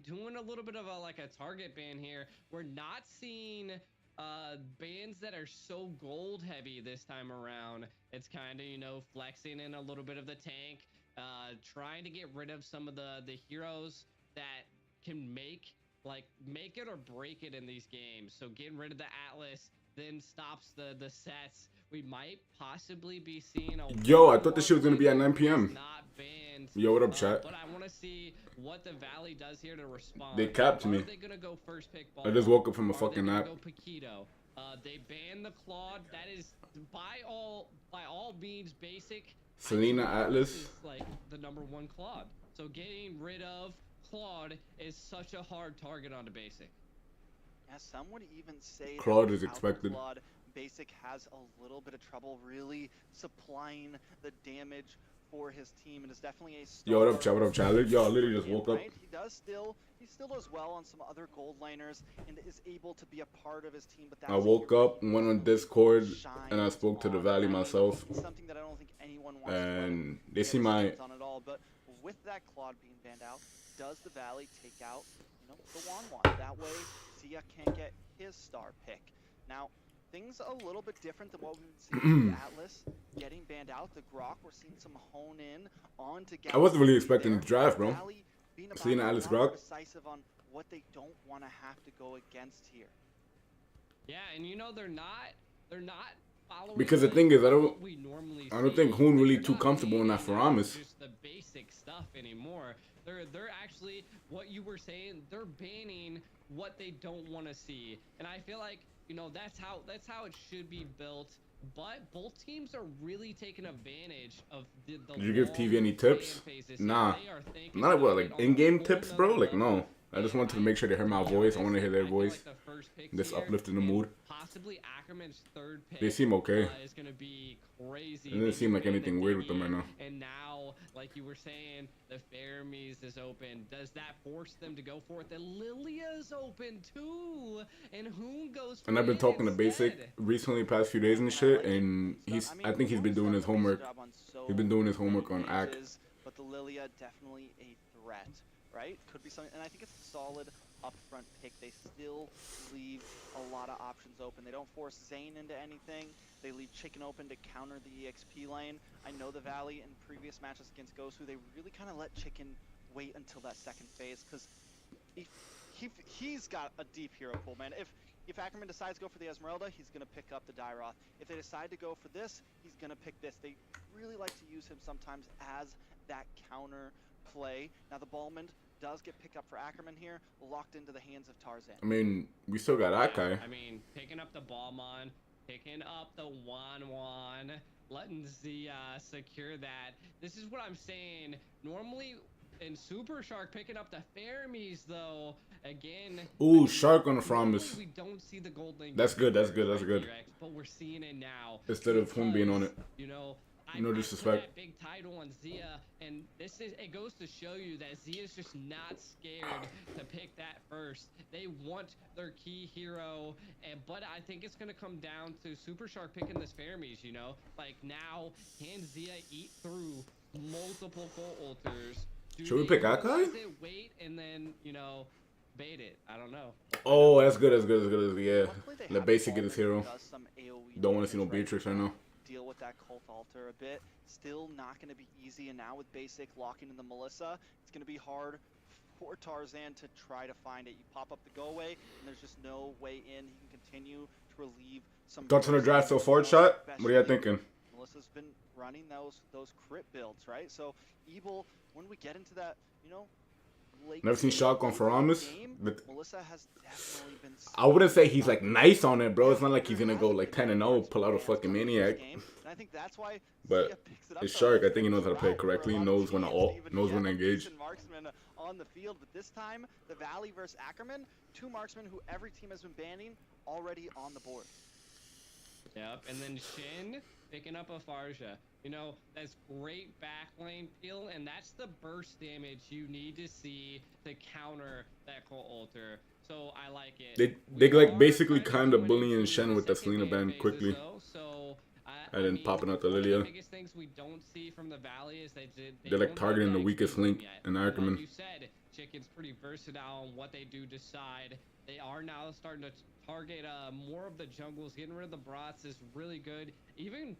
doing a little bit of a target ban here. We're not seeing bans that are so gold heavy this time around. It's kind of, flexing in a little bit of the tank, trying to get rid of some of the heroes that can make it or break it in these games. So getting rid of the Atlas then stops the sets. We might possibly be seeing a Yo, I thought this shit was gonna be at 9 p.m. not banned. Yo, what up, chat? But I want to see what the Valley does here to respond. They capped me. Are they gonna go first pick ball? I just woke up from a Are fucking they gonna nap. go Paquito? They banned the Claude. That is by all means basic. Selena Atlas is like the #1 Claude. So getting rid of Claude is such a hard target on the basic. Yeah, some would even say Claude that is expected. Claude, basic has a little bit of trouble really supplying the damage for his team, and is definitely a star. Yo, what up, chat? What up, chat? Yo, I literally just woke up. Right? He still does well on some other gold liners and is able to be a part of his team. But I woke up and went on Discord and I spoke to the Valley myself. Something that I don't think anyone wants and they see my on it all. But with that Claude being banned out, does the Valley take out the Wan? That way Zia can't get his star pick. Now things a little bit different than what we've seen with the Atlas getting banned out. The Grok, we're seeing some hone in on to I wasn't really expecting the draft, bro. Seeing Atlas Grok. Decisive on what they don't want to have to go against here. Yeah, and they're not following Because the thing is, I don't think Hoon really They're too not comfortable in that leaving Faramis. Just the basic stuff anymore. They're actually, what you were saying, they're banning what they don't want to see. And I feel like, that's how it should be built. But both teams are really taking advantage of the Did you give TV any tips? Nah. Not what, like in-game tips, bro? Like, no. I just wanted to make sure they heard my voice. I want to hear their voice. This uplifting the mood. Possibly Ackerman's third pick. They seem okay. Is going to be crazy. It doesn't seem like anything weird with them right now. And now, like you were saying, the Fermis is open. Does that force them to go for it? The Lilia's open too. And Hoon goes for And I've been talking to instead. Basic recently, past few days and shit, and I think he's been doing his homework. He's been doing his homework on Ack. But the Lilia definitely a threat, right? Could be something, and I think it's a solid upfront pick. They still leave a lot of options open. They don't force Zane into anything. They leave Chicken open to counter the EXP lane. I know the Valley in previous matches against Gosu, they really kind of let Chicken wait until that second phase, because he's got a deep hero pool, man. If Ackerman decides to go for the Esmeralda, he's going to pick up the Dairoth. If they decide to go for this, he's going to pick this. They really like to use him sometimes as that counter play. Now the Ballman does get picked up for Ackerman here, locked into the hands of Tarzan. I mean, we still got Akai. I mean, picking up the Ballman, picking up the Wan, letting Zia secure that. This is what I'm saying. Normally, in Super Shark, picking up the Fermis, though, again. Ooh, Shark on the Faramis. We don't see the gold link. That's good, that's good, that's good. But we're seeing it now. Instead of Hoon being on it. No disrespect. I put that big title on Zia, and it goes to show you that Zia's just not scared to pick that first. They want their key hero, but I think it's gonna come down to Super Shark picking this Fermis. Like now, can Zia eat through multiple full altars? Should we pick Akai? Wait and then bait it. I don't know. Oh, that's good, that's good, that's good. Yeah, let Basic get his hero. Don't want to see no Beatrix right now. Deal with that cult altar a bit. Still not going to be easy, and now with Basic locking in the Melissa, it's going to be hard for Tarzan to try to find it. You pop up the go away, and there's just no way in. He can continue to relieve some. Thoughts on the draft so far, shot? What are you thinking? Melissa's been running those crit builds, right? So Evil, when we get into that, Never seen Shock on Faramis? Melissa has definitely been. I wouldn't say he's like nice on it, bro. It's not like he's gonna go like 10-0, pull out a fucking maniac. And I think that's why. But it's Shark. I think he knows how to play correctly. Knows when to ult. Knows when to engage. Marksman on the field, but this time the Valley versus Ackerman, two marksmen who every team has been banning already on the board. Yep, and then Shin picking up a Farja. That's great backlane peel, and that's the burst damage you need to see to counter that Cult Altar. So I like it. They like basically kind of bullying Shen with the Selena ban quickly. So And then popping out the One of Lilia. the biggest things we don't see from the Valley is they're like targeting the weakest link in Ackerman. Like you said, Chicken's pretty versatile on what they do decide. They are now starting to target more of the jungles. Getting rid of the Brats is really good. Even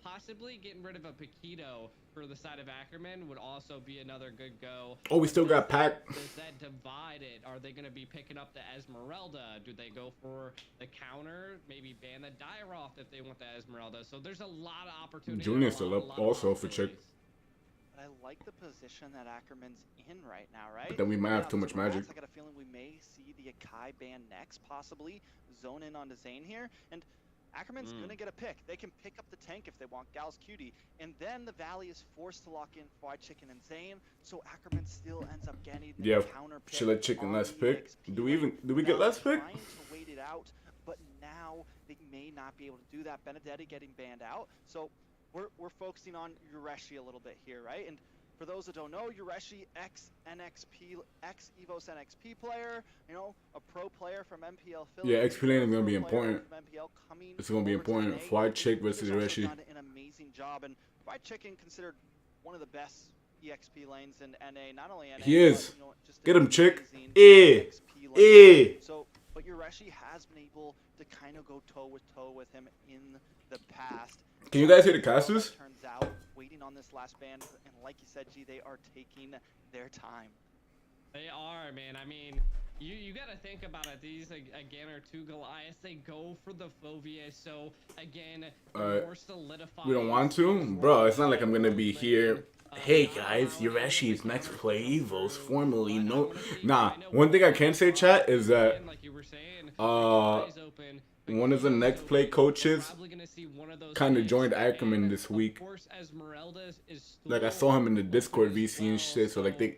possibly getting rid of a Paquito for the side of Ackerman would also be another good go. Oh, we still got Pac. Does that divide it? Are they going to be picking up the Esmeralda? Do they go for the counter? Maybe ban the Dyroth if they want the Esmeralda. So there's a lot of opportunity. Julian's still up also for Chick. But I like the position that Ackerman's in right now, right? But then we might have too much magic. I got a feeling we may see the Akai ban next, possibly zone in onto Zane here, and Ackerman's gonna get a pick. They can pick up the tank if they want Gal's Cutie, and then the Valley is forced to lock in Fried Chicken and Zane, so Ackerman still ends up getting the counter pick. Should let Chicken last pick. Do we get last pick? Trying to wait it out, but now they may not be able to do that. Benedetti getting banned out, so we're focusing on Yureshi a little bit here, right? And for those that don't know, Yureshi, ex-EVOS NXP player, you know, a pro player from MPL Philly. Yeah, XP lane is going to be important. It's going to be important. Fried Chick versus Yureshi. Done an amazing job, and Fried Chicken considered one of the best EXP lanes in NA, not only NA, he is. But, you know, just get him, Chick. But Yureshi has been able to kind of go toe with him in the past. Can you guys hear the casters? Turns out, waiting on this last band, and like you said, G, they are taking their time. They are, man. I mean, you got to think about it. These, again, are two Goliaths. They go for the Fovea, so, again, more solidified. We don't want to? Bro, it's not like I'm going to be here. Hey, guys, Yureshi's next play Evos, formerly no. Nah, one thing I can say, chat, is that, one of the next play coaches kind of joined Ackerman this week. Like, I saw him in the Discord VC and shit, so like they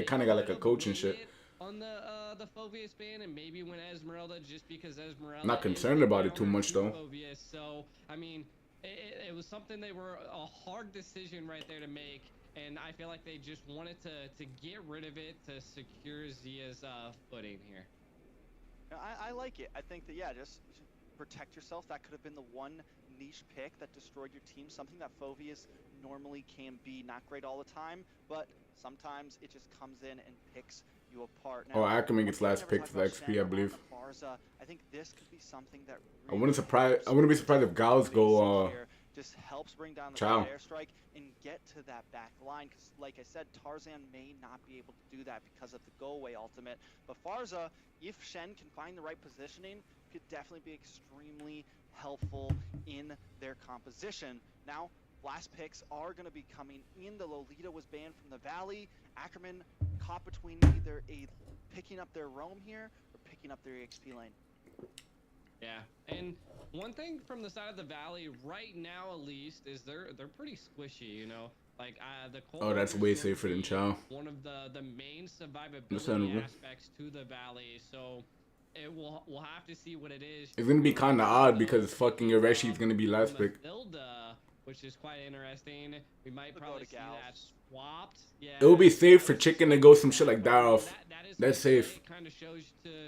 kind of got like a coach and shit. On the Fovea span, and maybe when Esmeralda, just because Esmeralda. Not concerned about it too much though. So I mean, it was something they were a hard decision right there to make, and I feel like they just wanted to get rid of it to secure Zia's footing here. I like it. I think that, yeah, just protect yourself. That could have been the one niche pick that destroyed your team. Something that Foveus normally can be not great all the time, but sometimes it just comes in and picks you apart. Now, Ackerman gets last pick for the XP, I believe. Barza, I think this could be something that really I wouldn't be surprised if Gals go just helps bring down the airstrike and get to that back line, because like I said, Tarzan may not be able to do that because of the go away ultimate. But Farza, if Shen can find the right positioning, could definitely be extremely helpful in their composition. Now, last picks are going to be coming in. The Lolita was banned from the Valley. Ackerman caught between either picking up their roam here or picking up their EXP lane. Yeah, and one thing from the side of the Valley right now, at least, is they're pretty squishy. You know, like the that's way safer than Chow. One of the main survivability aspects to the Valley, so we'll have to see what it is. It's gonna be kind of odd because fucking Yureshi is gonna be last pick. Which is quite interesting. We might probably see that swapped. Yeah. It will be safe for Chicken to go some shit like Dyroth. That's safe.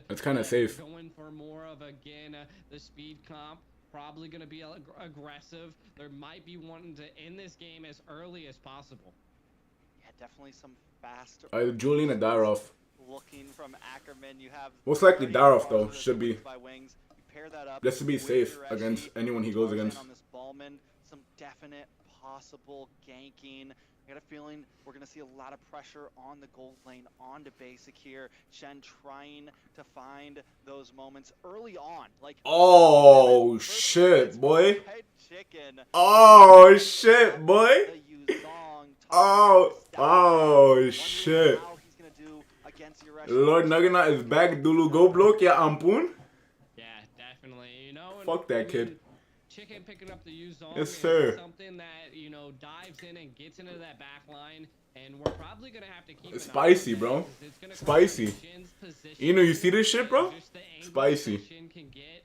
That's kind of safe. Going for more of, again, the speed comp. Probably going to be aggressive. There might be wanting to end this game as early as possible. Yeah, definitely some fast. Either Julian or Dyroth. Looking from Ackerman, you have most likely Dyroth though. Should be. Wings. You pair that up just to be safe against anyone he goes against. On this Ballman, some definite possible ganking. I got a feeling we're going to see a lot of pressure on the gold lane, onto basic here. Shen trying to find those moments early on. Like, oh, shit, boy. Oh, shit, boy. Oh, shit. Lord Nuggenot is back. Dulu go block, ya ampun. Yeah, definitely. You know, fuck that kid. Chicken picking up the Yuzong yes, sir. Something that, you know, dives in and gets into that back line, and we're probably gonna have to keep it's spicy, bro. Spicy. You know, you see this shit, bro? Spicy. Can get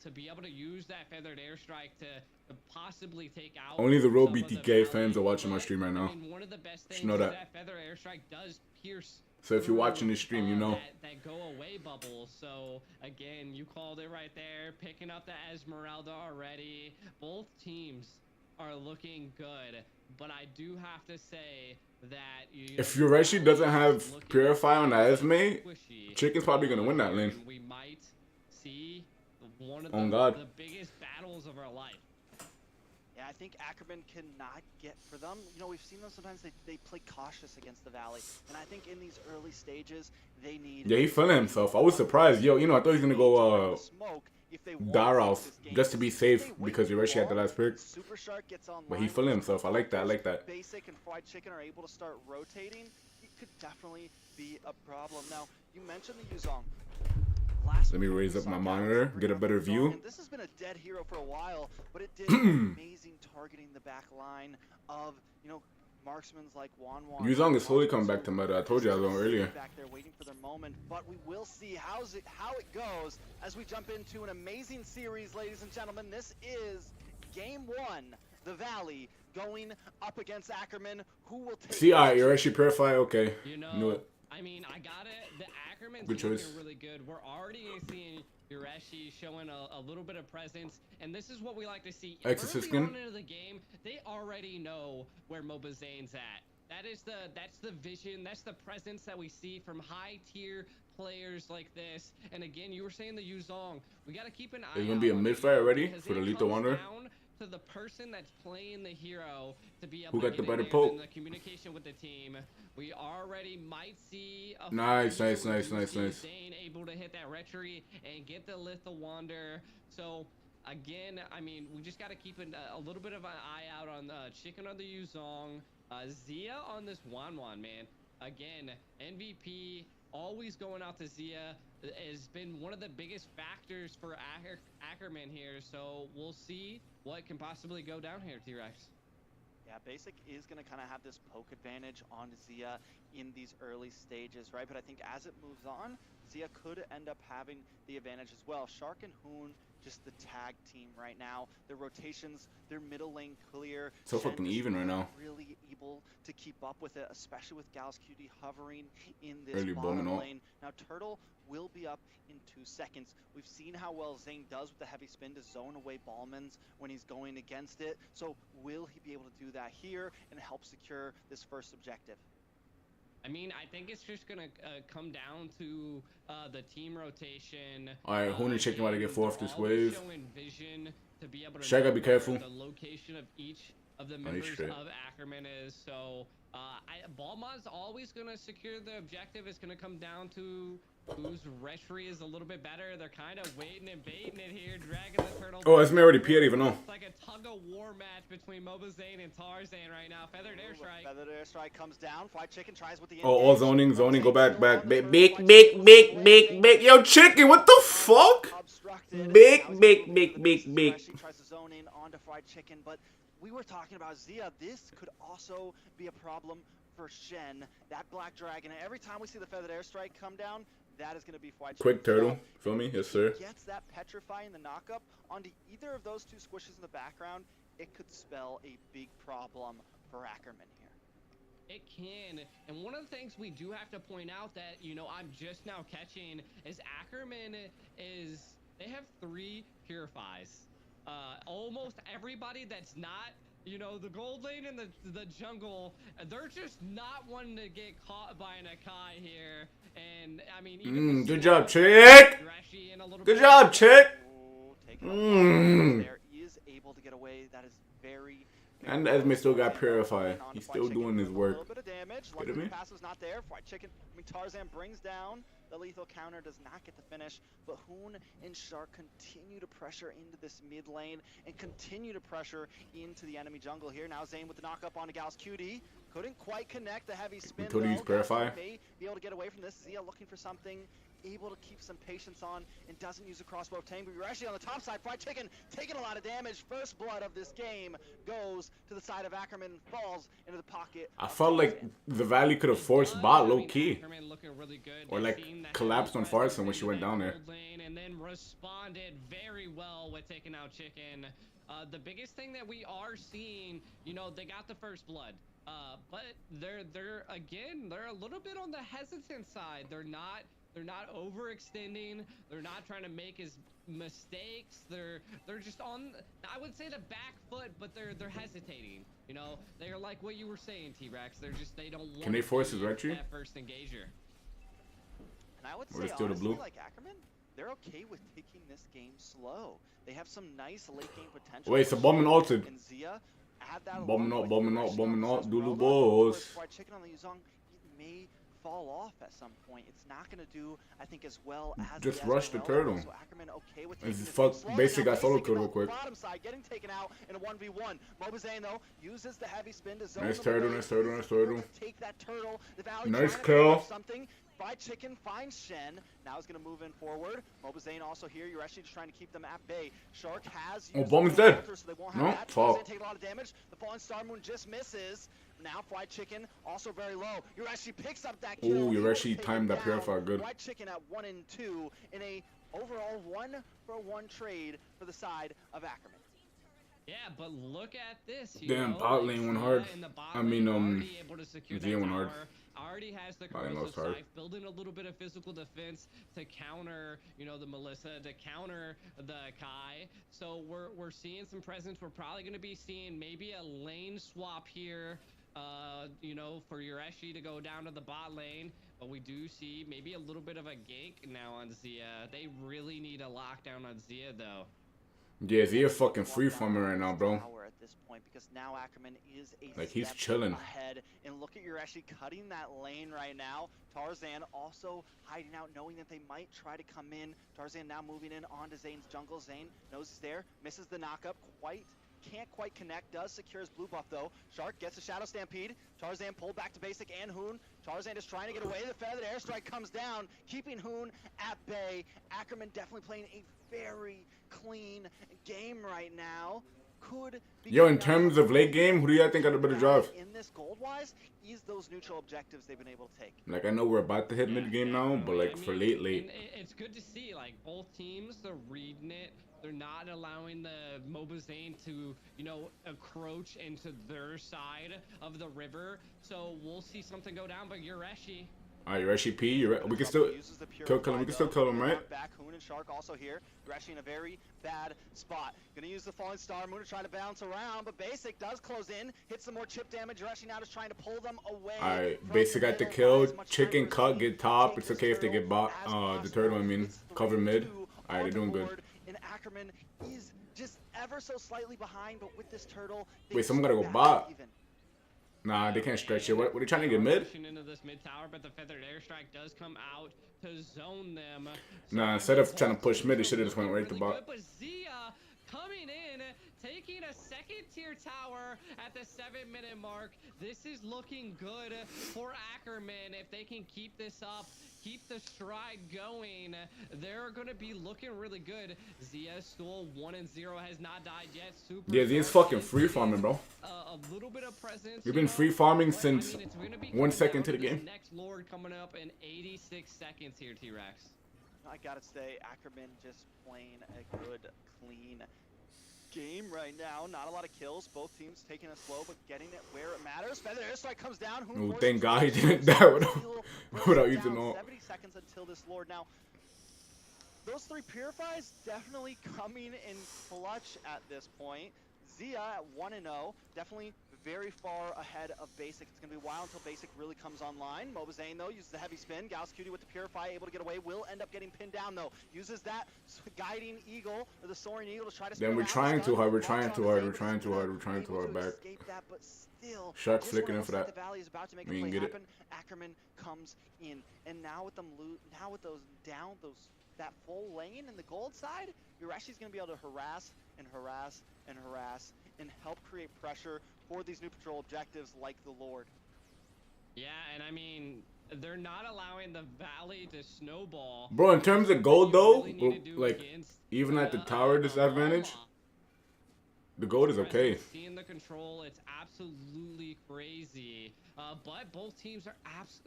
to be able to use that feathered airstrike to possibly take out. Only the real BTK fans are watching my stream right now. I mean, one of the best things know that feathered airstrike does pierce So if you're watching this stream, you know. That go away bubble. So again, you called it right there, picking up the Esmeralda already. Both teams are looking good, but I do have to say that if Urashi doesn't have Purify on the Esme, Chicken's probably gonna win that lane. We might see one of the biggest battles of our life. Yeah, I think Ackerman cannot get for them. You know, we've seen them sometimes they play cautious against the Valley. And I think in these early stages, they need... Yeah, he feeling himself. I was surprised. Yo, you know, I thought he was going to go Daraus just to be safe because Urashi had the last pick. But he feeling himself. I like that. I like that. Basic and Fried Chicken are able to start rotating. It could definitely be a problem. Now, you mentioned the Yuzong. Let me raise up my monitor, get a better view. And this has been a dead hero for a while, but it did amazing targeting the back line of, you know, marksmen like Wan. Yuzong is slowly coming back to meta. I told you I was on earlier. Back there waiting for their moment, but we will see how it goes as we jump into an amazing series, ladies and gentlemen. This is game 1. The Valley going up against Ackerman, who will take... See, you're actually Purify. Okay, you know, knew it. I mean, I got it. The Ackerman's good choice. Looking really good. We're already seeing Urashi showing a little bit of presence, and this is what we like to see. Exorcist Early skin. on into the game, they already know where MobaZane's at. That's the vision. That's the presence that we see from high tier players like this. And again, you were saying the Yuzong. We got to keep an eye. There's gonna be a mid fight already for the Lethal Wonder. To the person that's playing the hero to be able who to got the get better in there poke? and the communication with the team. We already might see a nice. Zane able to hit that retry and get the Lethal Wander. So again, I mean, we just got to keep a little bit of an eye out on Chicken on the Yuzong, Zia on this Wan, man. Again, MVP always going out to Zia has been one of the biggest factors for Ackerman here. So we'll see what can possibly go down here, T-Rex. Yeah, Basic is going to kind of have this poke advantage on Zia in these early stages, right? But I think as it moves on, Zia could end up having the advantage as well. Shark and Hoon, just the tag team right now. Their rotations, their middle lane clear. So fucking even right now. Really able to keep up with it, especially with Gals QD hovering in this early bottom lane. Now Turtle will be up in 2 seconds. We've seen how well Zane does with the heavy spin to zone away Ballmans when he's going against it. So will he be able to do that here and help secure this first objective? I mean, I think it's just gonna come down to the team rotation. All right, Hoon and Chicken about to get fourth this wave. Shaq gotta be careful. The location of each of the members of Ackerman is. So Ballmon's always gonna secure the objective. It's gonna come down to whose retry is a little bit better. They're kind of waiting and baiting it here, dragging the turtle. Oh, that's me already P. I didn't even know. It's like a tug of war match between MobaZane and Tarzan right now. Feathered airstrike. Feathered airstrike comes down. Fried Chicken tries with the. Oh, all zoning, go back. Big. Yo, Chicken, what the fuck? Big. She tries to zone in onto Fried Chicken, but we were talking about Zia. This could also be a problem for Shen. That Black Dragon. And every time we see the Feathered airstrike come down, that is going to be Fried Chicken. Quick turtle, feel me? Yes, sir. If he gets that Petrify in the knockup onto either of those 2 squishes in the background, it could spell a big problem for Ackerman here. It can, and one of the things we do have to point out that, you know, I'm just now catching is Ackerman they have 3 Purifies. Almost everybody that's not, you know, the gold lane and the jungle, they're just not wanting to get caught by an Akai here. And I mean, good job, Chick. Good job, Chick. There is able to get away. That is very. And Esme still got Purify. He's still doing his work. A little bit of damage. Luckily the pass was not there. Fried Chicken. I mean, Tarzan brings down the lethal counter. Does not get the finish. But Hoon and Shark continue to pressure into this mid lane and continue to pressure into the enemy jungle here. Now Zane with the knockup onto Gals QD. Couldn't quite connect the heavy spin. Until use Purify. May be able to get away from this. Zia looking for something. Able to keep some patience on and doesn't use a crossbow tank. But we're actually on the top side. Fried Chicken taking a lot of damage. First blood of this game goes to the side of Ackerman, falls into the pocket. I felt like the Valley could have forced bot low key, or like collapsed on Farson when she went down there. And then responded very well with taking out Chicken. The biggest thing that we are seeing, you know, they got the first blood. But they're a little bit on the hesitant side. They're not overextending. They're not trying to make his mistakes. They're just on, I would say, the back foot, but they're hesitating. You know, they're like what you were saying, T-Rex. They don't want. Can they force his retry? That first engager. And I would Or say steal the honestly, blue? like Ackerman, they're okay with taking this game slow. They have some nice late game potential. Wait, so Bowman altered. And Zia add that Bombing along out, with bombing out, aggression bombing on out, the Dulu Esmeralda, balls. or fried chicken on the Yuzong, it may fall off at some point. It's not going to do, I think, as well as Just the rush the Esmeralda. turtle. So Ackerman okay with This taking is this fuck. game slow. Basic Now got solo Basic kill on real the quick. Bottom side, getting taken out in a 1v1. Mobazane, though, uses the heavy spin to zone Nice them turtle, away. nice turtle, He's nice able turtle. to take that turtle. The Valley Nice trying to kill. pick up something. Fried Chicken finds Shen. Now he's going to move in forward. Mobazane also here. You're actually just trying to keep them at bay. Shark has Oh, used Bowman's the dead. filter, so they won't have No, that. fuck. Mobazane taking a lot of damage. The Fallen Star Moon just misses. Now Fried Chicken also very low. Urashi picks up that kill. Ooh, able to Urashi take timed it that down. purifier good. Fried Chicken at 1 and 2 in a overall 1-for-1 trade for the side of Ackerman. Yeah, but look at this. Damn, bot lane went hard. I mean, Zia went hard. Already has the Bot lane corrosive lost hard. scythe, building a little bit of physical defense to counter, you know, the Melissa, to counter the Kai. So we're seeing some presence. We're probably going to be seeing maybe a lane swap here, you know, for Urashi to go down to the bot lane. But we do see maybe a little bit of a gank now on Zia. They really need a lockdown on Zia, though. Yeah, Zia fucking free farming right now, bro. At this point, because now Ackerman is a Like, he's step chilling. ahead. And look at you're actually cutting that lane right now. Tarzan also hiding out, knowing that they might try to come in. Tarzan now moving in onto Zane's jungle. Zane knows he's there, misses the knockup. Can't quite connect. Does secure his blue buff though. Shark gets a Shadow Stampede. Tarzan pulled back to basic and Hoon. Tarzan is trying to get away. The feathered airstrike comes down, keeping Hoon at bay. Ackerman definitely playing a very clean game right now. Could be Yo, in terms of late game, who do y'all think got a better drive? in this gold wise is those neutral objectives they've been able to take. Like, I know we're about to hit mid game now, but like for late. And it's good to see, like, both teams, they're reading it. They're not allowing the Mobazane to, you know, encroach into their side of the river. So we'll see something go down, but Urashi. Alright, Urashi P, we can still kill him. We can still kill him, right? Back Hoon and Shark also here. Urashi in a very bad spot. Gonna use the Falling Star Moon to try to bounce around, but Basic does close in, hits some more chip damage. Urashi now just trying to pull them away. Alright, Basic got the kill. Chicken cut, get top. It's okay if they get bot. The turtle, I mean, cover mid. Alright, they're doing good. And Ackerman is just ever so slightly behind, but with this turtle, Wait, someone gotta go bot. Nah, they can't stretch it. What are they trying to get mid? Into this mid tower, but the feathered airstrike does come out to zone them. Nah, instead of trying to push mid, they should have just went right to bot. But Zia coming in, taking a second tier tower at the 7-minute mark. This is looking good for Ackerman. If they can keep this up, keep the stride going, they're going to be looking really good. Zia still 1-0, has not died yet. Super Yeah, Zia's fucking free farming, bro. A little bit of presence. We've been free farming since it's gonna be 1 second down to the game. Next Lord coming up in 86 seconds here, T-Rex. I gotta say, Ackerman just playing a good, clean game right now. Not a lot of kills. Both teams taking it slow, but getting it where it matters. Feather airstrike comes down. Oh, thank God he didn't die without using all. 70 seconds until this Lord. Now, those 3 purifies definitely coming in clutch at this point. Zia at 1-0, definitely very far ahead of Basic. It's going to be a while until Basic really comes online. Mobazane, though, uses the heavy spin. Gauss Cutie with the Purify, able to get away. Will end up getting pinned down, though. Uses that guiding eagle, or the soaring eagle, to try to Then we're trying too hard. We're trying too hard. We're trying too hard. We're trying too hard back. That, but still, Shark flicking in for that. The Valley is about to make We a didn't play get it. happen. Ackerman comes in, and now with them now with those down that full lane in the gold side, you're actually going to be able to harass and harass and harass and help create pressure for these new patrol objectives like the Lord. Yeah, and I mean, they're not allowing the Valley to snowball. Bro, in terms of gold though, Really like even at the tower disadvantage, the gold is okay. Seeing the control, it's absolutely crazy. But both teams are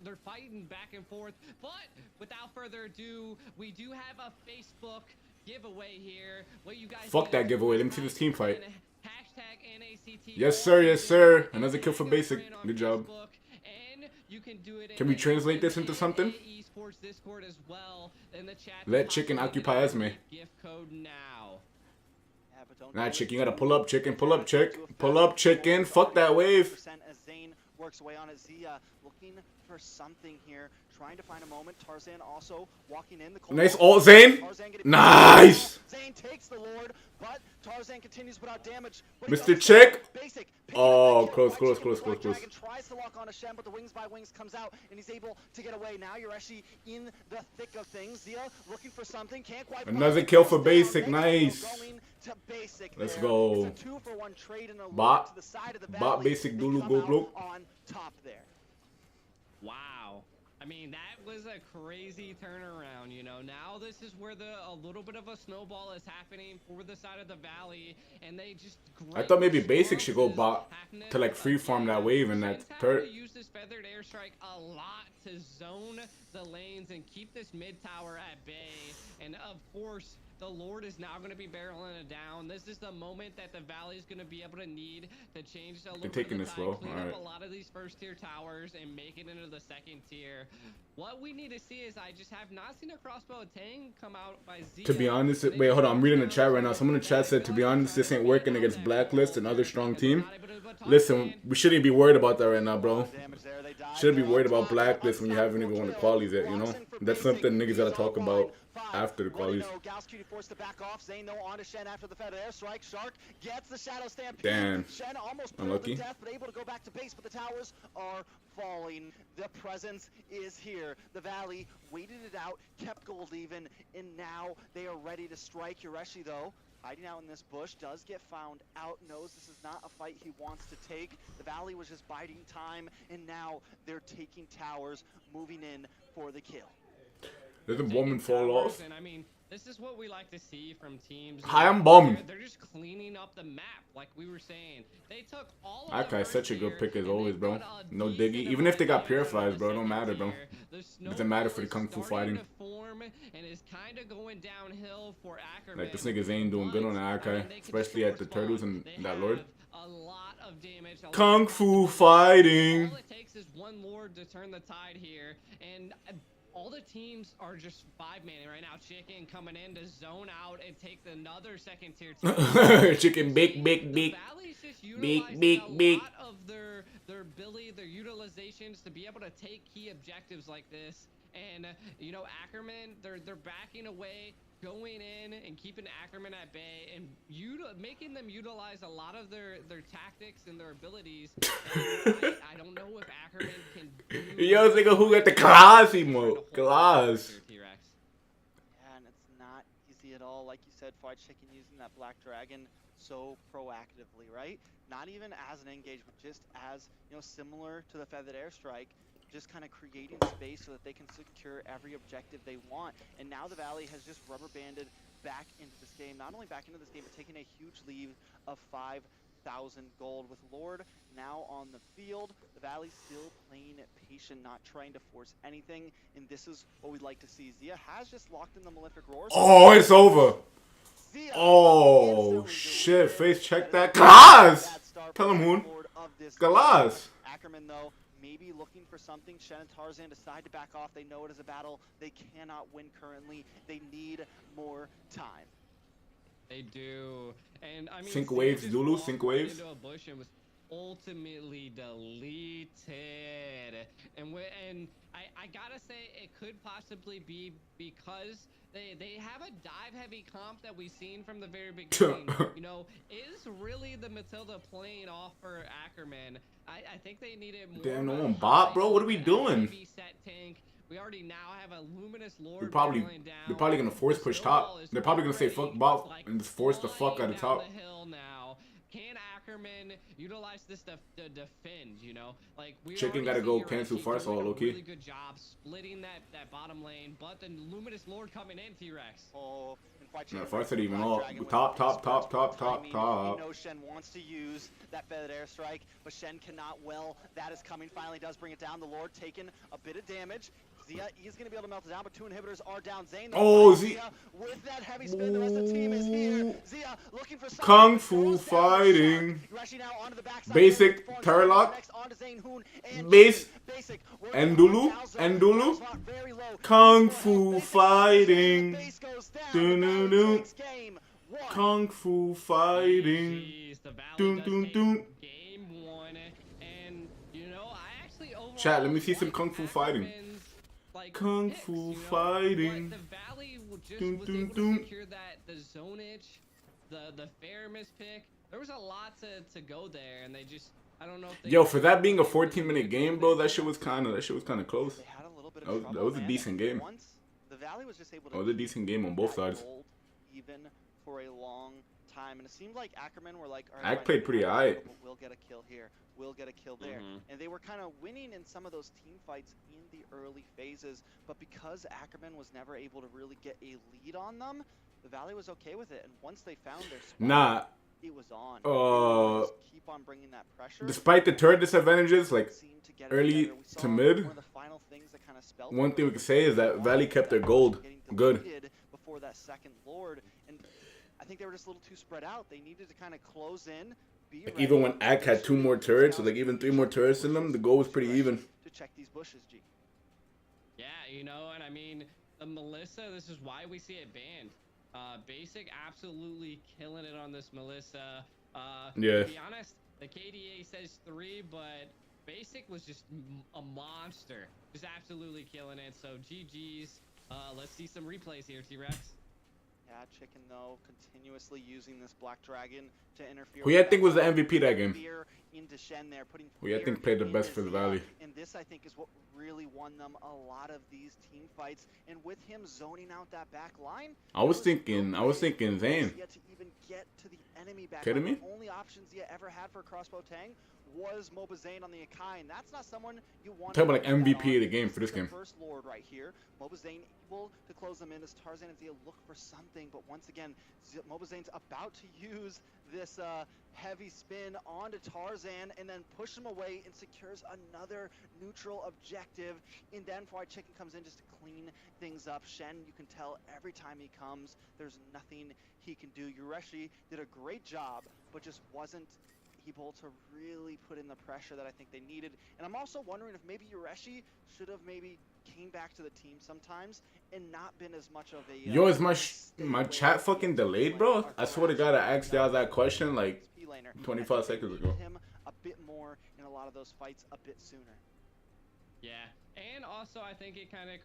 they're fighting back and forth. But without further ado, we do have a Facebook giveaway here. What you guys Fuck that giveaway. Let me see this team fight. tech and ACT. Yes, sir. Yes, sir. Another kill for basic. Good job. And you can do it. Can we translate this into something? Esports Discord as well. In the chat. Let chicken occupy Esme. Gift code now. Nah, chick, you gotta pull up, chicken. Pull up, chick. Pull up, chicken. Fuck that wave. As Zane works away on it, Zia looking for something here, trying to find a moment. Tarzan also walking in. The Nice ult, Zane. Nice. Zane takes the Lord, but Tarzan continues without damage. Mr. Chick. Basic. Oh, close. Dragon tries to lock on a Shen, but the wings by wings comes out, and he's able to get away. Now you're actually in the thick of things. Zia looking for something, can't quite. Another kill for basic. Nice. Let's go. It's a 2-for-1 trade and a Bot. to the side of the valley. Bot basic Dulu go blow. On top there. Wow. I mean, that was a crazy turnaround, you know. Now this is where a little bit of a snowball is happening for the side of the valley, and they just. I thought maybe basic should go bot to like free farm that wave and that turret. Use this feathered airstrike a lot to zone the lanes and keep this mid tower at bay, and of course. The Lord is now going to be barreling it down. This is the moment that the Valley is going to be able to need to change a little bit of the tide, clean up a lot of these first tier towers and make it into the second tier. What we need to see is I just have not seen a crossbow Tang come out by Z. To be honest, wait, hold on. I'm reading the chat right now. Someone in the chat said, to be honest, this ain't working against Blacklist, another strong team. Listen, we shouldn't be worried about that right now, bro. Shouldn't be worried about Blacklist when you haven't even won the qualies yet, you know? That's something niggas gotta talk about after the qualies. Damn. Unlucky. But able to go back to base, but the towers are falling. The presence is here. The Valley waited it out, kept gold even, and now they are ready to strike. Yureshi, though, hiding out in this bush, does get found out, knows this is not a fight he wants to take. The Valley was just biding time, and now they're taking towers, moving in for the kill. Did the woman fall off? And I mean, this is what we like to see from teams. Hi, I'm bummed. They're just cleaning up the map, like we were saying. They took all of that guy's such a good pick as always, bro. No diggy. Even if they got purifies, bro, it don't matter, bro. Doesn't matter for the kung fu fighting. And is kind of going downhill for Ackerman. Like, this nigga Zane doing good on the Akai, especially at the turtles and that Lord. A lot of damage. Kung fu fighting. All it takes is one Lord to turn the tide here, and all the teams are just 5-manning right now. Chicken coming in to zone out and take another second tier team. Chicken big. Big. A lot of their ability, their utilizations to be able to take key objectives like this. And you know, Ackerman, they're backing away, going in and keeping Ackerman at bay, and making them utilize a lot of their tactics and their abilities. And I don't know if Ackerman can do. Yo, nigga, who got the class emote? Class. Yeah, and it's not easy at all. Like you said, Fried Chicken using that Black Dragon so proactively, right? Not even as an engage, but just as, you know, similar to the Feathered Airstrike. Just kind of creating space so that they can secure every objective they want. And now the Valley has just rubber banded back into this game. Not only back into this game, but taking a huge lead of 5,000 gold. With Lord now on the field, the Valley still playing it patient, not trying to force anything. And this is what we'd like to see. Zia has just locked in the Malefic Roars. Oh, it's over. Zia oh, shit. Face check that. Glass! Tell him, Hoon. Glass. Ackerman, though, maybe looking for something. Shen and Tarzan decide to back off. They know it is a battle they cannot win currently. They need more time. They do. And I mean, sync waves, Zulu, sync waves. Into a bush and was ultimately deleted. And I gotta say, it could possibly be because they have a dive heavy comp that we've seen from the very beginning. You know, is really the Matilda playing off for Ackerman? I think they needed more. Damn, no one bot, bro. What are we doing? We already now have a luminous Lord. They're probably gonna force push top. They're probably gonna say fuck bot and just force the fuck out of top. Can Ackerman utilize this to defend, you know? Like, Chicken gotta go cancel farce all low key. Really good job splitting that bottom lane, but the luminous Lord coming in, T-Rex. Oh, no, farce it even all. Top. You know Shen wants to use that Feathered Airstrike, but Shen cannot well. That is coming. Finally does bring it down. The Lord taking a bit of damage. Zia is going to be able to melt it down, but 2 inhibitors are down. Zane, Oh, Zia with that heavy spin. The rest of the team is here. Zia looking for something. Kung Fu fighting. Now onto the backside. Basic Turlock. Next onto Zane, Hoon, and Base. Basic. Endulu. Kung Fu fighting. Doo-doo-doo. Kung Fu fighting. Doon, doon, doon. Game 1, and you know, I actually overall Chat, let me see some Kung Fu fighting. Like Kung picks, Fu you know? fighting. But the Valley just Doon, was doon, able doon. to secure that the zonage, the fair mispick. There was a lot to go there, and they just I don't know if they Yo, for that being a 14-minute game, bro, that shit was kind of close. They had a little bit That of was, trouble, that was a man. decent game. Once the Valley was just able to That was a decent game on both that sides. gold even for a long time, and it seemed like Ackerman were like, all right, Ack played pretty aight. We'll get a kill here, we'll get a kill there, and they were kind of winning in some of those team fights in the early phases, but because Ackerman was never able to really get a lead on them, the Valley was okay with it, and once they found their spot, Nah. it was on. They would just keep on bringing that pressure. Despite the turret disadvantages, like Seemed to get it early together. We saw to mid, one of the final things that kind of spelled one it thing we was could say is that Valley kept their gold getting good. deleted before that second Lord, and I think they were just a little too spread out. They needed to kind of close in, be Like ready, even when Ack make had sure 2 more that turrets, these so like guys even could 3 more check turrets in bushes. them, the goal was pretty Ready even. to check these bushes, G. Yeah, you know, and I mean, the Melissa, this is why we see it banned. Basic absolutely killing it on this Melissa. Yeah. To be honest, the KDA says 3, but Basic was just a monster. Just absolutely killing it. So GG's. Let's see some replays here, T-Rex. Yeah, Chicken though, continuously using this Black Dragon to interfere. Who you think was the MVP that game? Into Shen there, putting Who you think played the best for the Valley? And this, I think, is what really won them a lot of these team fights. And with him zoning out that back line, I was thinking Zane. Yet to even get to the enemy back Kidding line. me? The only options he ever had for crossbow Tang was Mobazane on the Akai, and that's not someone you want to Talking about like put that MVP of the on. game for this is the game. First Lord right here. Mobazane able to close them in as Tarzan and Zia look for something, but once again, Mobazane's about to use this heavy spin onto Tarzan and then push him away and secures another neutral objective. And then Fried Chicken comes in just to clean things up. Shen, you can tell every time he comes, there's nothing he can do. Yureshi did a great job, but just wasn't able to really put in the pressure that I think they needed. And I'm also wondering if maybe Yureshi should have maybe came back to the team sometimes and not been as much of a Yo, is my chat fucking delayed, bro? I swear to God, I asked y'all that question like 25 seconds ago. Him a bit more in a lot of those fights a bit sooner. Yeah, and also I think it kind of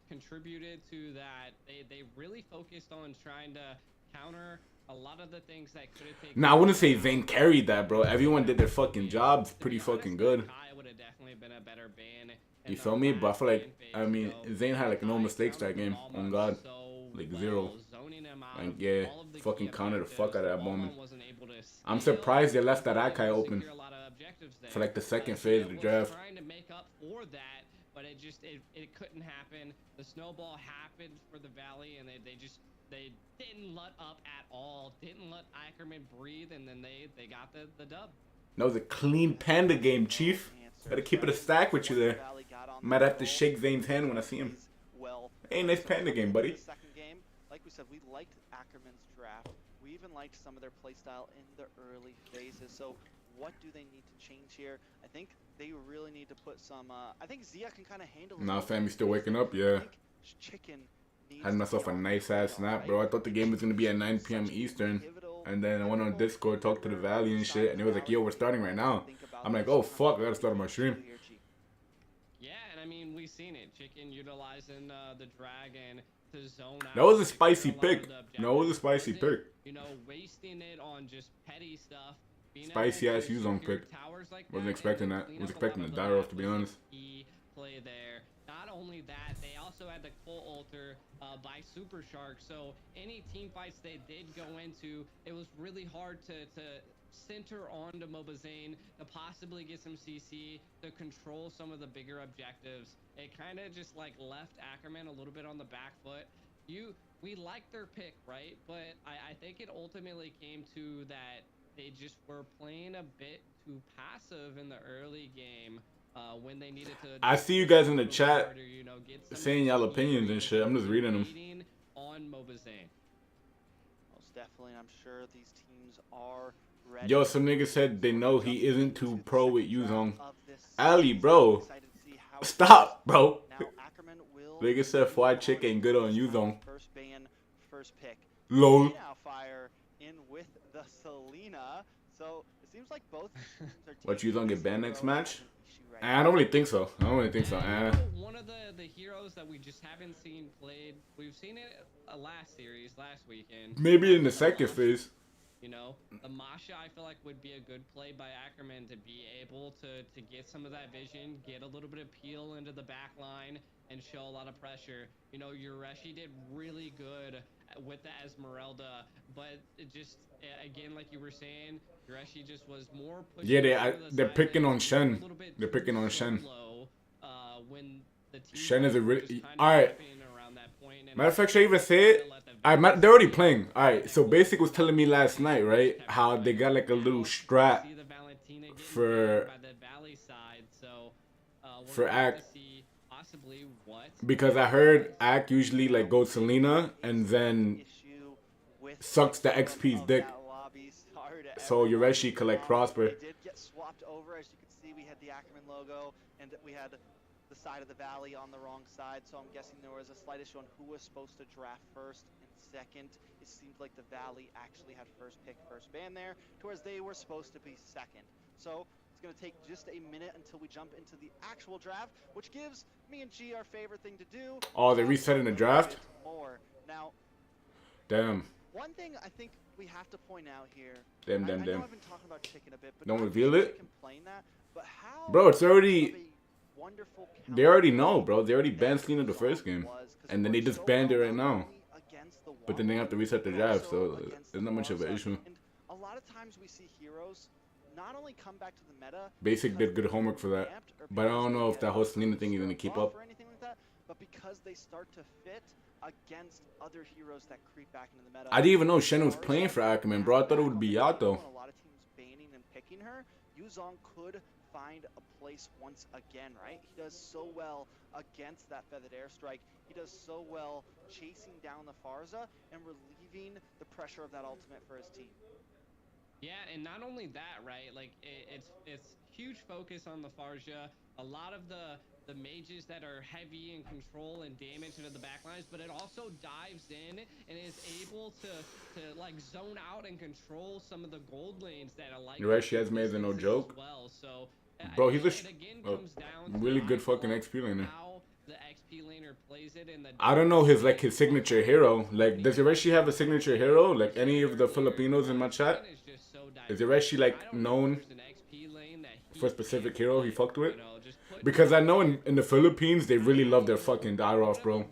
contributed to that. They really focused on trying to counter a lot of the things that could have taken. Nah, I wouldn't say Zane carried that, bro. Everyone did their fucking jobs pretty fucking good. Kai would have definitely been a better ban. You feel me? But I feel like, I mean, Zane had like no mistakes that game. On God. Like 0. Like, yeah, fucking counted the fuck out of that moment. I'm surprised they left that Akai open for like the second phase of the draft. Trying to make up for that, but it just it couldn't happen. The snowball happened for the Valley, and they didn't let up at all. Didn't let Ackerman breathe, and then they got the dub. That was a clean panda game, Chief. Gotta keep it a stack with you there. Might have to shake Zane's hand when I see him. Hey, nice panda game, buddy. Second game, like we said, we liked Ackerman's draft. We even liked some of their playstyle in the early phases. So what do they need to change here? I think they really need to put some. I think Zia can kind of handle. Nah, fam, you still waking up? Yeah. Chicken Had myself a nice ass snap, bro. I thought the game was gonna be at 9 p.m. Eastern, and then I went on Discord, talked to the Valley and shit, and it was like, yo, we're starting right now. I'm like, oh fuck, I gotta start on my stream. Yeah, and I mean, we've seen it. Chicken utilizing the dragon to zone out. That was a spicy pick. No, it was a spicy pick. You know, wasting it on just petty stuff. Spicy ass U-zone pick. Wasn't expecting that. Was expecting the die off, to be honest. Play there. Not only that, they also had the full alter by Super Shark. So any team fights they did go into, it was really hard to center onto Mobazane to possibly get some CC to control some of the bigger objectives. It kind of just like left Ackerman a little bit on the back foot. We liked their pick, right? But I think it ultimately came to that they just were playing a bit too passive in the early game. when they needed to. I see you guys in the move chat harder, you know, get some saying y'all of those key opinions and areas shit. I'm just reading them. leading on Mobazane. Most definitely, and I'm sure these teams are ready. Yo, some niggas said they know he isn't too pro with Yuzong. Of this Ali, series. bro. Excited to see how it Stop, bro. Now, Ackerman will Nigga said fried chick ain't good on this Yuzong. round. First ban, first pick. Lol. They now fire in with the Selena. So it seems like both teams are What, taking Yuzong get this banned next hero match? as an issue right I don't really think so. One of the heroes that we just haven't seen played. We've seen it last series, last weekend. Maybe in the second phase. You know, the Masha I feel like would be a good play by Ackerman to be able to get some of that vision, get a little bit of peel into the back line, and show a lot of pressure. You know, Ureshi did really good with the Esmeralda, but it just, again, like you were saying, Ureshi just was more pushing. Yeah, they're picking on Shen. They're picking on Shen. When the team Shen is a really... Alright. Matter of fact, should I even say it? Alright, they're already playing. Alright, so Basic was telling me last night, right? How they got like a little strat for Ack. Because I heard Ack usually like goes Selena and then sucks the XP's dick. So Ureshi could like prosper. They did get swapped over. As you can see, we had the Ackerman logo and we had the side of the valley on the wrong side. So I'm guessing there was a slight issue on who was supposed to draft first and second. It seemed like the valley actually had first pick, first ban there, towards they were supposed to be second. So it's going to take just a minute until we jump into the actual draft, which gives me and G our favorite thing to do. Oh, they reset in the draft? More. Now, damn. One thing I think we have to point out here. Damn. I know I've been talking about chicken a bit, but don't reveal it. That, but how bro, it's already. They already know, bro. They already banned Selena the first game, and then they just banned it right now. But then they have to reset the draft, so it's not much of an issue. And a lot of times we see heroes not only come back to the meta. Basic did good homework for that, but I don't know if that whole Selena thing is gonna keep up. Or anything like that, but because they start to fit against other heroes that creep back into the meta. I didn't even know Shen was playing for Ackerman, bro. I thought it would be Yato. A lot of teams banning and picking her. Yuzong could find a place once again, right? He does so well against that feathered airstrike. He does so well chasing down the Farza and relieving the pressure of that ultimate for his team. Yeah, and not only that, right? Like it's huge focus on the Farja. A lot of the mages that are heavy in control and damage into the backlines, but it also dives in and is able to like zone out and control some of the gold lanes that are like. Ureshi has made no joke. Well, so bro, he's a really good fucking XP laner. The XP laner plays it in the I don't know his signature hero. Like, does Ureshi have a signature hero? Like any of the Filipinos in my chat? Is Ureshi like known for a specific hero he fucked with? Because I know in the Philippines they really love their fucking Dairoff, bro.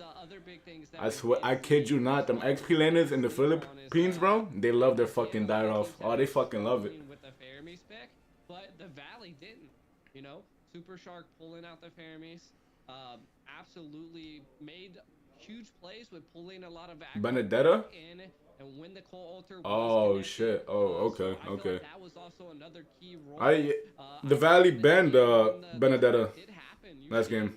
I swear, I kid you not, them XP laners in the Philippines, bro, they love their fucking Dairoff. Oh, they fucking love it. But the Valley didn't, you know. Super Shark pulling out the Faramis, absolutely made huge plays with pulling a lot of Benedetta in and when the Cold Altar was oh shit. Oh, okay, so okay. like that was also another key role. The Valley banned Benedetta last game.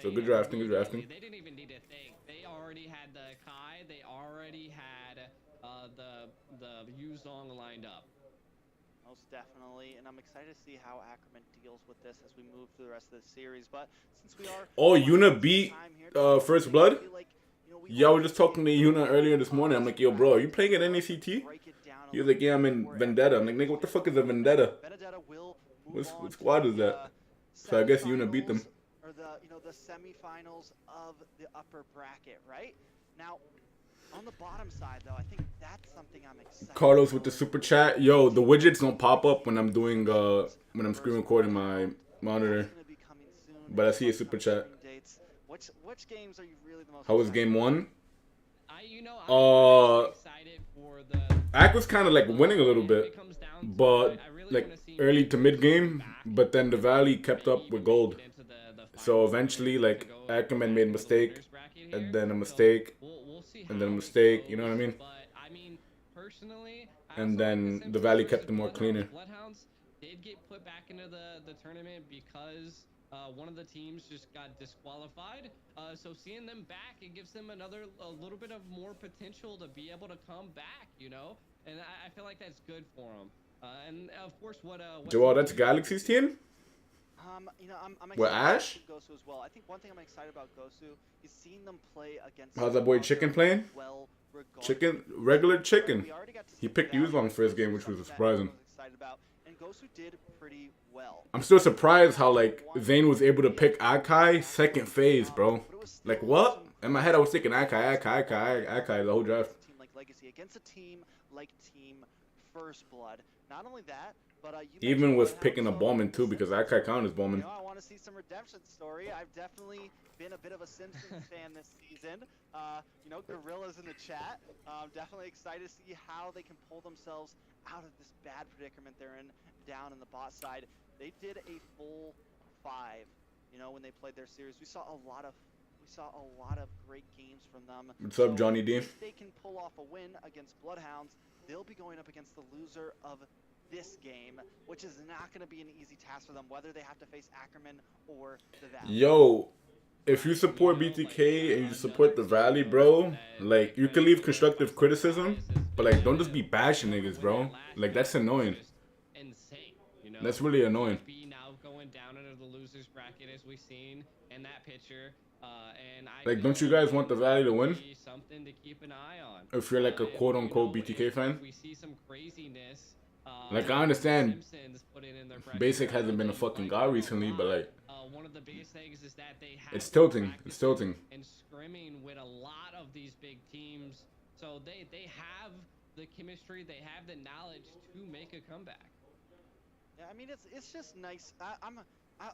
So good drafting, good drafting. They didn't even need to think. They already had the Kai. They already had the Yuzong lined up. Most definitely, and I'm excited to see how Ackerman deals with this as we move through the rest of the series. But since we are Yuna beat First Blood. Yeah, I was just talking to Yuna earlier this morning. I'm like, yo, bro, are you playing at NACT? He was like, yeah, I'm in Vendetta. I'm like, nigga, what the fuck is a Vendetta? What squad is that? So I guess Yuna beat them. Or the semifinals of the upper bracket, right? Now, on the bottom side, though, I think that's something I'm excited. Carlos with the super chat. Yo, the widgets don't pop up when I'm doing when I'm screen recording my monitor. But I see a super chat. Which games are you really the most? How was game one? I'm excited for the Ack was kind of like winning a little bit, but like early to mid game. But then the Valley kept up with gold. So eventually, like Ackerman made a mistake, and then a mistake, and then a mistake. You know what I mean? And then the Valley kept them more cleaner. did get put back into the tournament because one of the teams just got disqualified. So seeing them back, it gives them a little bit of more potential to be able to come back, you know. And I feel like that's good for them. And of course, what Joel, that's Galaxy's team. You know, I'm With excited Ash? about Gosu as well. I think one thing I'm excited about Gosu is seeing them play against. How's that boy Chicken playing? Well, Chicken, regular Chicken. we already got to He see picked Valley, Yuzlong first which game, is which was something that surprising. everyone was excited about, and Gosu did pretty well. I'm still surprised how like Zane was able to pick Akai second phase, bro. Like what? In my head, I was thinking Akai the whole draft. Team like Legacy against a team like Team First Blood. Not only that, but you Even mentioned with Bloodhound, picking a so Bowman too, because Akai counted as you Bowman. know, I want to see some redemption story. I've definitely been a bit of a Simpsons fan this season. You know, Gorilla's in the chat. Definitely excited to see how they can pull themselves out of this bad predicament they're in down in the bot side. They did a full 5, you know, when they played their series. We saw a lot of great games from them. What's up, Johnny D? If they can pull off a win against Bloodhounds, they'll be going up against the loser of this game, which is not going to be an easy task for them, whether they have to face Ackerman or the Valley. Yo, if you support BTK and you support the Valley, bro, like you can leave constructive criticism, but like don't just be bashing niggas, bro. Like that's annoying. Insane, you know. That's really annoying. Be now going down into the losers bracket as we've seen in that picture. And Like, don't you guys want the Valley to win? Something to keep an eye on. If you're like a quote unquote BTK fan. We see some craziness. Like I understand Simpsons Basic hasn't been a fucking god recently, but like one of the biggest things is that they have it's tilting. It's tilting. and scrimming with a lot of these big teams. So they have the chemistry, they have the knowledge to make a comeback. Yeah, I mean it's just nice.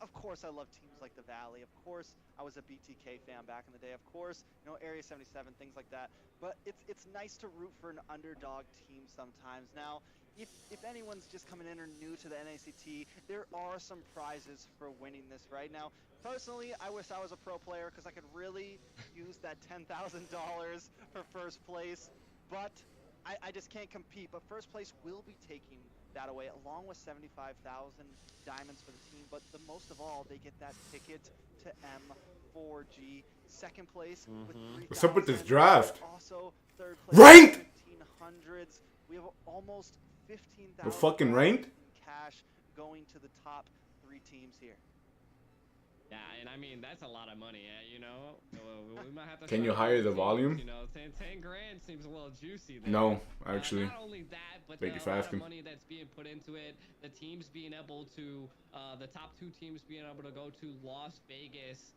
Of course, I love teams like the Valley. Of course, I was a BTK fan back in the day. Of course, you know, Area 77, things like that. But it's nice to root for an underdog team sometimes. Now, if anyone's just coming in or new to the NACT, there are some prizes for winning this right now. Personally, I wish I was a pro player because I could really use that $10,000 for first place. But I just can't compete. But first place will be taking that away, along with 75,000 diamonds for the team. But the most of all, they get that ticket to M4G. Second place with 3,000. What's up with this draft? Also third place Ranked! 1500s. We have almost 15,000. We're fucking ranked? Cash going to the top 3 teams here. Yeah, and I mean that's a lot of money, you know. We might have to. Can you hire the volume? You know, 10 grand seems a little juicy there. No, actually. Not only that, but Thank you a for lot asking. of money that's being put into it. The teams being able to, the top 2 teams being able to go to Las Vegas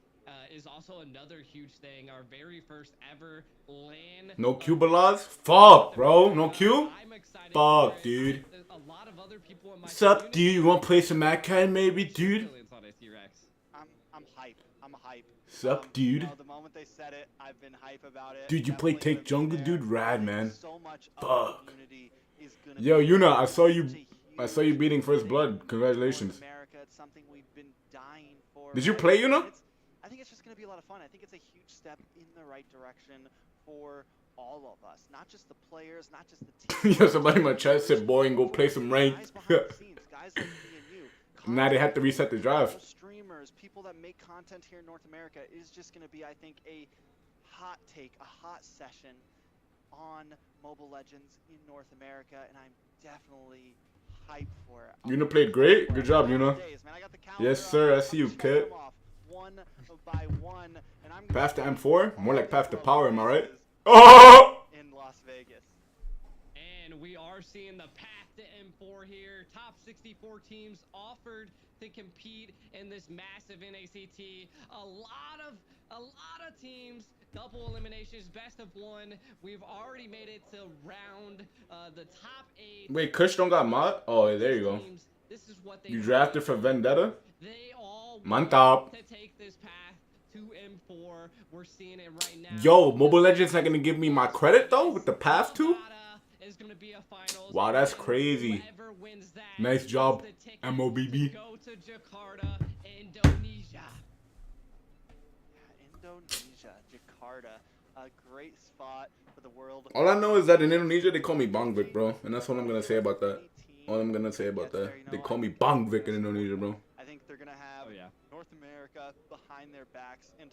is also another huge thing. Our very first ever LAN. No Cuba laws? Fuck, bro. No Q? I'm excited Fuck, for it. dude. A lot of other people in my What's up, community- dude? You want to play some Ackerman maybe, dude? I'm hype. I'm hype. What's up, dude? You know, the moment they said it, I've been hype about it. Dude, you play Definitely Take gonna be Jungle, there. dude? Rad, man. So much of Fuck. the community is gonna Yo, be Yuna, I saw such you. a I saw you huge beating First thing Blood. for Congratulations. North America. It's something we've been dying for. Did you right? play, Yuna? I think it's just gonna be a lot of fun. I think it's a huge step in the right direction for all of us, not just the players, not just the team. Yo, somebody in my chat said, boy, and go play some rank. Guys behind the scenes, guys like me and you. Now they have to reset the drive. Streamers, people that make content here in North America is just going to be, I think, a hot take, a hot session on Mobile Legends in North America, and I'm definitely hyped for it. Yuna played great. Good job, Yuna. Yes, sir. I see you, kid. One by one, and I'm Path to M4? More like path to power, am I right? Oh! in Las Vegas. And we are seeing the path to M4 here. Top 64 teams offered to compete in this massive NACT. A lot of teams, double eliminations, best of 1. We've already made it to round the top 8. Wait, Kush don't got mod? Oh, there you go. This is what they You drafted for Vendetta? They all Mantap. to take this path to M4. We're seeing it right now. Yo, Mobile Legends not gonna give me my credit though with the path to? Is gonna be a finals. Wow, that's crazy. Whoever wins that Nice job, gets the ticket MLBB. to go to Jakarta, Indonesia. Indonesia, Jakarta, a great spot for the world. All I know is that in Indonesia they call me Bangvik, bro, and that's what I'm gonna say about that. Team All I'm gonna say about gets there, that. you know, They I call me think Bang they're Vic in gonna Indonesia, support bro. them. I think they're gonna have Oh yeah. North America behind their backs, and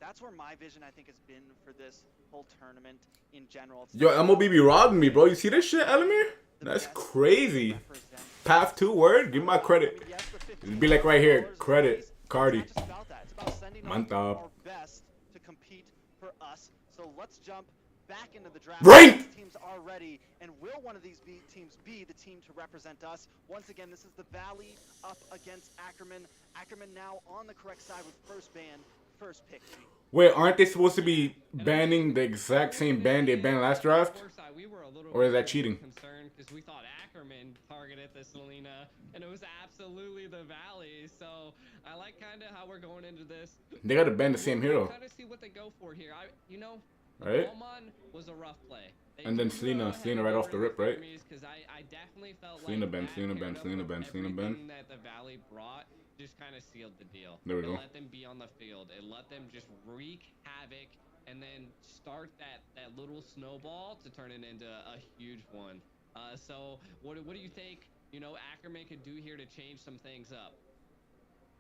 that's where my vision I think has been for this whole tournament in general. It's Yo, not about MLBB robbing me, bro. You see this shit, Elamir? the That's best crazy. represent Path 2 word? Give me my I credit. mean, yes, the It'd be like right here. $15,000 is Credit. nice, but Cardi. it's not just about that. It's about sending off Mantap. our best to compete for us. So let's jump back into the draft. Right! These teams are ready, and will one of these teams be the team to represent us? Once again, this is the Valley up against Ackerman. Ackerman now on the correct side with first pick. Wait, aren't they supposed to be banning the exact same ban they banned last draft? Or is that cheating? Concerned because we thought Ackerman targeted the Selena, and it was absolutely the Valley. So I like kind of how we're going into this. They gotta ban the same hero. Kind of see what they go for here. Right? Ballman was a rough play. And then Selena right off the rip, right? Because I definitely felt Selena like ban, that Selena ban, paired up Selena with ban, Selena ban. everything that the Valley brought just kind of sealed the deal. There we It go. let them be on the field. It let them just wreak havoc and then start that little snowball to turn it into a huge one. So what do you think, Ackerman could do here to change some things up?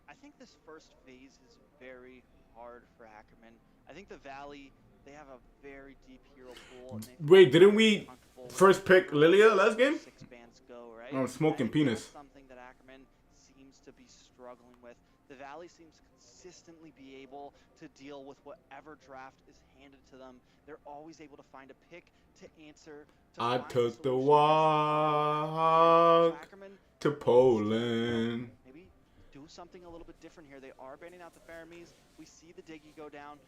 I think this first phase is very hard for Ackerman. I think the Valley, they have a very deep hero pool. And Wait, didn't we first pick Lilia last game? 6 bands go, right? I'm smoking I think penis. that's something that Ackerman seems to be struggling with. The Valley seems to consistently be able to deal with whatever draft is handed to them. They're always able to find a pick to answer. I find took the solutions. walk Ackerman to Poland. maybe do something a little bit different here. They are banning out the Faramis. We see the Diggy go down.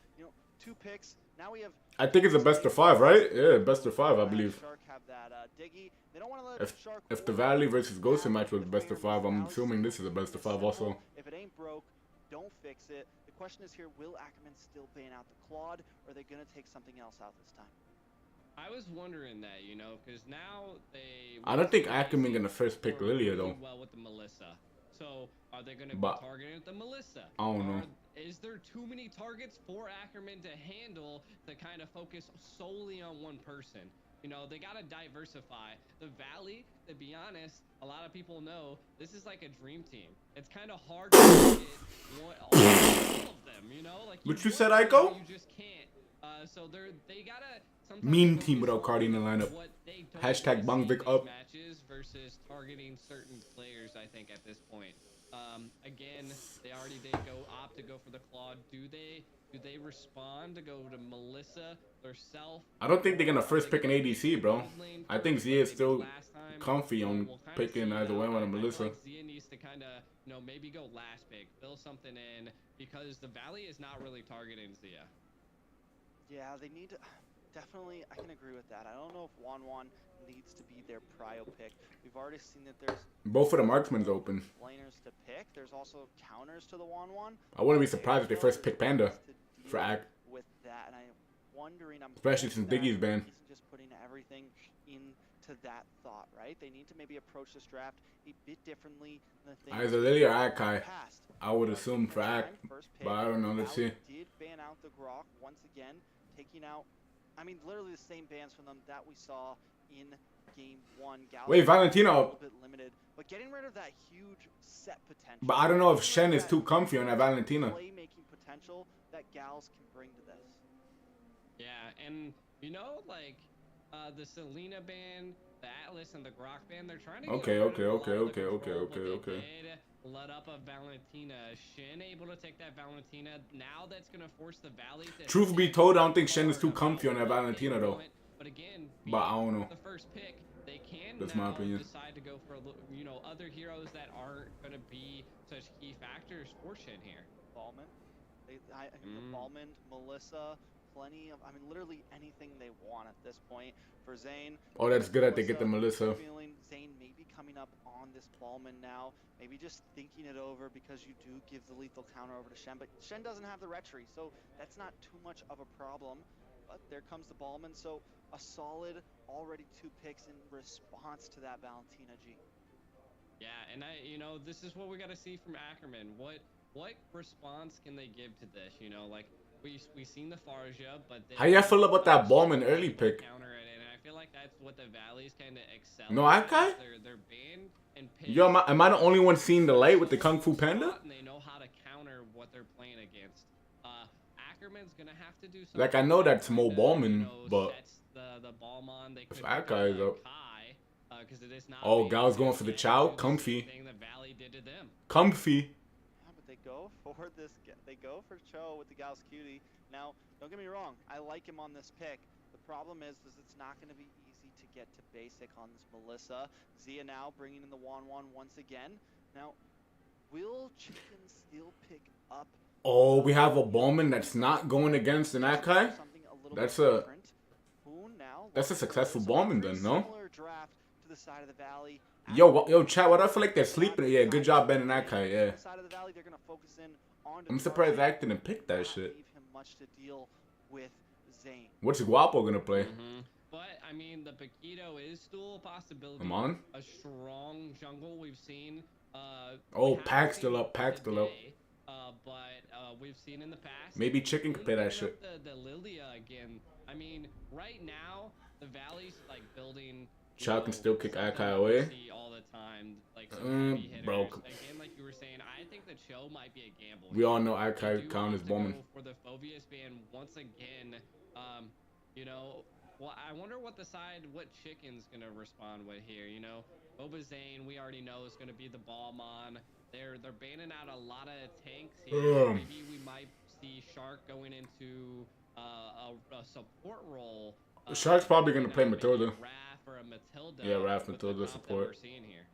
2 picks. Now we have. I think it's a best of 5, right? Yeah, best of 5, I believe. Shark have that Diggy. They don't want to let Shark If the or Valley versus Ghost have match was the best of 5, I'm Faramis. assuming this is a best of 5 also. If it ain't broke, don't fix it. The question is here: will Ackerman still ban out the Claude, or are they gonna take something else out this time? I was wondering that, because now they. I don't think Ackerman gonna first pick Lilia though. Well, with the Melissa. So are they gonna be But targeting the Melissa? I don't know. Is there too many targets for Ackerman to handle to kind of focus solely on one person? They gotta diversify. The Valley, to be honest, a lot of people know this is like a dream team. It's kind of hard to target all of them. Like What you said, Aiko? You just can't. So they gotta. Mean team without Cardi in the lineup. Hashtag Bangvik up. Matches versus targeting certain players, I think, at this point. Again, they already opt to go for the Claude. Do they respond to go to Melissa herself? I don't think they're gonna first pick an ADC, bro. I think Zia is still comfy on picking either way on a Melissa. Like Zia needs to kind of, maybe go last pick, fill something in, because the Valley is not really targeting Zia. Yeah, they need to. Definitely, I can agree with that. I don't know if Wanwan needs to be their prio pick. We've already seen that there's Both of the marksmen's open. laners to pick. There's also counters to the Wanwan. I wouldn't be surprised if they first pick Panda for Act. With that, and I'm wondering, Especially since Diggy's banned. He's just putting everything into that thought, right? They need to maybe approach this draft a bit differently than the things Either Lilia or Act, past. I would assume for Act, but I don't know. Let's see. Did ban out the Grok once again, taking out, literally the same bans from them that we saw in game 1. Wait, Valentina a up. little bit limited, but getting rid of that huge set potential. But I don't know if Shen is too comfy on that Valentina. Playmaking potential that Gals can bring to this. Yeah, and the Selena band, the Atlas, and the Grok band, they're trying to Okay. Let up of Valentina. Shen able to take that Valentina. Now that's gonna force the Valley to. Truth be told, I don't think Shen is too comfy on that Valentina though. But again, But I don't know. the first pick, they can That's now my opinion. decide to go for other heroes that aren't gonna be such key factors for Shen here. Ballman, Ballman, Melissa, plenty of, literally anything they want at this point. For Zane. Oh, that's good that they get the Melissa. Feeling Zane maybe coming up on this Ballman now. Maybe just thinking it over because you do give the lethal counter over to Shen. But Shen doesn't have the retry, so that's not too much of a problem. But there comes the Ballman. So a solid, already 2 picks in response to that Valentina G. Yeah, and this is what we got to see from Ackerman. What response can they give to this? We seen the Farja, but how y'all feel about that Ballman early pick? Counter it and feel like that's what the Valleys kind of excel. No at. Akai? They're banned and picked. Yo, am I the only one seeing the light with the Kung Fu Panda? And they know how to counter what they're playing against. Ackerman's gonna have to do something. Like, I know that's Mo Ballman, but sets the Ballman. They if could Akai is up. Kai, because it is not. Oh, Gal's going for the chow. Comfy. Thing the Valley did to them. Comfy. Yeah, but they go for this. They go for Cho with the Gauss Cutie. Now, don't get me wrong. I like him on this pick. The problem is it's not going to be easy to get to basic on this Melissa. Zia now bringing in the Wan once again. Now, will Chicken still pick up? Oh, we have a Bowman that's not going against an Akai? That's a successful Bowman then, no? Yo, chat, why do I feel like they're sleeping? Yeah, good job, Ben and Akai, yeah. I'm surprised Acton didn't pick that shit. What's Guapo gonna play? But, I mean, the Paquito is still a possibility. Come on. A strong jungle we've seen. Oh, Pack's still up, Pack's still up. But we've seen in the past. Maybe Chicken could play that shit. The Lilia again. I mean, right now the Valley's like building. Chow can still kick Akai away. All the time, like bro. Again, like you were saying, I think the Cho might be a gamble. We all know Akai count as Bowman. For the Phobius ban once again, you know. Well, I wonder what Chicken's gonna respond with here. You know, Boba Zane, we already know is gonna be the Ballman. They're banning out a lot of tanks here. Maybe we might see Shark going into a support role. Shark's probably gonna play Matilda. Raph or a Matilda. Yeah, Raph, Matilda support. We're seeing here.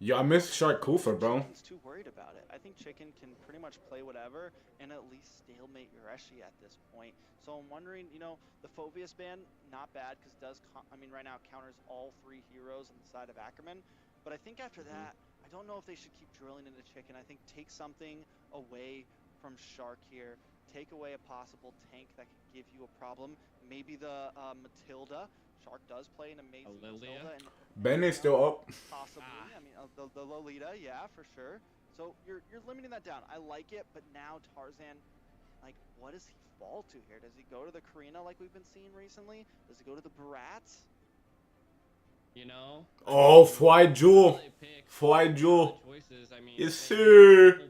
Yo, I miss Shark Kufa, bro. Chicken's too worried about it. I think Chicken can pretty much play whatever and at least stalemate Yureshi at this point. So I'm wondering, you know, the Phobius ban, not bad because right now counters all 3 heroes on the side of Ackerman. But I think after that, I don't know if they should keep drilling into Chicken. I think take something away from Shark here. Take away a possible tank that could give you a problem. Maybe the Matilda. Shark does play an amazing Matilda. Ben is still up. Possibly. I mean, the Lolita, yeah, for sure. So you're limiting that down. I like it, but now Tarzan, like, what does he fall to here? Does he go to the Karina like we've been seeing recently? Does he go to the Barats? You know? Oh, Fly Jewel. Fly Jewel. Yes, sir.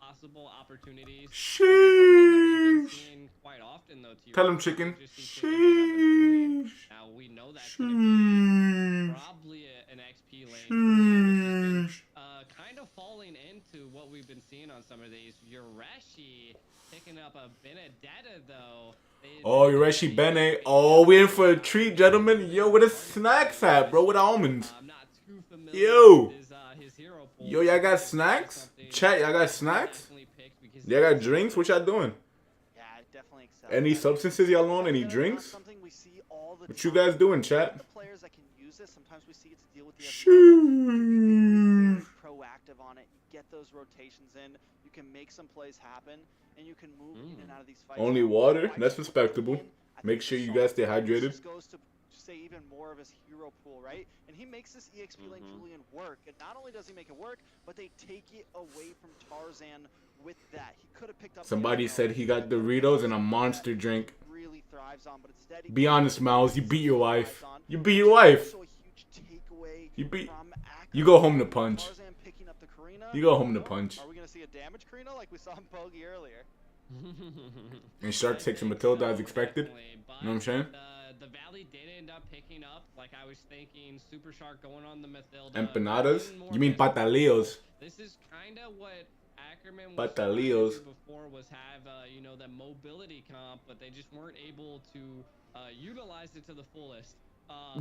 Possible opportunities. Sheesh. Quite often, though, Tell him, Chicken. Sheesh. Now we know that's probably an XP lane. Kind of falling into what we've been seeing on some of these. Yureshi picking up a Benedetta, though. Oh, Yureshi Bene. Oh, we in for a treat, gentlemen. Yo, where the snacks at, bro? With almonds. I'm not too familiar with his hero pool. Yo, y'all got snacks? Chat, y'all got snacks? Y'all got drinks? What y'all doing? Yeah, definitely. Any substances y'all on? Any drinks? What you guys doing, chat? The players that can use this, sometimes we see it to deal with the proactive on it. You get those rotations in, you can make some plays happen, and you can move in and out of these fights. Only water? That's respectable. Make sure you guys stay hydrated. Just goes to say even more of his hero pool, right? And he makes this EXP lane Julian work. And not only does he make it work, but they take it away from Tarzan with that. He could have picked up. Somebody said he got Doritos and a monster drink. Really thrives on, but instead be honest, Miles. You beat your wife. You beat your wife. You go home to punch. You go home to punch. Are we gonna see a damage Karina like we saw in Bogey earlier? And Shark takes a Matilda as expected. You know what I'm saying? The Valley did end up picking up, like I was thinking, Super Shark going on the Matilda. Empanadas? You mean patalillos? This is kind of what Ackerman was trying to do before, was have, you know, that mobility comp, but they just weren't able to utilize it to the fullest.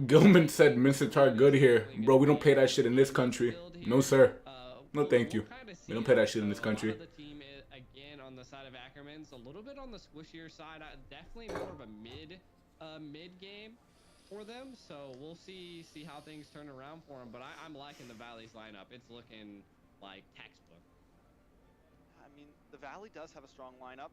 Gilman said Mincetar good here. Bro, we don't play that shit in this country. No, sir. No, thank you. We don't play that shit in this country. Again, on the side of Ackerman's a little bit on the squishier side. Definitely more of a mid game for them. So we'll see how things turn around for them. But I'm liking the Valley's lineup. It's looking like textbook. I mean, the Valley does have a strong lineup.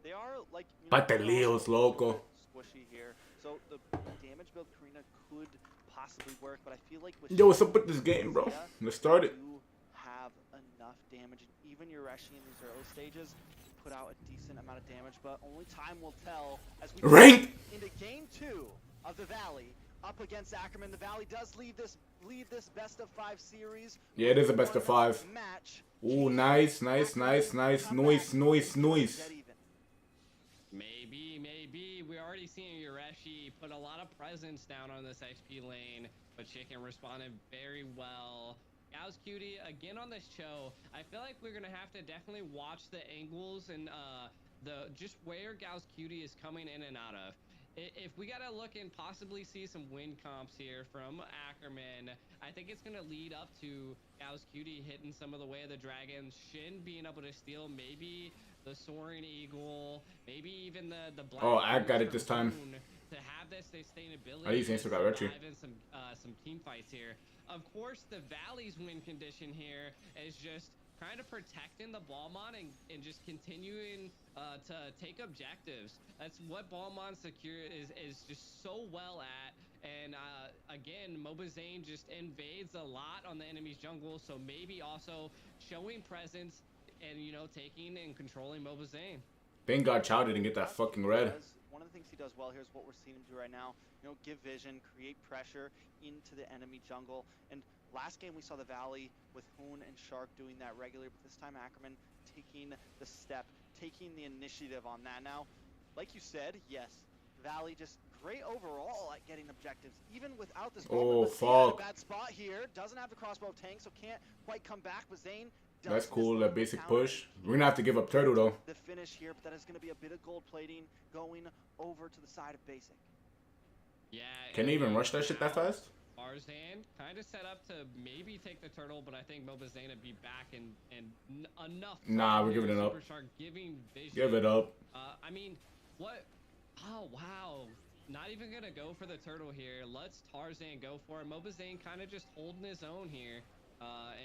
They are like Patelillos, loco. Squishy here. So the damage build Karina could possibly work, but I feel like with yo, what's up with this game, bro? Let's start it. You have enough damage, and even Yureshi in these early stages can put out a decent amount of damage, but only time will tell as we ranked into game 2 of the Valley up against Ackerman. The Valley does lead this best of 5 series. Yeah, it is a best of 5. Match. Ooh, nice. Noise. Maybe. We're already seeing Yureshi put a lot of presence down on this XP lane, but Chicken responded very well. Gau's Cutie, again on this show, I feel like we're going to have to definitely watch the angles and just where Gau's Cutie is coming in and out of. If we got to look and possibly see some win comps here from Ackerman, I think it's going to lead up to Gau's Cutie hitting some of the Way of the Dragon, Shin being able to steal maybe the Soaring Eagle, maybe even the Black. Oh, I got it this time. To have this sustainability. I use Instagram Retro. Some team fights here. Of course, the Valley's win condition here is just kind of protecting the Balmon and just continuing to take objectives. That's what Balmon secure is just so well at. And again, Mobazane just invades a lot on the enemy's jungle, so maybe also showing presence and, you know, taking and controlling Mobazane. Thank God Chow didn't get that fucking red. One of the things he does well here is what we're seeing him do right now. You know, give vision, create pressure into the enemy jungle. And last game we saw the Valley with Hoon and Shark doing that regularly, but this time Ackerman taking the step, taking the initiative on that. Now, like you said, yes, Valley just great overall at getting objectives, even without this. Oh, fuck. Bad spot here. Doesn't have the crossbow tank, so can't quite come back. But Zane. That's cool, that basic push. We're gonna have to give up turtle though. The finish here, but that is gonna be a bit of gold plating going over to the side of basic. Yeah. Can they even rush that shit that fast? Arzan kind of set up to maybe take the turtle, but I think Mobazane would be back and enough. Nah, we're giving it up. Giving vision. Give it up. I mean, what? Oh, wow. Not even gonna go for the turtle here. Let's Tarzan go for it. Mobazane kind of just holding his own here.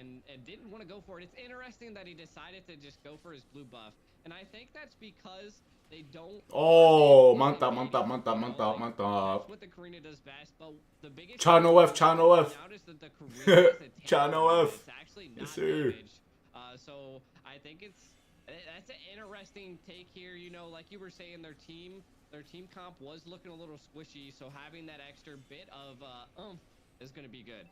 And didn't want to go for it. It's interesting that he decided to just go for his blue buff, and I think that's because they don't. Oh, manta. That's what the Karina does best, but the biggest. Chano F. Chano F. It's actually not yes, sir. damaged. So I think that's an interesting take here. You know, like you were saying, their team comp was looking a little squishy, so having that extra bit of is going to be good.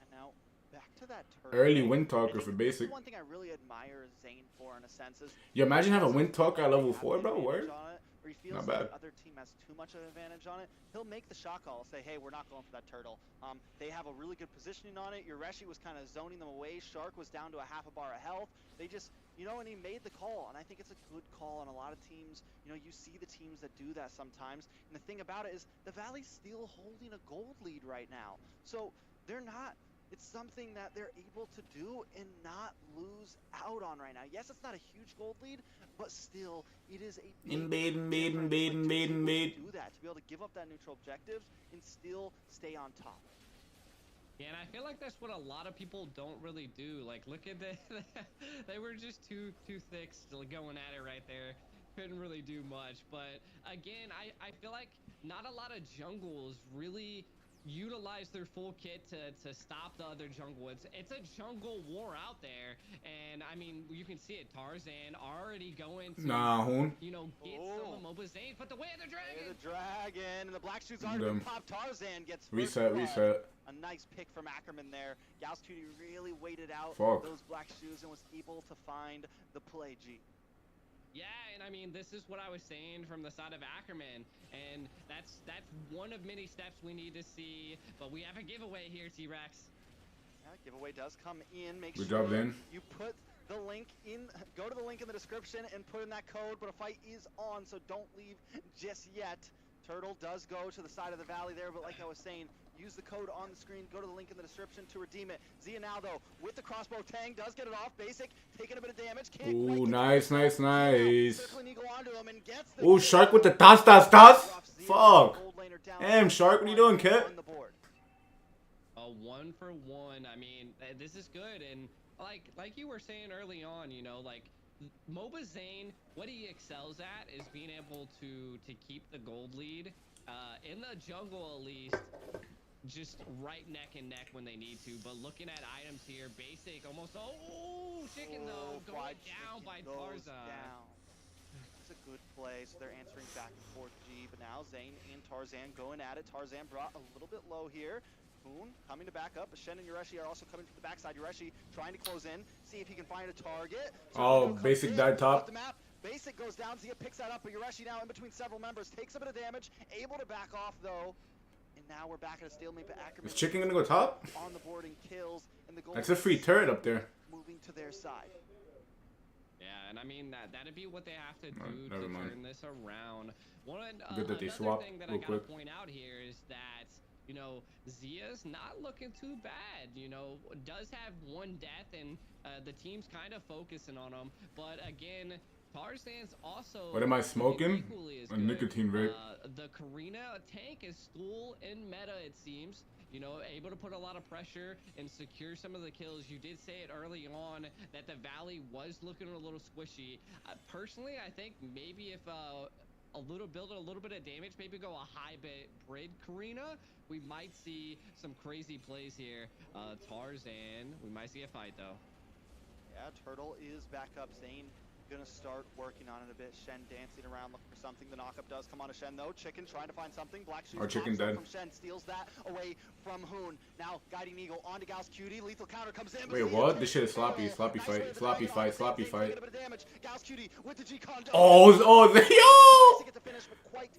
And now. Back to that early wind talker for basic. One thing I really admire Zane for, in a sense, is you imagine having a wind talker at level 4, bro. Word. Or he feels not bad. like the other team has too much of an advantage on it. He'll make the shot call, say, "Hey, we're not going for that turtle." They have a really good positioning on it. Yureshi was kind of zoning them away. Shark was down to a half a bar of health. They just, you know, and he made the call, and I think it's a good call. On a lot of teams, you know, you see the teams that do that sometimes. And the thing about it is, the Valley's still holding a gold lead right now, so they're not. It's something that they're able to do and not lose out on right now. Yes, it's not a huge gold lead, but still, it is a invade. Do that, to be able to give up that neutral objectives and still stay on top. Yeah, and I feel like that's what a lot of people don't really do. Like, look at they were just too thick still going at it right there. Couldn't really do much. But again, I feel like not a lot of jungles really utilize their full kit to stop the other jungle. It's a jungle war out there, and I mean, you can see it. Tarzan already going to you know, get some of Mobazane, but the Way of the Dragon. And the black shoes already been popped. Tarzan gets reset. A nice pick from Ackerman there. Gau's Cutie really waited out those black shoes and was able to find the play. G. Yeah, and I mean, this is what I was saying from the side of Ackerman, and that's one of many steps we need to see. But we have a giveaway here, T-Rex. Yeah, giveaway does come in. Make Good sure job, then. You put the link in. Go to the link in the description and put in that code. But a fight is on, so don't leave just yet. Turtle does go to the side of the Valley there, but like I was saying, use the code on the screen. Go to the link in the description to redeem it. Zia now, though, with the crossbow tang, does get it off. Basic, taking a bit of damage. Ooh, nice. Circling Eagle onto him and gets the ooh, Shark with the toss. Fuck. Damn, Shark, what are you doing, kid? A 1-for-1. I mean, this is good. And like you were saying early on, you know, like, Mobazane, what he excels at is being able to keep the gold lead in the jungle, at least, just right neck and neck when they need to. But looking at items here, basic almost chicken though going down by Tarzan. It's a Good play, so they're answering back and forth G, but now Zane and Tarzan going at it. Tarzan brought a little bit low here. Hoon coming to back up, but Shen and Yureshi are also coming from the backside. Yureshi trying to close in, see if he can find a target. Oh, Basic died top. The map. Basic goes down, Zia picks that up, but Yureshi now in between several members, takes a bit of damage, able to back off though. And now we're back at a stalemate, but Ackerman Is Chicken gonna go top? on the board and kills, and the goal That's a free turret up there. moving to their side. Yeah, and I mean that'd be what they have to do never to mind. turn this around. Good that they another swap thing that real I gotta quick. point out here is that, you know, Zia's not looking too bad. You know, does have one death, and the team's kind of focusing on him. But again, Tarzan's also. What am I smoking? equally as A good. nicotine vape. The Karina tank is still in meta, it seems. You know, able to put a lot of pressure and secure some of the kills. You did say it early on that the Valley was looking a little squishy. Personally, I think maybe if build a little bit of damage, maybe go a high bit Brid Karina, we might see some crazy plays here. Tarzan, we might see a fight though. Yeah, Turtle is back up. Zane gonna start working on it a bit. Shen dancing around looking for something. The knockup does come on to Shen though. Chicken trying to find something. Black Shoes Our Chicken pops up dead. from Shen, steals that away from Hoon. Now Guiding Eagle onto Gauss Cutie. Lethal counter comes in. Wait, what? This shit is sloppy. Sloppy fight. Sloppy fight. Sloppy fight. Gauss Cutie with the G-Con. Oh, yo!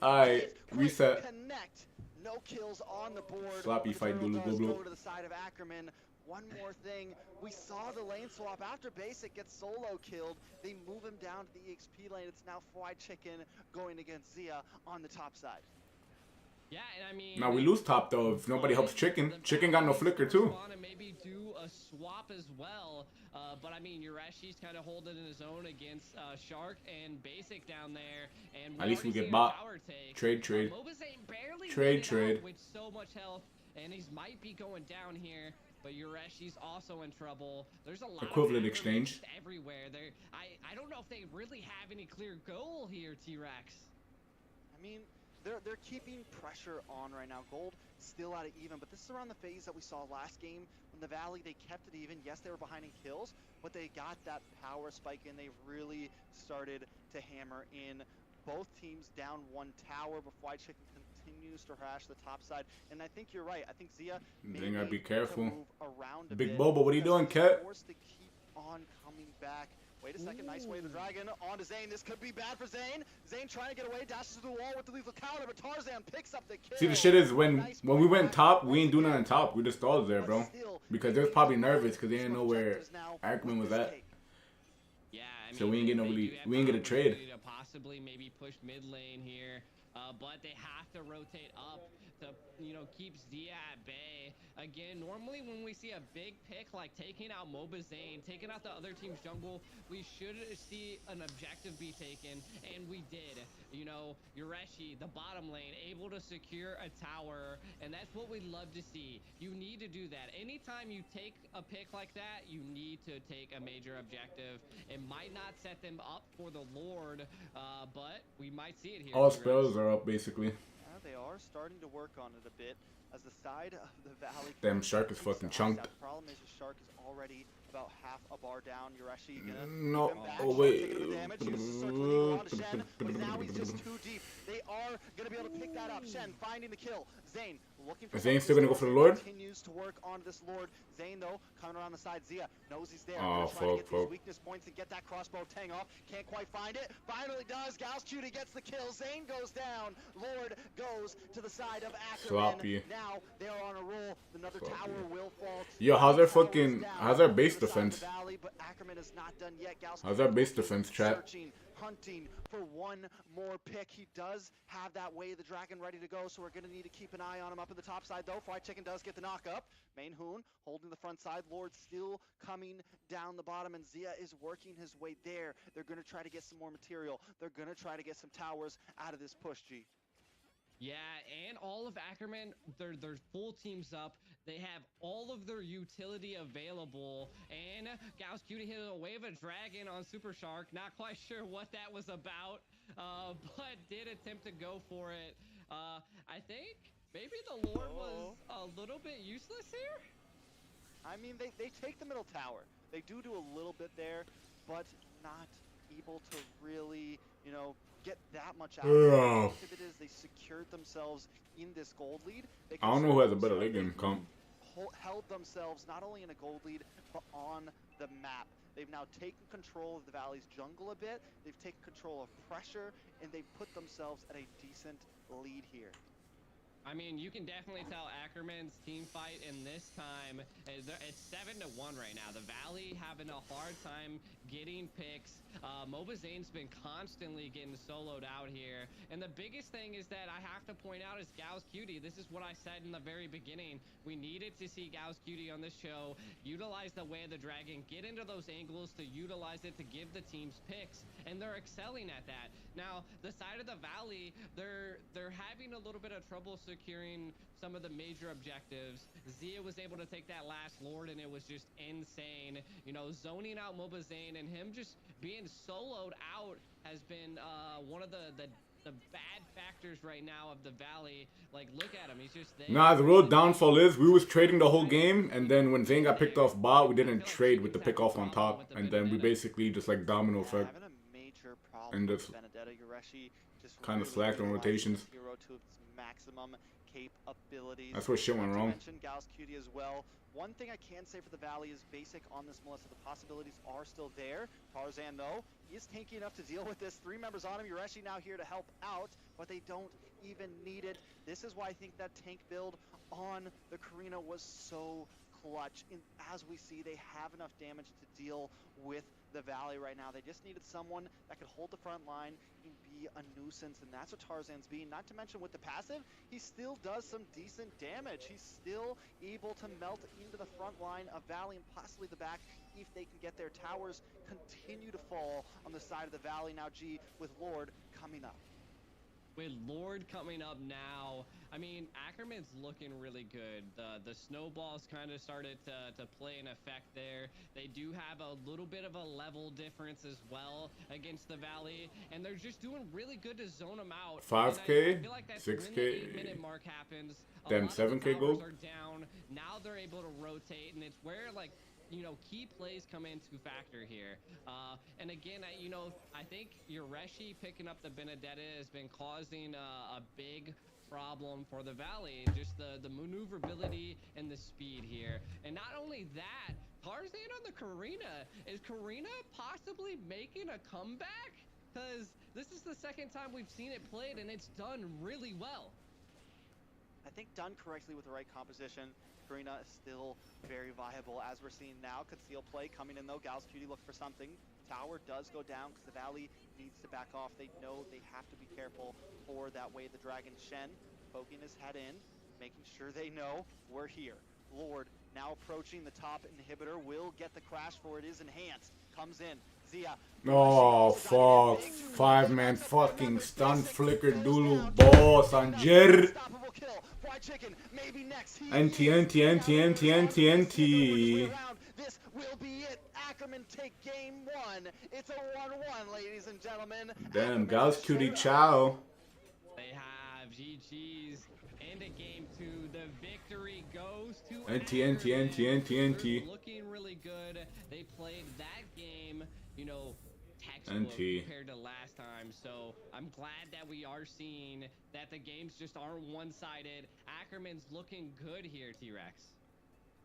Alright, reset. Connect. No kills on the board. Sloppy The fight, Turtle doodle does doodle. go to the side of Ackerman. One more thing, we saw the lane swap after Basic gets solo killed. They move him down to the EXP lane. It's now Fried Chicken going against Zia on the top side. Yeah, and I mean. Now we lose top though if nobody helps Chicken. Chicken got no flicker too. Want to maybe do a swap as well, but I mean Yureshi's kind of holding his own against Shark and Basic down there, and At least we get already bot. seen a tower take. Trade. Mobazane barely Trade, made it trade. out with so much health, and he might be going down here. But Yureshi's also in trouble. There's a lot Equivalent of exchange. everywhere. I don't know if they really have any clear goal here, T-Rex. I mean, they're keeping pressure on right now. Gold still out of even, but this is around the phase that we saw last game when the Valley, they kept it even. Yes, they were behind in kills, but they got that power spike in. They really started to hammer in. Both teams down one tower before White Chicken continues to harass the top side. And I think you're right. I think Zia may gotta be need to careful. move around a Big bit Bobo, what are you because doing, he's Cat? forced to keep on coming back. Wait a second, nice wave of the dragon onto Zane. This could be bad for Zane. Zane trying to get away, dashes to the wall with the lethal counter, but Tarzan picks up the kill. See, the shit is when Nice we play went back top, once we ain't do again. nothing top. We just stalled there, But bro. still, Because they they was probably need nervous because they some didn't know where objectives now Ackerman with was this at. take. Yeah, I mean, So we ain't get no they really- do have we ain't get a the trade. opportunity to possibly maybe push mid lane here, but they have to rotate up to, you know, keep Zia at bay. Again, normally when we see a big pick like taking out Mobazane, taking out the other team's jungle, we should see an objective be taken, and we did. You know, Yureshi, the bottom lane, able to secure a tower, and that's what we love to see. You need to do that. Anytime you take a pick like that, you need to take a major objective. It might not set them up for the Lord, but we might see it here. All T-Rex. spells are up basically. Yeah, they are starting to work on it a bit as the side of the Valley. Damn, Shark is keeps fucking the chunked. The problem is the Shark is already about half a bar down. Yureshi gonna No, keep him back. oh, Shark wait. taking the damage. Uses circling eagle onto Shen, but now he's just too deep. They are gonna be able to pick that up. Shen finding the kill. Zane looking for. Is Zane something still gonna go for the Lord? Continues to work on this Lord. Zane though coming around the side. Zia knows he's there. Oh, Gonna try to get these fuck. weakness points and get that crossbow tang off. Can't quite find it. Finally does. Gauss Cutie gets the kill. Zane goes down. Lord goes to the side of Ackerman. Sloppy. Now they're on a roll. Another Sloppy. tower will fall. Yo, how's our Tower's fucking- down how's our to base the side of the defense? Valley, but Ackerman is not done yet. Gauss How's our base Cutie defense, chat? searching, hunting for one more pick. He does have that Way of the Dragon ready to go, so we're going to need to keep an eye on him up in the top side, though. Fried Chicken does get the knock up. Main Hoon holding the front side. Lord still coming down the bottom, and Zia is working his way there. They're going to try to get some more material. They're going to try to get some towers out of this push, G. Yeah, and all of Ackerman, their full teams up. They have all of their utility available, and Gauss Cutie hit a Wave of Dragon on Super Shark. Not quite sure what that was about, but did attempt to go for it. I think maybe the Lord was a little bit useless here. I mean, they take the middle tower. They do a little bit there, but not able to really you know, get that much out of it. Yeah. The fact of it is they secured themselves in this gold lead. They I don't know who has a better conserved late game themselves. comp. Held themselves not only in a gold lead, but on the map. They've now taken control of the Valley's jungle a bit. They've taken control of pressure, and they've put themselves at a decent lead here. I mean, you can definitely tell Ackerman's team fight in this time, it's 7-1 right now. The Valley having a hard time getting picks. Mobazane's been constantly getting soloed out here. And the biggest thing is that I have to point out is Gau's Cutie. This is what I said in the very beginning. We needed to see Gau's Cutie on this show, utilize the Way of the Dragon, get into those angles to utilize it to give the teams picks, and they're excelling at that. Now, the side of the Valley, they're having a little bit of trouble securing some of the major objectives. Zia was able to take that last Lord, and it was just insane. You know, zoning out Mobazane and him just being soloed out has been one of the bad factors right now of the Valley. Like, look at him, he's just there. Nah, the real downfall is we was trading the whole game, and then when Zane got picked off bot, we didn't trade with the pick off on top, and then we basically just like domino effect. Having a major problem And with just Benedetta. Yureshi just kind of really slacked on utilizing rotations. this hero to its maximum capabilities. That's where shit went Not to wrong. mention Gau's Cutie as well. One thing I can say for the Valley is basic on this Melissa. The possibilities are still there. Tarzan, though, he is tanky enough to deal with this. 3 members on him. Yureshi now here to help out, but they don't even need it. This is why I think that tank build on the Karina was so clutch. And as we see, they have enough damage to deal with the Valley right now. They just needed someone that could hold the front line and be a nuisance, and that's what Tarzan's being. Not to mention with the passive, he still does some decent damage. He's still able to melt into the front line of Valley and possibly the back if they can get their towers continue to fall on the side of the Valley. Now G with Lord coming up. With Lord coming up now, I mean, Ackerman's looking really good. The snowballs kind of started to play an effect there. They do have a little bit of a level difference as well against the Valley, and they're just doing really good to zone them out. 5K, I feel like that's 6K. when the 8-minute mark happens. Then 7K gold. Are down. Now they're able to rotate, and it's where, like, you know, key plays come into factor here. And again, I think Yureshi picking up the Benedetta has been causing a big problem for the Valley. Just the maneuverability and the speed here. And not only that, Tarzan on the Karina. Is Karina possibly making a comeback? Because this is the second time we've seen it played, and it's done really well. I think done correctly with the right composition, Karina is still very viable, as we're seeing now. Conceal play coming in though. Gau's Cutie look for something. Tower does go down because the Valley needs to back off. They know they have to be careful for that Way of the Dragon. Shen poking his head in, making sure they know we're here. Lord now approaching the top inhibitor, will get the crash for it is enhanced. Comes in. Zia. Oh fuck, 5-man fucking stun flicker Dulu boss on Jer. NT. This will be it. Ackerman take game 1. It's a 1-1, ladies and gentlemen. Damn, Gau's Cutie chow. They have GG's into game 2. The victory goes to NT. Looking really good. They played that game, you know, textbook compared to last time. So I'm glad that we are seeing that the games just aren't one-sided. Ackerman's looking good here, T-Rex.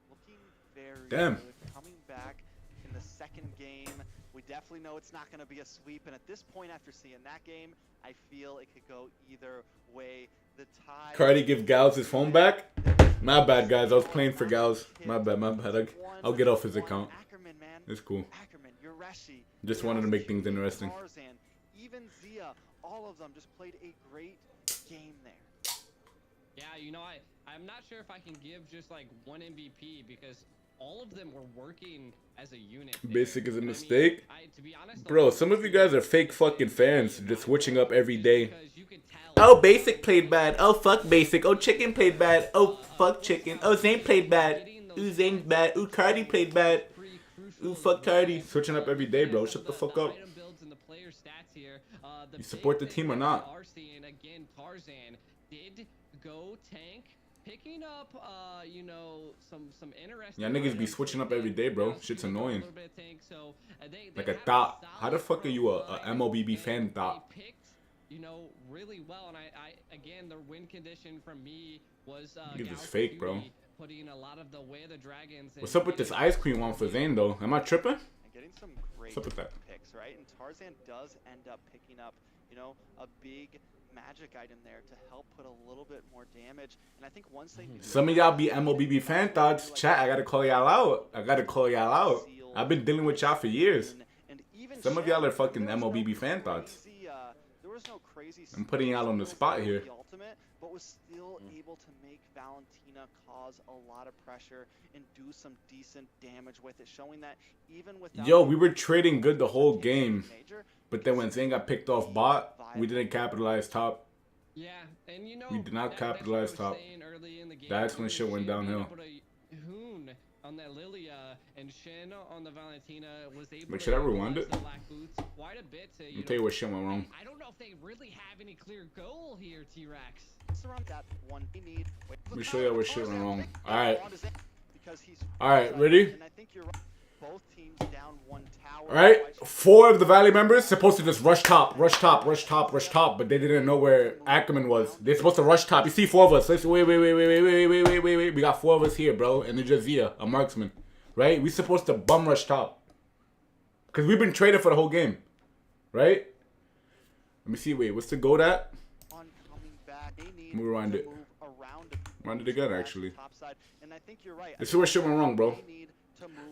Looking very Damn. good. Coming back in the second game. We definitely know it's not going to be a sweep. And at this point, after seeing that game, I feel it could go either way. The tie. Cardi give Gau's his phone back? My bad, guys. I was playing for Gau's. My bad. I'll get off his account. Ackerman, man. It's cool. Ackerman, Yureshi, Just wanted to make things interesting. Tarzan, even Zia, all of them just played a great game there. Yeah, you know, I'm not sure if I can give just like one MVP because all of them were working as a unit. Basic is a mistake. To be honest, Bro, some of you guys are fake fucking fans, just switching up every day. Oh, Basic played bad. Oh, fuck Basic. Oh, Chicken played bad. Oh, fuck Chicken. Oh, Zane played bad. Ooh, Zane's bad. Ooh, Cardi played bad. Ooh, fuck Cardi. Switching up every day, bro. Shut the fuck up. You support the team or not? Again, Tarzan did go tank picking up, you know, some interesting. Yeah, niggas be items switching up within, every day, bro. you know, Shit's speeding up a annoying. little bit of tank. So they Like a have thought. How the solid fuck are you a front MLBB line, fan and thought? they picked, you know, really well. And I again, the win condition from me was Niggas is fake, bro. putting a lot of the way of the dragons. What's up with this ice cream one for Zane, though? Am I tripping? And getting some great What's up with that? picks, right? And Tarzan does end up picking up, you know, a big magic item there to help put a little bit more damage. And I think once they do Some of y'all be MLBB fan thoughts. Chat, I gotta call y'all out. I've been dealing with y'all for years. and even Some of y'all are fucking MLBB fan thoughts. There was no crazy I'm putting y'all on the spot here. the ultimate, but was still able to make Valentina cause a lot of pressure and do some decent damage with it, showing that even without Yo, we were trading good the whole game. But then when Zane got picked off bot, we didn't capitalize top. Yeah, and you know, We did not capitalize top. That's when shit went downhill. Hoon on that Lilia and Shen on the Valentina was able Wait, to should I rewind utilize it? the black boots quite a bit to, I'll tell you what shit went wrong. I don't know if they really have any clear goal here, T-Rex. Surround that one they need. Let me show you what shit went wrong. Alright. Because he's Alright, ready? and I think you're right. Both teams down one tower. Alright, 4 of the Valley members supposed to just rush top, but they didn't know where Ackerman was. They're supposed to rush top. You see 4 of us. Listen, wait. We got 4 of us here, bro. And then just Zia, a marksman. Right? We supposed to bum rush top. Because we've been trading for the whole game. Right? Let me see, wait, what's the goal at? Let me rewind it. Rewind it again, actually. And I think you're right. This is where shit went wrong, bro.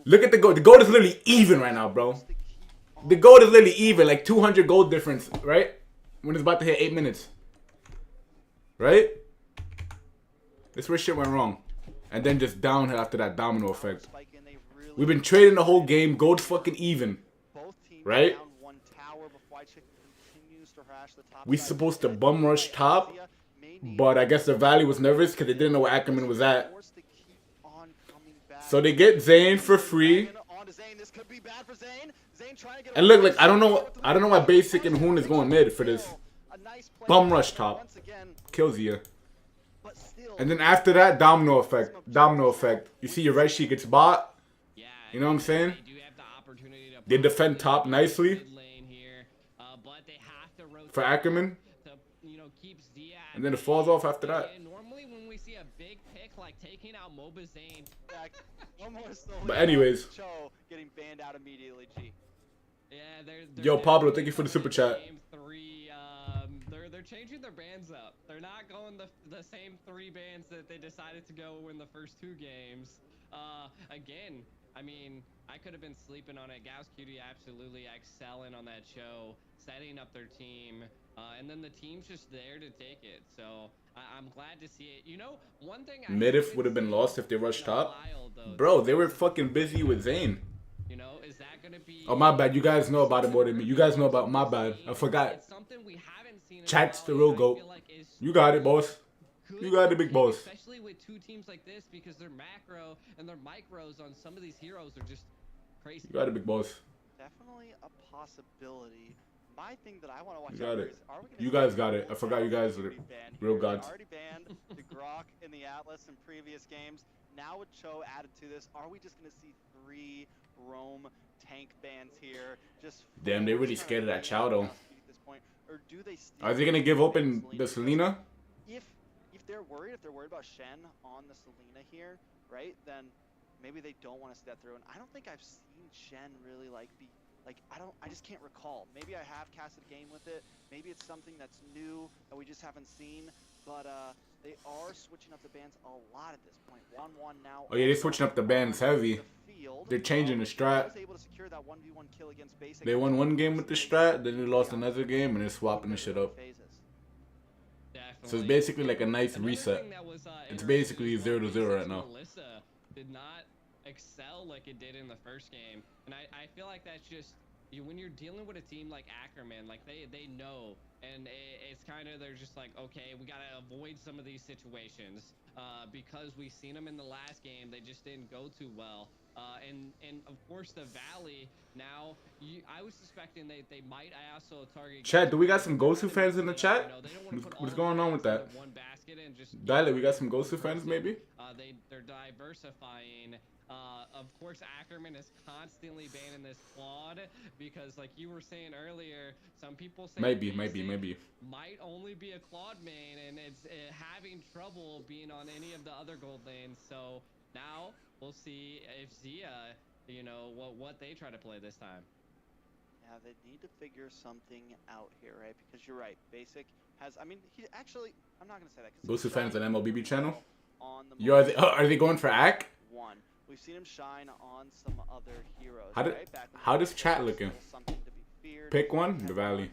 Look at the gold. The gold is literally even right now, bro. The gold is literally even, like 200 gold difference, right? When it's about to hit 8 minutes. Right? This is where shit went wrong. And then just downhill after that domino effect. We've been trading the whole game. Gold's fucking even. Right? We supposed to bum rush top. But I guess the Valley was nervous because they didn't know where Ackerman was at. So they get Zane for free. And look, like I don't know why Basic and Hoon is going mid for this. Bum rush top. Kills you. And then after that, domino effect. Domino effect. You see your right sheet gets bought. You know what I'm saying? They defend top nicely. For Ackerman. And then it falls off after that. Normally when we see a big pick like taking out Moba Zane. But anyways. Getting banned out immediately, G. Yeah, Yo, Pablo, thank you for the super chat. Game 3, they're changing their bans up. They're not going the same 3 bans that they decided to go in the first 2 games. Again, I mean, I could have been sleeping on it. Gauss Cutie absolutely excelling on that show, setting up their team, and then the team's just there to take it. So I'm glad to see it. You know, one thing Midif would have been lost if they rushed top. Bro, they were fucking busy with Zane. You know, is that gonna be? Oh my bad, you guys know about it more than me. You guys know about my bad. I forgot. It's something we haven't seen. Chat's the real goat. You got it, boss. You got it, big boss. Especially with 2 teams like this, because their macro and their micros on some of these heroes are just crazy. You got it, big boss. Definitely a possibility. My thing that I want to watch you got out it. is, are we gonna You see guys got it. I forgot you guys were banned real here? gods. They already banned the Grok in the Atlas in previous games. Now with Cho added to this, are we just going to see 3 roam tank bans here? Just Damn, they really scared of that Chow though. At this point, or do they still Are they gonna give open the Selena? If they're worried about Shen on the Selena here, right? Then maybe they don't want to see that through. And I don't think I've seen Shen really I just can't recall. Maybe I have casted a game with it. Maybe it's something that's new that we just haven't seen. But they are switching up the bans a lot at this point. 1-1 now. Oh yeah, they're switching up the bands heavy. They're changing the strat. They won 1 game with the strat, then they lost another game, and they're swapping the shit up. So it's basically like a nice reset. It's basically 0-0 right now. Melissa did not excel like it did in the first game, and I feel like that's just when you're dealing with a team like Ackerman, like they know, and it's kind of they're just like, okay, we gotta avoid some of these situations because we've seen them in the last game. They just didn't go too well. And of course the Valley now. I was suspecting they might also target. Chat, do we got some Gosu fans in the chat? What's going on with that? One basket risk it and just. Dale, we got some Gosu fans, maybe? They're diversifying. Of course, Ackerman is constantly banning this quad because, like you were saying earlier, some people say Maybe. might only be a Claude main, and it's having trouble being on any of the other gold lanes. So now we'll see if Zia, you know, what they try to play this time. Yeah, they need to figure something out here, right? Because you're right, Basic has. I mean, he actually. I'm not gonna say that. Gosu fans on MLBB channel. On the Yo, are they going for Ack? One. We've seen him shine on some other heroes. How does chat looking? Something to be feared. Pick one. The Valley.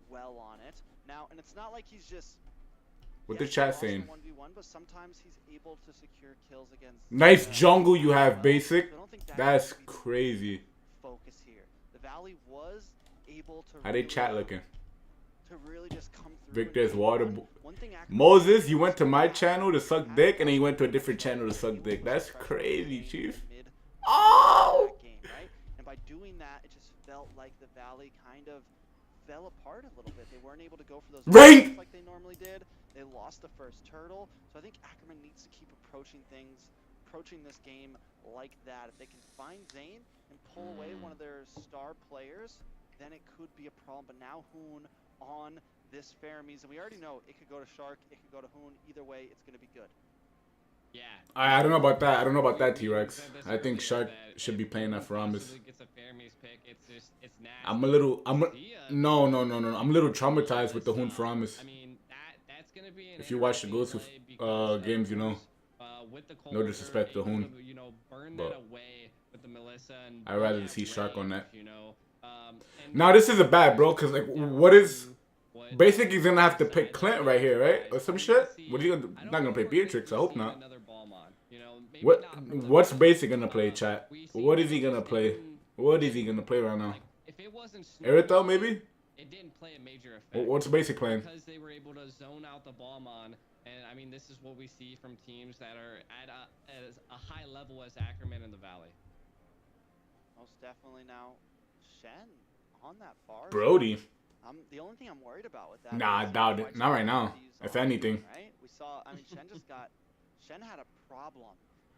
Well on it now, and it's not like he's just. What the chat saying? 1v1, but sometimes he's able to secure kills against. Nice jungle you have, Basic. That's crazy. Focus here. The Valley was able to. How they chat looking? To really just come through. Victor's water. Moses, you went to my channel to suck dick, and then you went to a different channel to suck dick. That's crazy, Chief. Oh! And by doing that, it just felt like the Valley kind of fell apart a little bit. They weren't able to go for those rank like they normally did. They lost the first turtle. So I think Ackerman needs to keep approaching this game like that. If they can find Zane and pull away one of their star players, then it could be a problem. But now Hoon on this Fermis, and we already know it could go to Shark, it could go to Hoon. Either way, it's going to be good. Yeah. I don't know about that. I don't know about that, T-Rex. I think Shark should be playing that for Rambus. I'm a little no. I'm a little traumatized with the Hoon for Rambus. I mean, that's gonna be if you watch the Gosu games, you know. No disrespect to Hoon. But I'd rather see Shark on that. Now this isn't bad, bro, because like what is Basic is gonna have to pick Clint right here, right? Or some shit? What are you gonna not gonna play Beatrix, I hope not. What's Basic gonna play, chat? What is he gonna play? What is he gonna play right now? Erythel, maybe? It didn't play a major effect. What's Basic playing? Because they were able to zone out the Balmon, and I mean this is what we see from teams that are at a high level as Ackerman in the Valley. Most definitely now, Shen on that far. Brody. The only thing I'm worried about with that. Nah, I doubt it. Not right now. If anything. Right? We saw. I mean, Shen had a problem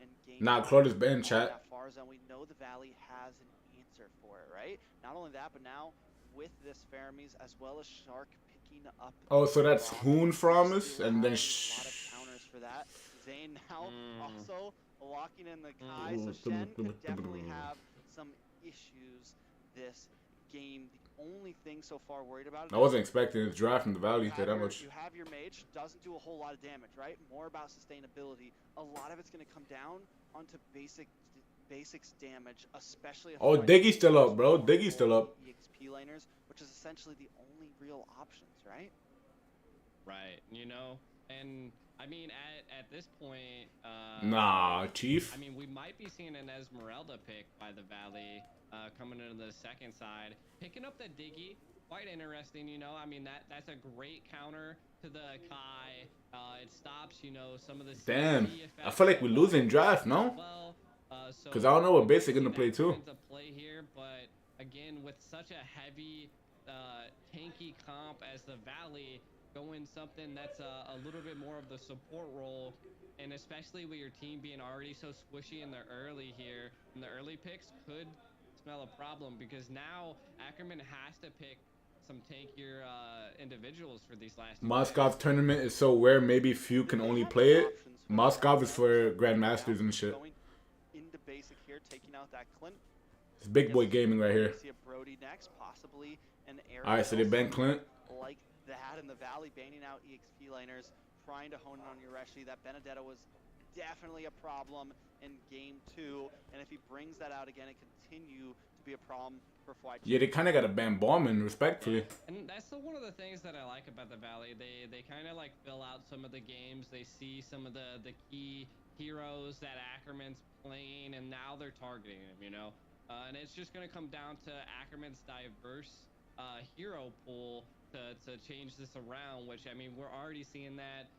in game. Nah, Claude is banned, chat. That far zone, we know the Valley has an answer for it, right? Not only that, but now with this Fermis as well as Shark picking up. Oh, so that's Hoon from us, and then. A lot of counters for that. Zane now also locking in the Kai, so Shen could definitely have some issues this game. The only thing so far worried about it. I wasn't expecting this draft from the Valley to that much. You have your mage, doesn't do a whole lot of damage, right? More about sustainability. A lot of it's going to come down onto basics damage, especially. Oh, Diggy's still up, bro. Diggy's still up. EXP laners, which is essentially the only real options, right? Right. You know, and I mean at this point. Nah, Chief. I mean, we might be seeing an Esmeralda pick by the Valley. Coming into the second side, picking up the Diggy, quite interesting, you know. I mean, that's a great counter to the Kai. It stops, you know, some of the. Damn, I feel like we're losing draft, no? Because I don't know what Basic gonna play too. Play here, but again, with such a heavy, tanky comp as the Valley, going something that's a little bit more of the support role. And especially with your team being already so squishy in the early here, in the early picks could smell a problem, because now Ackerman has to pick some tankier individuals for these last. Moscow's tournament is so rare, maybe few can only play it. Moscow is for grandmasters and shit. Going into basic here, taking out that Clint. It's big boy gaming right here. See a Brody next, possibly an All right, so they ban Clint. Like that in the Valley, banning out EXP laners, trying to hone in on Yureshi. That Benedetta was definitely a problem in game 2, and if he brings that out again, it continue to be a problem for Fly. Yeah, they kind of got to ban Ballman, respectfully. And that's one of the things that I like about the Valley. They kind of like fill out some of the games. They see some of the key heroes that Ackerman's playing, and now they're targeting him, you know. And it's just going to come down to Ackerman's diverse hero pool to change this around, which, I mean, we're already seeing that.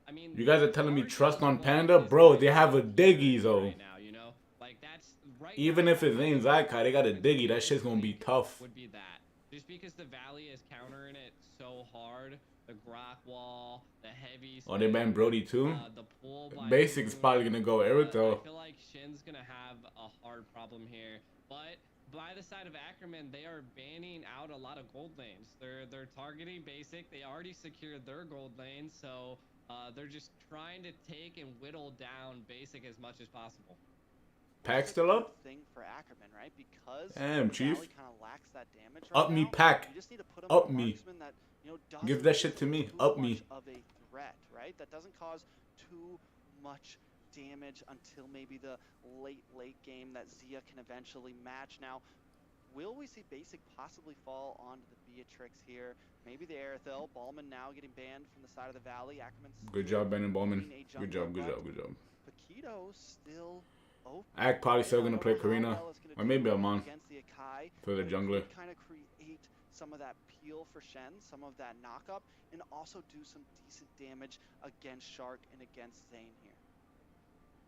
I mean, you guys are telling me trust on Panda? Bro, they have a Diggy, though. Right now, you know? Like, that's right. Even if it ain't Zykai, they got a Diggy. That shit's going to be tough. Would be that. Just because the Valley is countering it so hard the Grok wall, the heavy. Oh, they banned Brody too. The pull by Basic is Moon. probably gonna go Aerithel. I feel like Shin's gonna have a hard problem here, but by the side of Ackerman, they are banning out a lot of gold lanes. They're targeting basic. They already secured their gold lane, so they're just trying to take and whittle down basic as much as possible. Pack still up? Thing for Ackerman, right? Because damn, Chief. Kind of lacks that damage right up me, now. Pack. You just need to put him up on me. that, Give that shit to me. Up me. Of a threat, right? That doesn't cause too much damage until maybe the late game that Zia can eventually match. Now, will we see basic possibly fall onto the Beatrix here? Maybe the Aerithel. Ballman now getting banned from the side of the valley. Ackerman's good job, Ben and Ballman. Good job. Paquito still open. Ack probably still gonna play Karina, or maybe Amon for the jungler. Kind of create some of that peel for Shen, some of that knock-up, and also do some decent damage against Shark and against Zane here.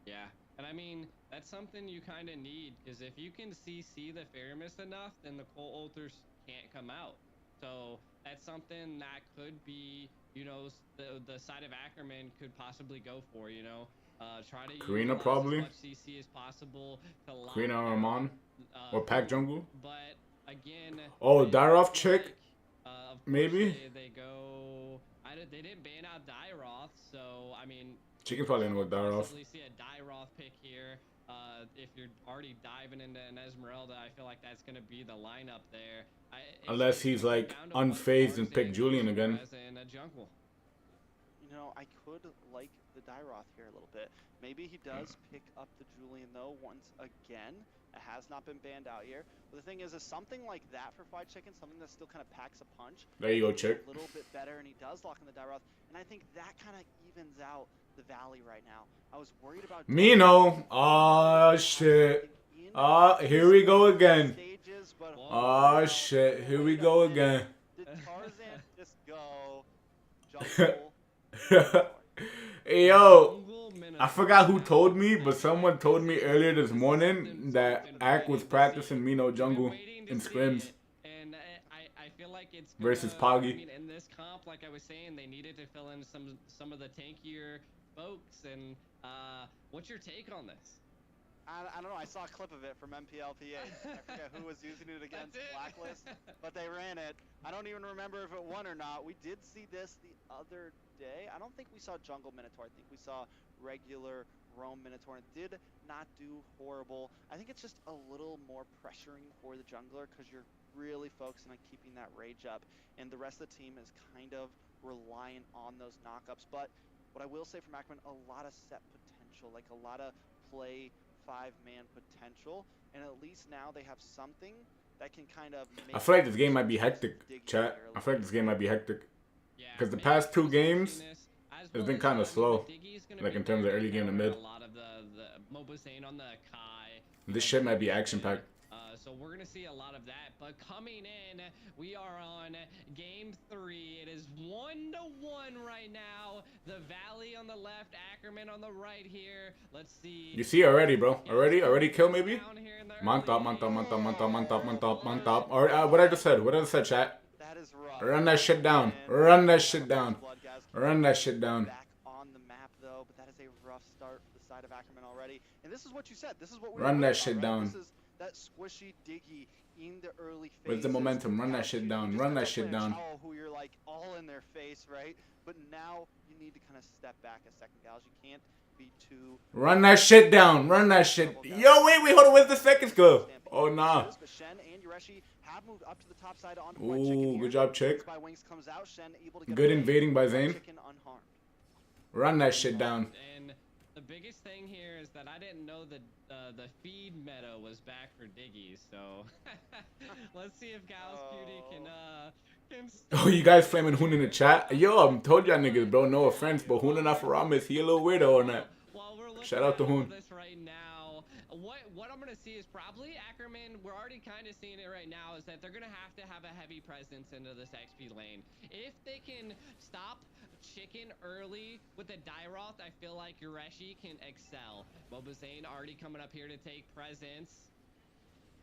Yeah, and I mean, that's something you kind of need, because if you can CC the Faramis enough, then the Cold Ulters can't come out. So that's something that could be, the side of Ackerman could possibly go for, try to Karina use probably. as much CC as possible to lock Karina or down, Amon, or Pack jungle. But again, oh, Dairoth chick, of maybe. They go. They didn't ban out Dairoth, so I mean. She can probably know what Dairoth. See a Dairoth pick here. If you're already diving into an Esmeralda, I feel like that's gonna be the lineup there. Unless he's like unfazed and pick Julian again. In a jungle. I could like the Dairoth here a little bit. Maybe he does pick up the Julian though once again. It has not been banned out here. But the thing is something like that for Fried Chicken, something that still kind of packs a punch. There you go, Chick. A little bit better, and he does lock in the Dairoth. And I think that kind of evens out the Valley right now. I was worried about Mino. Oh shit. Here we go again. Oh shit. Here we go again. Did Tarzan just go jungle? Hey yo, I forgot who told me, but someone told me earlier this morning that Ack was practicing Mino jungle in scrims. And I feel like it's versus Poggy. I mean, in this comp, like I was saying, they needed to fill in some of the tankier folks. And what's your take on this? I don't know. I saw a clip of it from MPLPA. I forget who was using it against Blacklist, but they ran it. I don't even remember if it won or not. We did see this the other day. I don't think we saw Jungle Minotaur. I think we saw regular Roam Minotaur. It did not do horrible. I think it's just a little more pressuring for the jungler because you're really focusing on keeping that rage up, and the rest of the team is kind of reliant on those knockups. But what I will say from Ackerman, a lot of set potential, like a lot of play 5-man potential, and at least now they have something that can kind of make. I feel like this game might be hectic, chat. I feel like this game might be hectic. Because the past 2 games, it's been kind of slow. Like in terms of early game to mid. This shit might be action-packed. So we're going to see a lot of that. But coming in, we are on game 3. It is 1-1 right now. The Valley on the left, Ackerman on the right here. Let's see. You see already, bro. Already kill maybe? Mantap. Or what I just said, chat. That is rough. Run that shit down. Run that shit down. Run that shit down. Back on the map though, but that is a rough start for the side of Ackerman already. And this is what you said. This is what we run that shit down. This is that squishy diggy in the early phase. Where's the momentum? Run that shit down. Run that shit down. Who you're like all in their face, right? But now you need to kind of step back a second, gals. You can't be too. Run that shit down. Run that shit. Yo, wait, hold on. Where's the seconds go? Oh nah. But Shen and Yureshi have moved up to the top side on ooh, good job, Chick. Good Good invading by Zane. Unharmed. Run that shit down. And the biggest thing here is that I didn't know that the feed meta was back for Diggy, so let's see if Gals Cutie can oh, you guys flaming Hoon in the chat? Yo, I'm told y'all niggas, bro, no offense, but Hoon and Afarama, is he a little weirdo or not? Shout out to Hoon. This right now, what I'm gonna see is probably Ackerman. We're already kind of seeing it right now. Is that they're gonna have a heavy presence into this XP lane. If they can stop Chicken early with the Dairoth, I feel like Yureshi can excel. Mobazane already coming up here to take presence.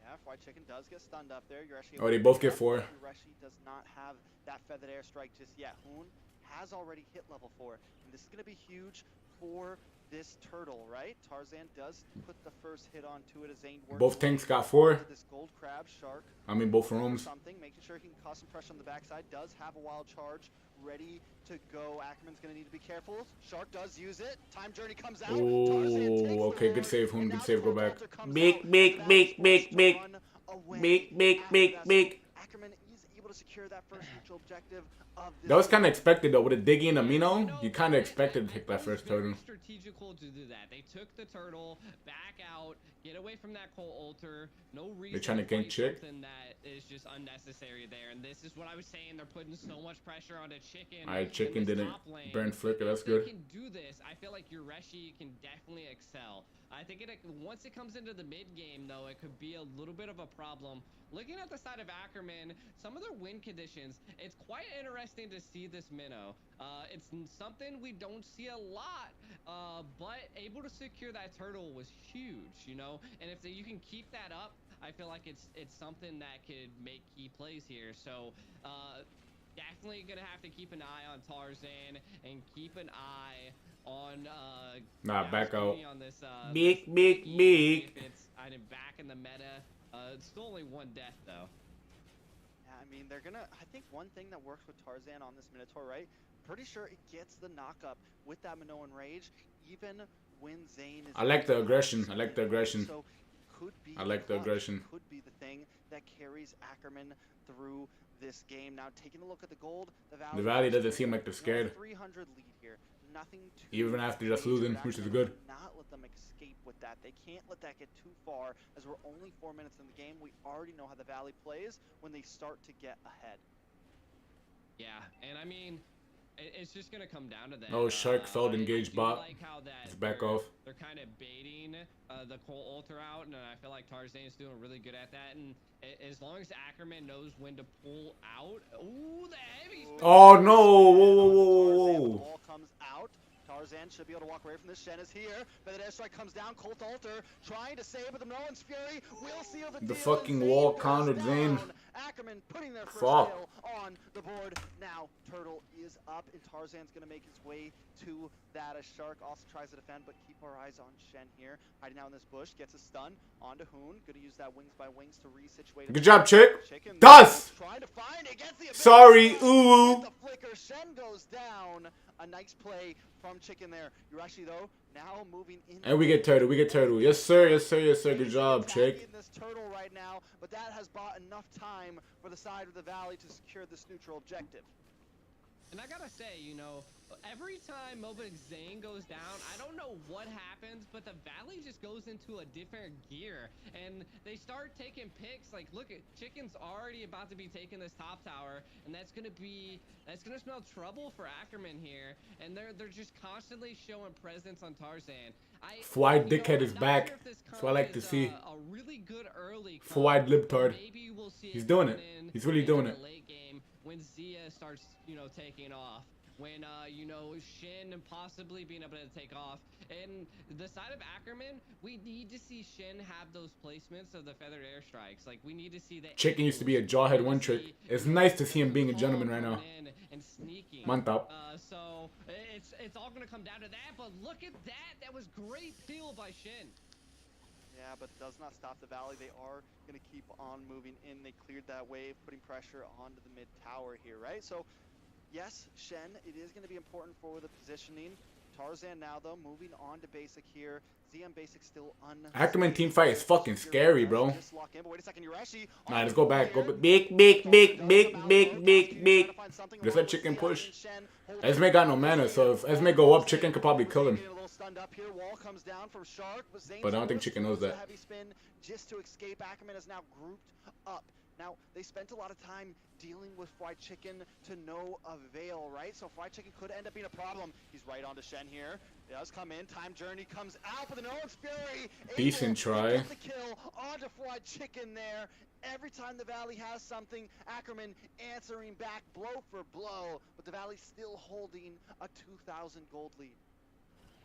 Yeah, Fried Chicken does get stunned up there. Yureshi. Oh, they both get 4. Yureshi does not have that feathered airstrike just yet. Hoon has already hit level 4, and this is going to be huge for this turtle, right? Tarzan does put the first hit onto it as Zane works Both tanks got 4. this gold crab. Shark, I mean, both rooms. something, making sure he can cause some pressure on the backside. Does have a wild charge ready to go. Ackerman's going to need to be careful. Shark does use it. Time journey comes out. Oh, okay, good save, Hoon. Good save, go back. Big. Ackerman is able to secure that first neutral objective of this. That was kind of expected, though. With a Diggy and Amino, you kind of expected to take that first turtle. Strategical to do that. They took the turtle back out, get away from that coal altar. No reason. They're trying to gank Chick. Something that is just unnecessary there, and this is what I was saying. They're putting so much pressure on the Chicken. Alright, Chicken didn't burn Flicker. That's if good. they can do this, I feel like Yureshi can definitely excel. I think once it comes into the mid game, though, it could be a little bit of a problem. Looking at the side of Ackerman, some of their win conditions, it's quite interesting to see this minnow. It's something we don't see a lot, but able to secure that turtle was huge, you know. And if you can keep that up, I feel like it's something that could make key plays here. So definitely gonna have to keep an eye on Tarzan and keep an eye on back out. on this, Big. if it's back in the meta. It's still only 1 death though. Yeah, I mean, they're gonna, I think one thing that works with Tarzan on this Minotaur, right? Pretty sure it gets the knock up with that Minoan Rage, even when Zane is... I like the aggression. I like the aggression. So could be I like the aggression. Could be the thing that carries Ackerman through this game. Now, taking a look at the gold, the Valley doesn't seem like they're scared. 300 lead here. Nothing too even after just losing, which is good. Not let them escape with that. They can't let that get too far, as we're only 4 minutes in the game. We already know how the Valley plays when they start to get ahead. Yeah, and I mean, it's just gonna come down to that. Oh, Shark failed engage bot. Like how it's back off. They're kind of baiting the coal altar out, and I feel like Tarzan is doing really good at that. And as long as Ackerman knows when to pull out, ooh, the heavy. Oh no! Whoa! The ball comes out. Tarzan should be able to walk away from this. Shen is here, but the airstrike comes down. Colt Altar trying to save, but the Nolan's Fury will seal the deal. The fucking wall countered Zane. Ackerman putting their first Fuck. kill on the board. Now Turtle is up, and Tarzan's gonna make his way to that. A Shark also tries to defend, but keep our eyes on Shen here. Hiding out in this bush, gets a stun onto Hoon. Gonna use that wings by wings to resituate. Good job, Chick. Chicken Does. trying to find it. Gets the Sorry, ooh. the flicker. Shen goes down. A nice play from Chicken there. Yurashi though now moving in. And we get turtle. We get turtle. Yes sir. Yes sir. Yes sir. Good job, Chick. This turtle right now, but that has bought enough time for the side of the Valley to secure this neutral objective. And I gotta say, you know, every time MLBB Zane goes down, I don't know what happens, but the Valley just goes into a different gear, and they start taking picks. Like, look at Chicken's already about to be taking this top tower, and that's gonna smell trouble for Ackerman here. And they're just constantly showing presence on Tarzan. Fly dickhead is back. That's what I like to see. A really good early. Fly libtard. Maybe we'll see. He's doing it. He's really doing it. Late game when Zia starts, you know, taking off. When, you know, Shin possibly being able to take off. And the side of Ackerman, we need to see Shin have those placements of the feathered airstrikes. Like, we need to see that. Chicken used to be a jawhead one trick. It's nice to see him being a gentleman right now. And sneaking. Mantap. So it's all gonna come down to that. But look at that. That was great peel by Shin. Yeah, but does not stop the Valley. They are going to keep on moving in. They cleared that wave, putting pressure onto the mid tower here, right? So, yes, Shen, it is going to be important for the positioning. Tarzan now, though, moving on to basic here. ZM basic still Ackerman team fight is fucking scary, bro. Just lock in, but wait a second, Yurashi. Nah, let's go back. Go big. Just let Chicken push. Esme got no mana, so if Esme go up, Chicken could probably kill him. But I don't think Chicken knows that. Heavy spin just to escape. Ackerman is now grouped up. Now, they spent a lot of time dealing with Fried Chicken to no avail, right? So Fried Chicken could end up being a problem. He's right onto Shen here. It does come in. Time Journey comes out for the Nolan's Fury. Decent try. The kill onto Fried Chicken there. Every time the Valley has something, Ackerman answering back blow for blow. But the Valley still holding a 2,000 gold lead.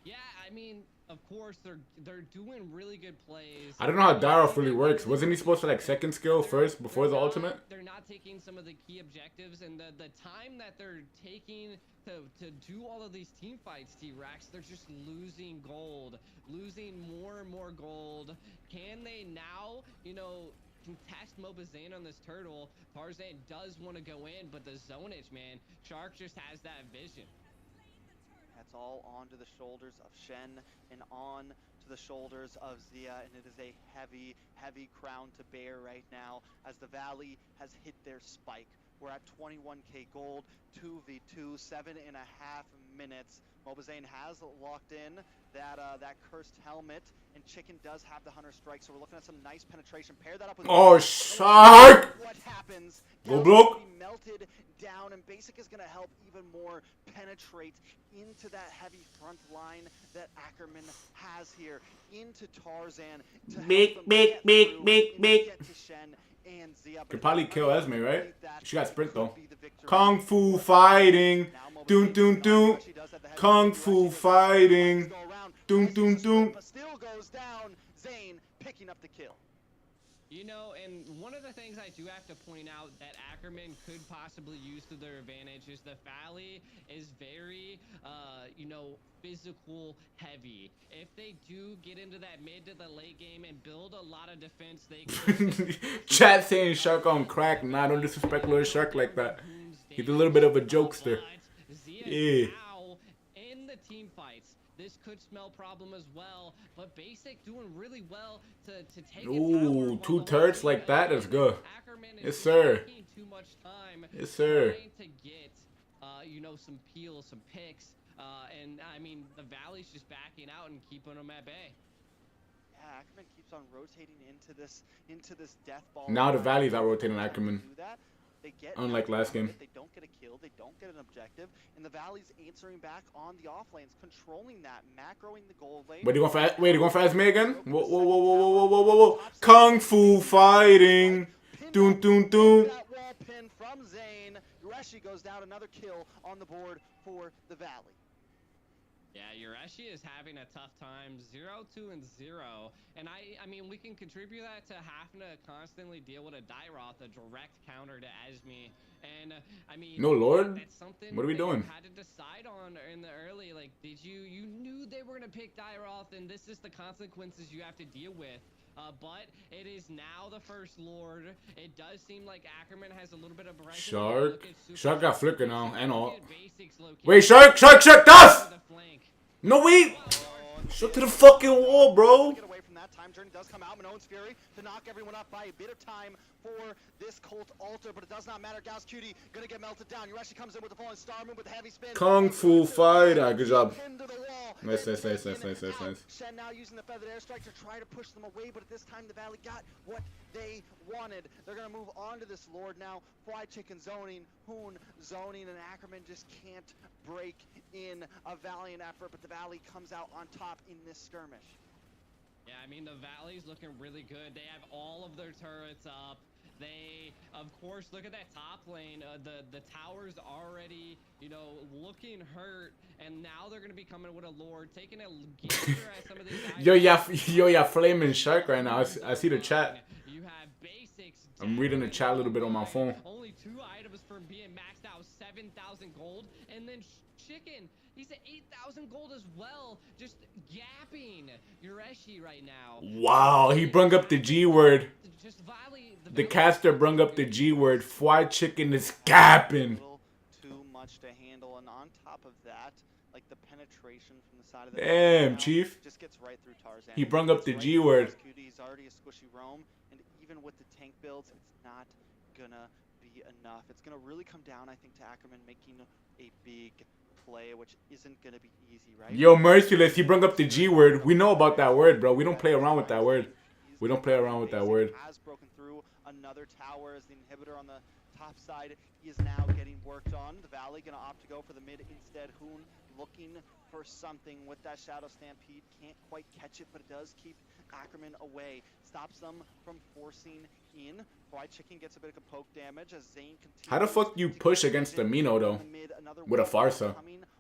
Yeah, I mean, of course they're doing really good plays. I don't know how Daroff really works. Wasn't he supposed to like second skill first before the ultimate? They're not taking some of the key objectives, and the time that they're taking to do all of these team fights, T-Rex, they're just losing gold, losing more and more gold. Can they now, you know, contest Mobazane on this turtle? Tarzan does want to go in, but the zonage, man, Shark just has that vision. That's all onto the shoulders of Shen and on to the shoulders of Zia, and it is a heavy, heavy crown to bear right now as the Valley has hit their spike. We're at 21k gold, 2v2, 7.5 minutes. Mobazane has locked in that cursed helmet, and Chicken does have the Hunter Strike, so we're looking at some nice penetration. Pair that up with Oh, Shark! What happens? Go block. Melted down, and Basic is going to help even more penetrate into that heavy front line that Ackerman has here, into Tarzan to Get to Shen and Zia. Could probably kill Esme, right? She got sprint though. Kung Fu fighting. Doom doom doom. Kung Fu fighting. Doom doom doom. Still goes down. Zane picking up the kill. You know, and one of the things I do have to point out that Ackerman could possibly use to their advantage is the Valley is very, you know, physical heavy. If they do get into that mid to the late game and build a lot of defense, they could... Chat saying Shark on crack. Nah, don't disrespect little Shark like that. He's a little bit of a jokester. Yeah. Now in the team fights, this could smell problem as well, but Basic doing really well to take Ooh, two turrets like that is good. Yes, sir. Too much time Yes, sir. trying to get, you know, some peels, some picks, and I mean the Valley's just backing out and keeping them at bay. Yeah, Ackerman keeps on rotating into this death ball. Now the Valley's out rotating Ackerman. They get Unlike last game. They don't get a kill, they don't get an objective, and the Valley's answering back on the off lanes, controlling that, macroing the gold lane. Wait, you going for Esme again? Whoa, whoa, whoa, whoa, whoa, whoa, whoa, whoa. Kung Fu fighting. Doom, doom, doom. That wall pin from Zane. Yureshi goes down, another kill on the board for the Valley. Yeah, Yureshi is having a tough time, 0-2 and 0, and I mean we can contribute that to having to constantly deal with a Dairoth, a direct counter to Esme, and I mean no Lord, that's something what are we doing? You had to decide on in the early, like you knew they were gonna pick Dairoth, and this is the consequences you have to deal with. But it is now the first Lord. It does seem like Ackerman has a little bit of Shark got flicker now and all. Wait, Wait, Shark does! No, wait! Shoot to the fucking wall, bro. Get away from that. Time Journey does come out. Minoan's Fury to knock everyone up by a bit of time for this Cult Altar, but it does not matter. Gauss Cutie gonna get melted down. Yureshi comes in with the falling star move with a heavy spin. Kung Fu fighter. Good job. Nice. Shen now using the feathered airstrike to try to push them away, but at this time the Valley got what they wanted. They're gonna move on to this Lord now. Fly Chicken zoning, Hoon zoning, and Ackerman just can't break in a valiant effort, but the Valley comes out on top in this skirmish. Yeah, I mean, the Valley's looking really good. They have all of their turrets up. They, of course, look at that top lane. The tower's already, you know, looking hurt, and now they're going to be coming with a Lord, taking a gazer at some of these guys. Yo, yeah, flaming Shark right now. I see the chat. You have Basics. I'm reading the chat a little bit on my phone. Only 2 items for being maxed out, 7,000 gold, and then Chicken. He's at 8,000 gold as well, just gapping Yureshi right now. Wow, he brung up the G word. Just the caster brung up the G word. Fried chicken is gapping. Too much to handle, and on top of that, like the penetration from the side of the damn Chief, just gets right through Tarzan. He brung up the G word. He's already a squishy roam, and even with the tank builds, it's not gonna be enough. It's gonna really come down, I think, to Ackerman making a big play, which isn't gonna be easy, right? Yo, Merciless, he brung up the G word. We know about that word, bro. We don't play around with that word. We don't play around with that word. Has broken through another tower as the inhibitor on the top side is now getting worked on. The Valley gonna opt to go for the mid instead. Hoon looking for something with that Shadow Stampede. Can't quite catch it, but it does keep Ackerman away, stops them from forcing in. Fried Chicken gets a bit of poke damage as Zane continues. How the fuck you push against the Mino though? With a Farsa.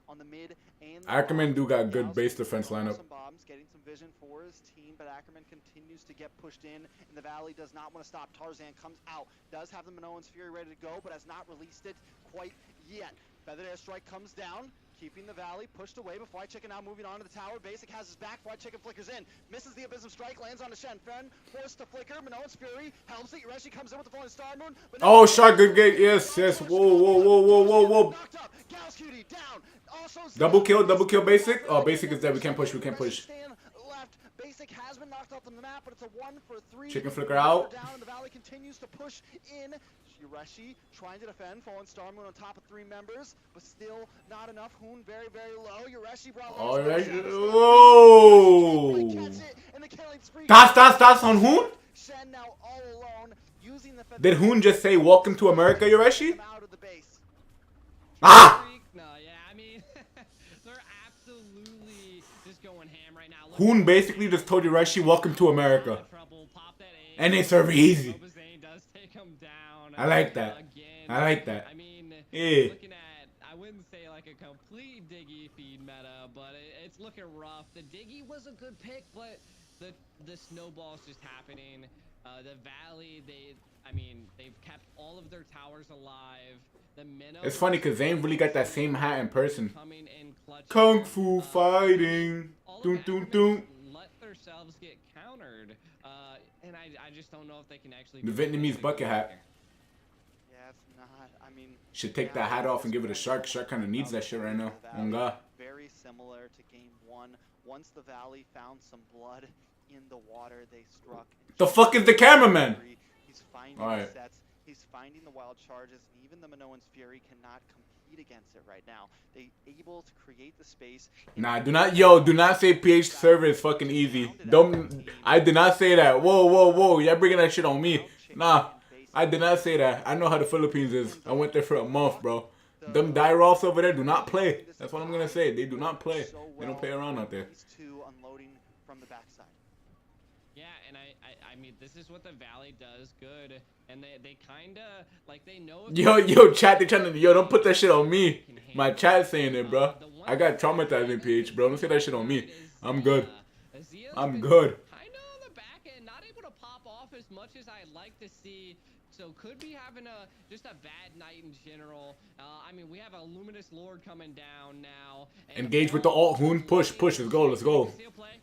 On the mid and the Ackerman do got good Gauss base defense lineup. some bombs, getting some vision for his team, but Ackerman continues to get pushed in the valley, does not want to stop. Tarzan comes out, does have the Minoan's Fury ready to go, but has not released it quite yet. Feathered Airstrike comes down, keeping the valley pushed away, but Fried Chicken now moving on to the tower. Basic has his back, Fried Chicken flickers in, misses the Abysm Strike, lands on the Shenfen, forced to flicker, Minoan's Fury helps it, Yureshi comes in with the Falling Star Moon. Oh, shot, good gate, yes, yes, whoa, whoa, whoa, whoa, whoa, whoa. Double kill basic. Oh, basic is dead, we can't push, we can't push. Basic has been knocked off the map, but it's a 1-for-3. Chicken flicker out. Down, and the valley continues to push in. Yureshi trying to defend, Fallen Star Moon on top of 3 members, but still not enough. Hoon very, very low. Yureshi brought. Oh, Yureshi. Whoa. Das on Hoon? Shen now all alone, using the Did Hoon just say welcome to America, Yureshi? Ah! No, yeah, I mean, they're absolutely just going ham right now. Hoon basically just told Yureshi welcome to America. And they serve easy. Does take him down. I like that. I like that. I mean, yeah. looking at, I wouldn't say like a complete Diggy feed meta, but it's looking rough. The Diggy was a good pick, but the snowball's just happening. The Valley, they've kept all of their towers alive. The Minnow. It's funny because they ain't really got that same hat in person. Coming in clutch. Kung Fu fighting. Doom, doom, doom. Let themselves get countered. And I just don't know if they can actually. The Vietnamese bucket hat. Yeah, it's not. I mean, should take that hat off and give it a Shark. Shark kind of needs that shit right now. Oh God. Very similar to game 1. Once the Valley found some blood in the water, they struck. The fuck is the cameraman? He's finding the sets. He's finding the wild charges, and even the Minoan's Fury cannot compete against it right now. They able to create the space. Nah, do not say PH server is fucking easy. I did not say that. Whoa. Y'all bringing that shit on me. Nah, I did not say that. I know how the Philippines is. I went there for a month, bro. Them die rolls over there do not play. That's what I'm gonna say. They do not play. They don't play around out there. Unloading from the backside. Yeah, and I mean, this is what the Valley does good, and they kind of like they know. Yo, chat, they trying to don't put that shit on me. My chat saying it, bro. I got traumatized in PH, bro. Don't say that shit on me. I'm good. I'm good. Kind of on the back end, not able to pop off as much as I'd like to see. So could be having just a bad night in general. I mean, we have a Luminous Lord coming down now. Engage with the alt Hoon. Push. Let's go.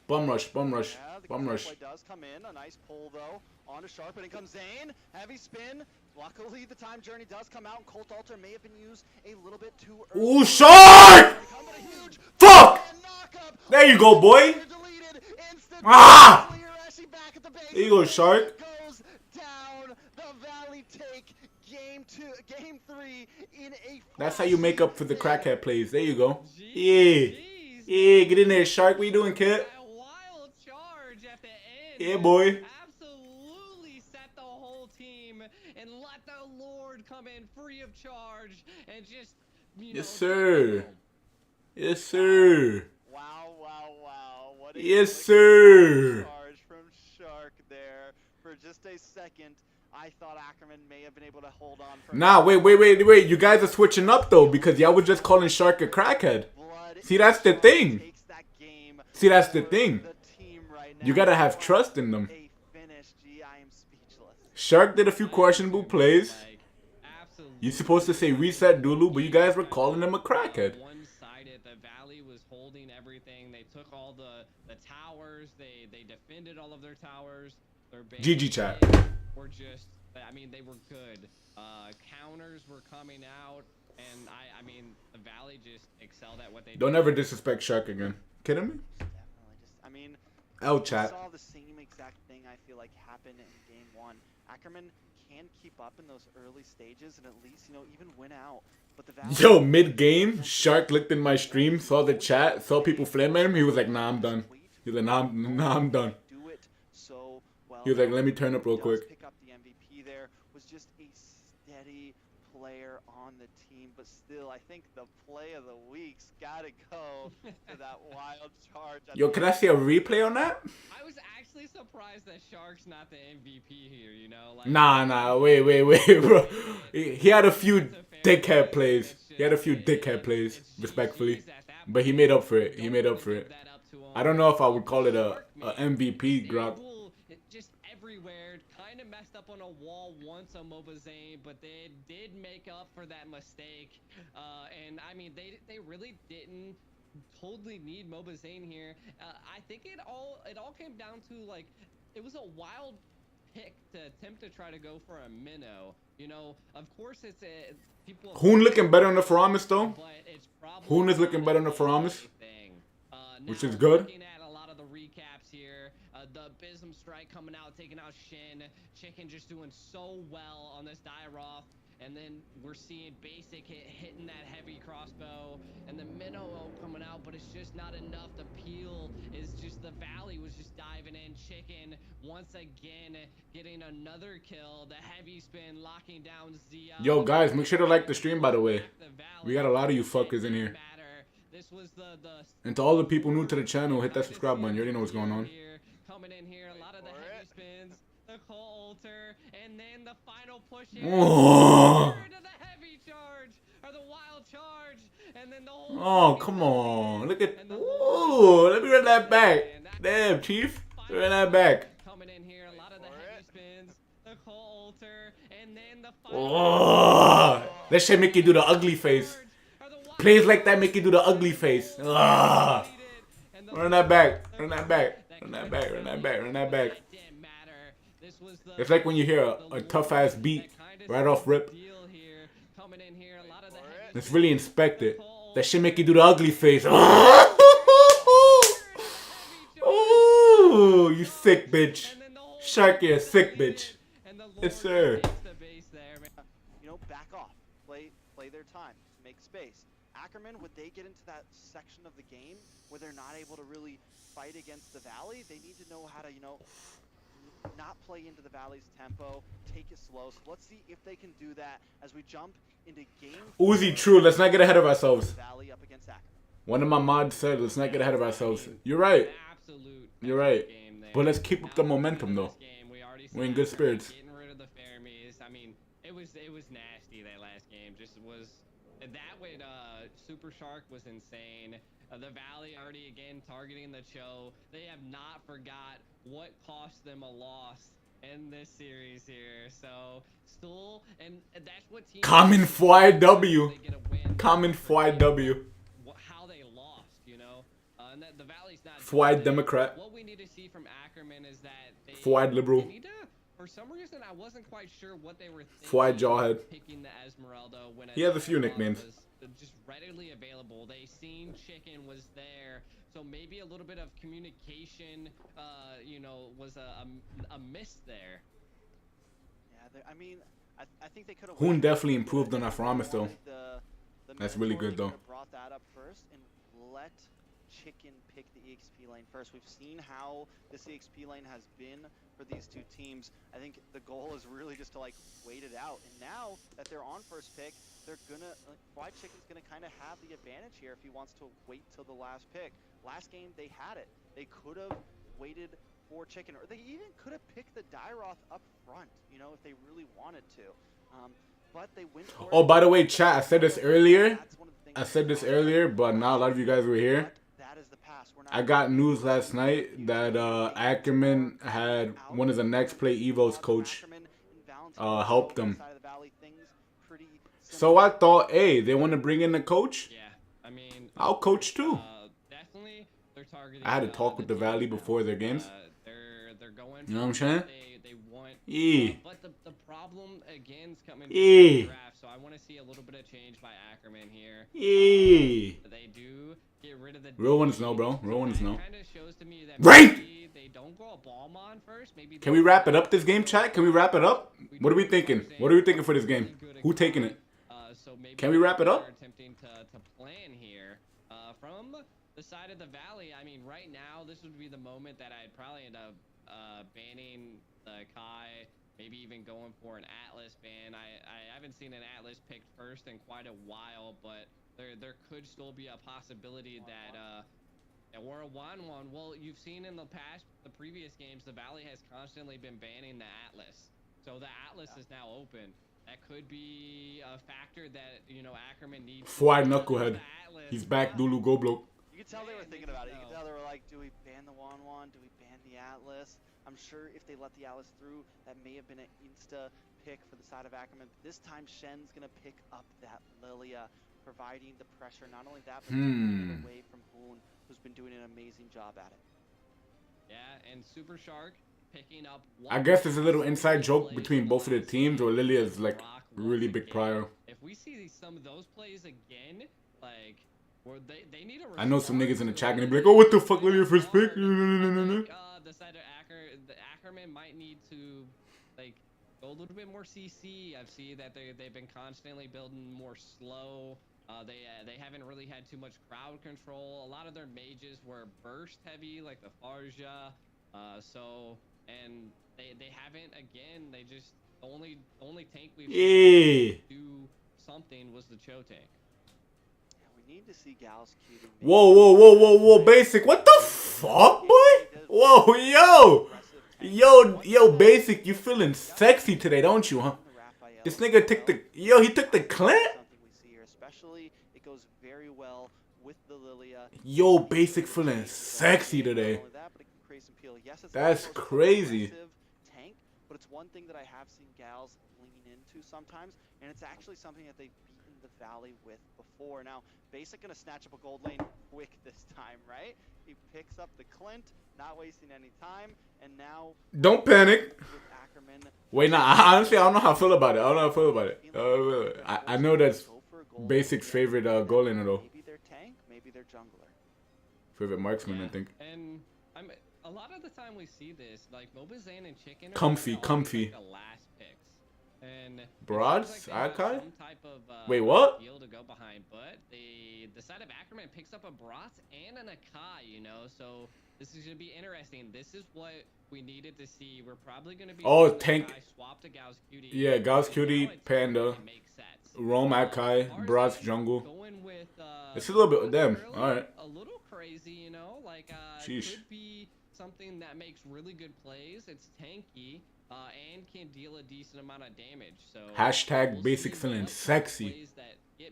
Bum rush. Does come in. A nice pull though. On to Sharp, and it comes Zane. Heavy spin. Luckily, the time journey does come out, and Colt Altar may have been used a little bit too early. Ooh, Shark! Fuck! There you go, boy. Ah! There you go, Shark. Game 3 in a. That's how you make up for the crackhead plays. There you go. Yeah, get in there, Shark. What you doing, kid? Wild charge at the end. Yeah, boy. Absolutely set the whole team and let the Lord come in free of charge and just. Yes, sir. Yes, sir. Wow. What a yes, sir. Charge from Shark there for just a second. I thought Ackerman may have been able to hold on. Nah, wait. You guys are switching up, though, because y'all was just calling Shark a crackhead. See, that's the thing. You got to have trust in them. Shark did a few questionable plays. You're supposed to say reset Dulu, but you guys were calling him a crackhead. One-sided. The Valley was holding everything. They took all the towers. They defended all of their towers. GG chat. Were just, I mean, they were good. Counters were coming out, and I mean, the Valley just excelled at what they. Don't ever disrespect Shark again. Kidding me? Definitely. I mean, L chat. saw the same exact thing I feel like happened in game 1. Ackerman can keep up in those early stages and at least, even win out. But the Valley. Yo, mid-game, Shark looked in my stream, saw the chat, saw people flame at him. He was like, nah, I'm done. He was like, nah, I'm done. Do it so well. He was like, let me turn up real quick. Pick up the MVP there. Was just a steady player on the team, but still, I think the play of the week's gotta go to that wild charge. Yo, can I see a replay on that? I was actually surprised that Shark's not the MVP here, you know? Like, Nah, wait, bro. He had a few dickhead plays. He had a few dickhead plays, respectfully. But he made up for it. He made up for it. I don't know if I would call it a MVP, Grok. Just everywhere, kind of messed up on a wall once on Mobazane, but they did make up for that mistake. And I mean, they really didn't totally need Mobazane here. I think it all came down to, like, it was a wild pick to attempt to try to go for a minnow. You know, of course it's a people. Hoon looking better on the Faramis though. But it's probably Hoon is looking better on the Faramis, which is good. Looking at a lot of the recaps here, the Bism strike coming out, taking out Shin. Chicken just doing so well on this Dairoth. And then we're seeing Basic hitting that heavy crossbow, and the minnow coming out, but it's just not enough. The peel is just, the Valley was just diving in. Chicken once again getting another kill. The heavy spin locking down Zia. Yo, guys, make sure to like the stream, by the way. We got a lot of you fuckers in here. This was And to all the people new to the channel, hit that subscribe button. You already know what's going on. Coming in here, a lot of the heavy spins. The Coulter, and then the final push in. Oh. To the heavy charge, or the wild charge, and then the whole. Oh, come on. Look at. Ooh, let me run that back. Damn, Chief. Run that back. Coming in here, a lot of the heavy spins. The Coulter, and then the final. Oh, that shit make you do the ugly face. Plays like that make you do the ugly face. Run that back. Run that back. Run that back. Run that back. Run that back. It's like when you hear a tough ass beat right off rip. Let's really inspect it. That shit make you do the ugly face. Oh, you sick bitch. Shark, you a sick bitch. Yes, sir. You know, back off. Play their time. Make space. Ackerman, would they get into that section of the game where they're not able to really fight against the Valley? They need to know how to, you know, not play into the Valley's tempo, take it slow. So let's see if they can do that as we jump into game. Uzi, true. Let's not get ahead of ourselves. Valley up against Ackerman. One of my mods said, let's not get ahead of ourselves. You're right. You're right. But let's keep up the momentum, though. We're in good spirits. Getting rid of the Fermis. I mean, it was nasty, that last game. Just was that way. Super Shark was insane. The Valley already again targeting the Cho. They have not forgot what cost them a loss in this series here. So still, and that's what teams. Common Fly W. Common Fly W. How they lost, you know. And the Valley's not. Fly Democrat. What we need to see from Ackerman is that they. Fly Liberal. They need to, for some reason, I wasn't quite sure what they were thinking. Fly Jawhead. Picking the Esmeralda when he has a few nicknames. Just readily available. They seen Chicken was there, so maybe a little bit of communication, you know, was a miss there. Yeah, I mean, I think they could have. Hoon definitely improved on that Faramis though. That's really good though. Brought that up first and let Chicken pick the EXP lane first. We've seen how this EXP lane has been for these two teams. I think the goal is really just to like wait it out. And now that they're on first pick, they're gonna, Fly Chicken's gonna kind of have the advantage here if he wants to wait till the last pick. Last game they had it. They could have waited for Chicken, or they even could have picked the Dairoth up front, you know, if they really wanted to. But they went for oh, by the way, chat, I said this earlier. But not a lot of you guys were here. I got news last night that Ackerman had one of the next play Evo's coach helped them. So I thought, hey, they want to bring in the coach? Yeah, I mean, I'll coach too. Definitely, they're targeting. I had to talk with the Valley before their games. They're going. You know what I'm saying? They want. Yeah. But the problem again is coming. Yeah. The draft, so I want to see a little bit of change by Ackerman here. Yeah. They do get rid of the. Real ones know, bro. Real ones know. Kind of shows to me that rank. They don't go a Ballmon first. Maybe. Can we wrap it up this game, chat? Can we wrap it up? What are we thinking? What are we thinking for this game? Who taking it? So maybe can we wrap it up? Attempting to plan here from the side of the Valley. I mean, right now this would be the moment that I'd probably end up banning the Kai maybe even going for an Atlas ban. I haven't seen an Atlas picked first in quite a while, but there could still be a possibility that or a 1-1. Well, you've seen in the previous games, the Valley has constantly been banning the Atlas. So the Atlas is now open. That could be a factor that, you know, Ackerman needs. Fly Knucklehead. He's back, Dulu Goblo. You could tell they were thinking about it. You could tell they were like, do we ban the 1-1? Do we ban the Atlas? I'm sure if they let the Atlas through, that may have been an insta pick for the side of Ackerman. This time, Shen's going to pick up that Lilia, providing the pressure. Not only that, but taking it away from Hoon, who's been doing an amazing job at it. Yeah, and Super Shark picking up. I guess there's a little inside joke between both of the teams, or Lilia is like really big prior. If we see some of those plays again, like, or they need a. I know some niggas in the chat gonna be like, oh, what the fuck, Lilia first pick? The side of Ackerman might need to like go a little bit more CC. I've seen that they've been constantly building more slow. They haven't really had too much crowd control. A lot of their mages were burst heavy, like the Farja. And they haven't, again, they just the only tank we've seen do something was the Cho tank. Yeah, we need to see Gals Cutie. Whoa, Basic, what the fuck, boy? Whoa, yo, Basic, you feeling sexy today, don't you, huh? This nigga took he took the Clint? Especially, it goes very well with the Lilia. Yo, Basic feeling sexy today. That's crazy. Tank, but it's one thing that I have seen Gals lean into sometimes, and it's actually something that they've beaten the Valley with before. Now, Basic gonna snatch up a gold lane quick this time, right? He picks up the Clint, not wasting any time, and now don't panic. With Ackerman. Wait, honestly, I don't know how I feel about it. I know that's Basic's favorite goal laner though. Maybe their tank, maybe their jungler. Favorite marksman, I think. And a lot of the time we see this, like Mobazane and Chicken are comfy. like the last picks. And Broads, like Akai? Some type of wait, what? deal to go behind, but the side of Ackerman picks up a Brots and an Akai, you know, so this is gonna be interesting. This is what we needed to see. We're probably gonna be tank. Swap to Gauss Cutie. Yeah, Gauss Cutie, Panda, Rome, Akai, Broads, Jungle. Going with it's a little bit with them. All right. A little crazy, you know, like Sheesh. could be something that makes really good plays. It's tanky and can deal a decent amount of damage. So hashtag Basic feeling sexy.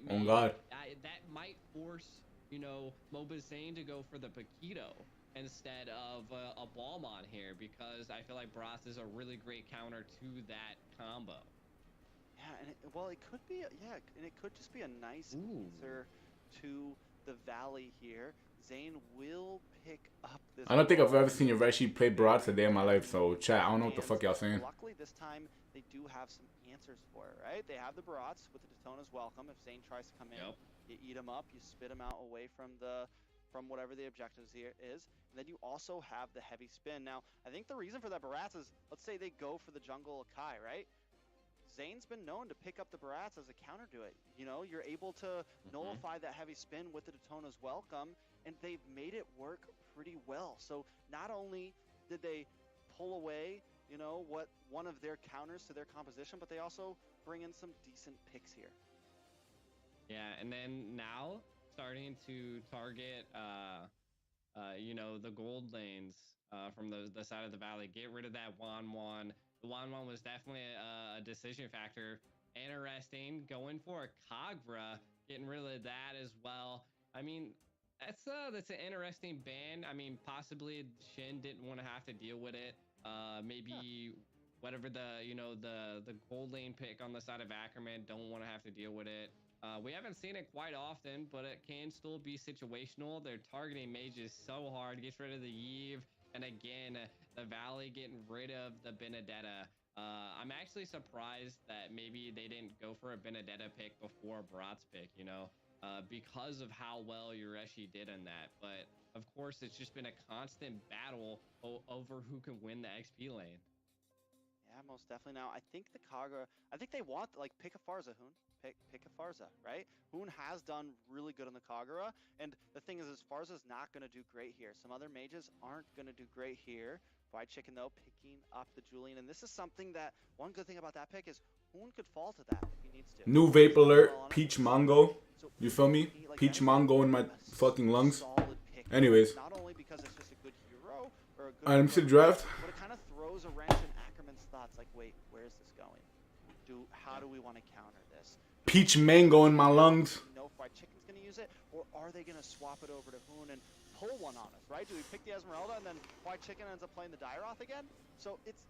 Oh God. That might force, you know, Mobazane to go for the Paquito instead of a Balmon here, because I feel like Broth is a really great counter to that combo. Yeah, and it could be, and it could just be a nice answer to the Valley here. Zane will pick up this. I don't think I've ever seen a Reshi play Broads a day in my life, so chat, I don't know what the fuck y'all saying. Luckily this time they do have some answers for it, right? They have the Broads with the Daytona's welcome. If Zane tries to come in, you eat him up, you spit him out away from whatever the objectives here is. And then you also have the heavy spin. Now, I think the reason for that Barats is, let's say they go for the jungle Akai, right? Zane's been known to pick up the Barats as a counter to it. You know, you're able to nullify that heavy spin with the Daytona's welcome, and they've made it work pretty well. So not only did they pull away, you know, one of their counters to their composition, but they also bring in some decent picks here. Yeah, and then now starting to target, you know, the gold lanes from the side of the Valley. Get rid of that 1-1. The 1-1 was definitely a decision factor. Interesting. Going for a Kagura, getting rid of that as well. I mean, that's an interesting ban. I mean, possibly Shin didn't want to have to deal with it. Maybe whatever the gold lane pick on the side of Ackerman don't want to have to deal with it. We haven't seen it quite often, but it can still be situational. They're targeting mages so hard. Gets rid of the Yve. And again, the Valley getting rid of the Benedetta. I'm actually surprised that maybe they didn't go for a Benedetta pick before Brat's pick, you know, because of how well Yureshi did in that. But of course, it's just been a constant battle over who can win the XP lane. Yeah, most definitely. Now, I think the Kagura, I think they want, like, pick a Farza, Hoon. pick a Farza, right? Hoon has done really good on the Kagura, and the thing is Farza's not going to do great here. Some other mages aren't going to do great here. Fried Chicken, though, picking up the Julian, and this is something that, one good thing about that pick is Hoon could fall to that if he needs to. New vape alert, peach mango. You feel me? Peach mango in my fucking lungs. Anyways. Not only because it's just a good hero or a good Alright, let me see the draft. but it kind of throws a wrench in Ackerman's thoughts. Like, wait, where's this going? How do we want to counter this? Peach mango in my lungs. No, Fried Chicken's going to use it, or are they going to swap it over to Hoon and pull one on us, right? Do we pick the Esmeralda and then Fried Chicken ends up playing the Dairoth again? So it's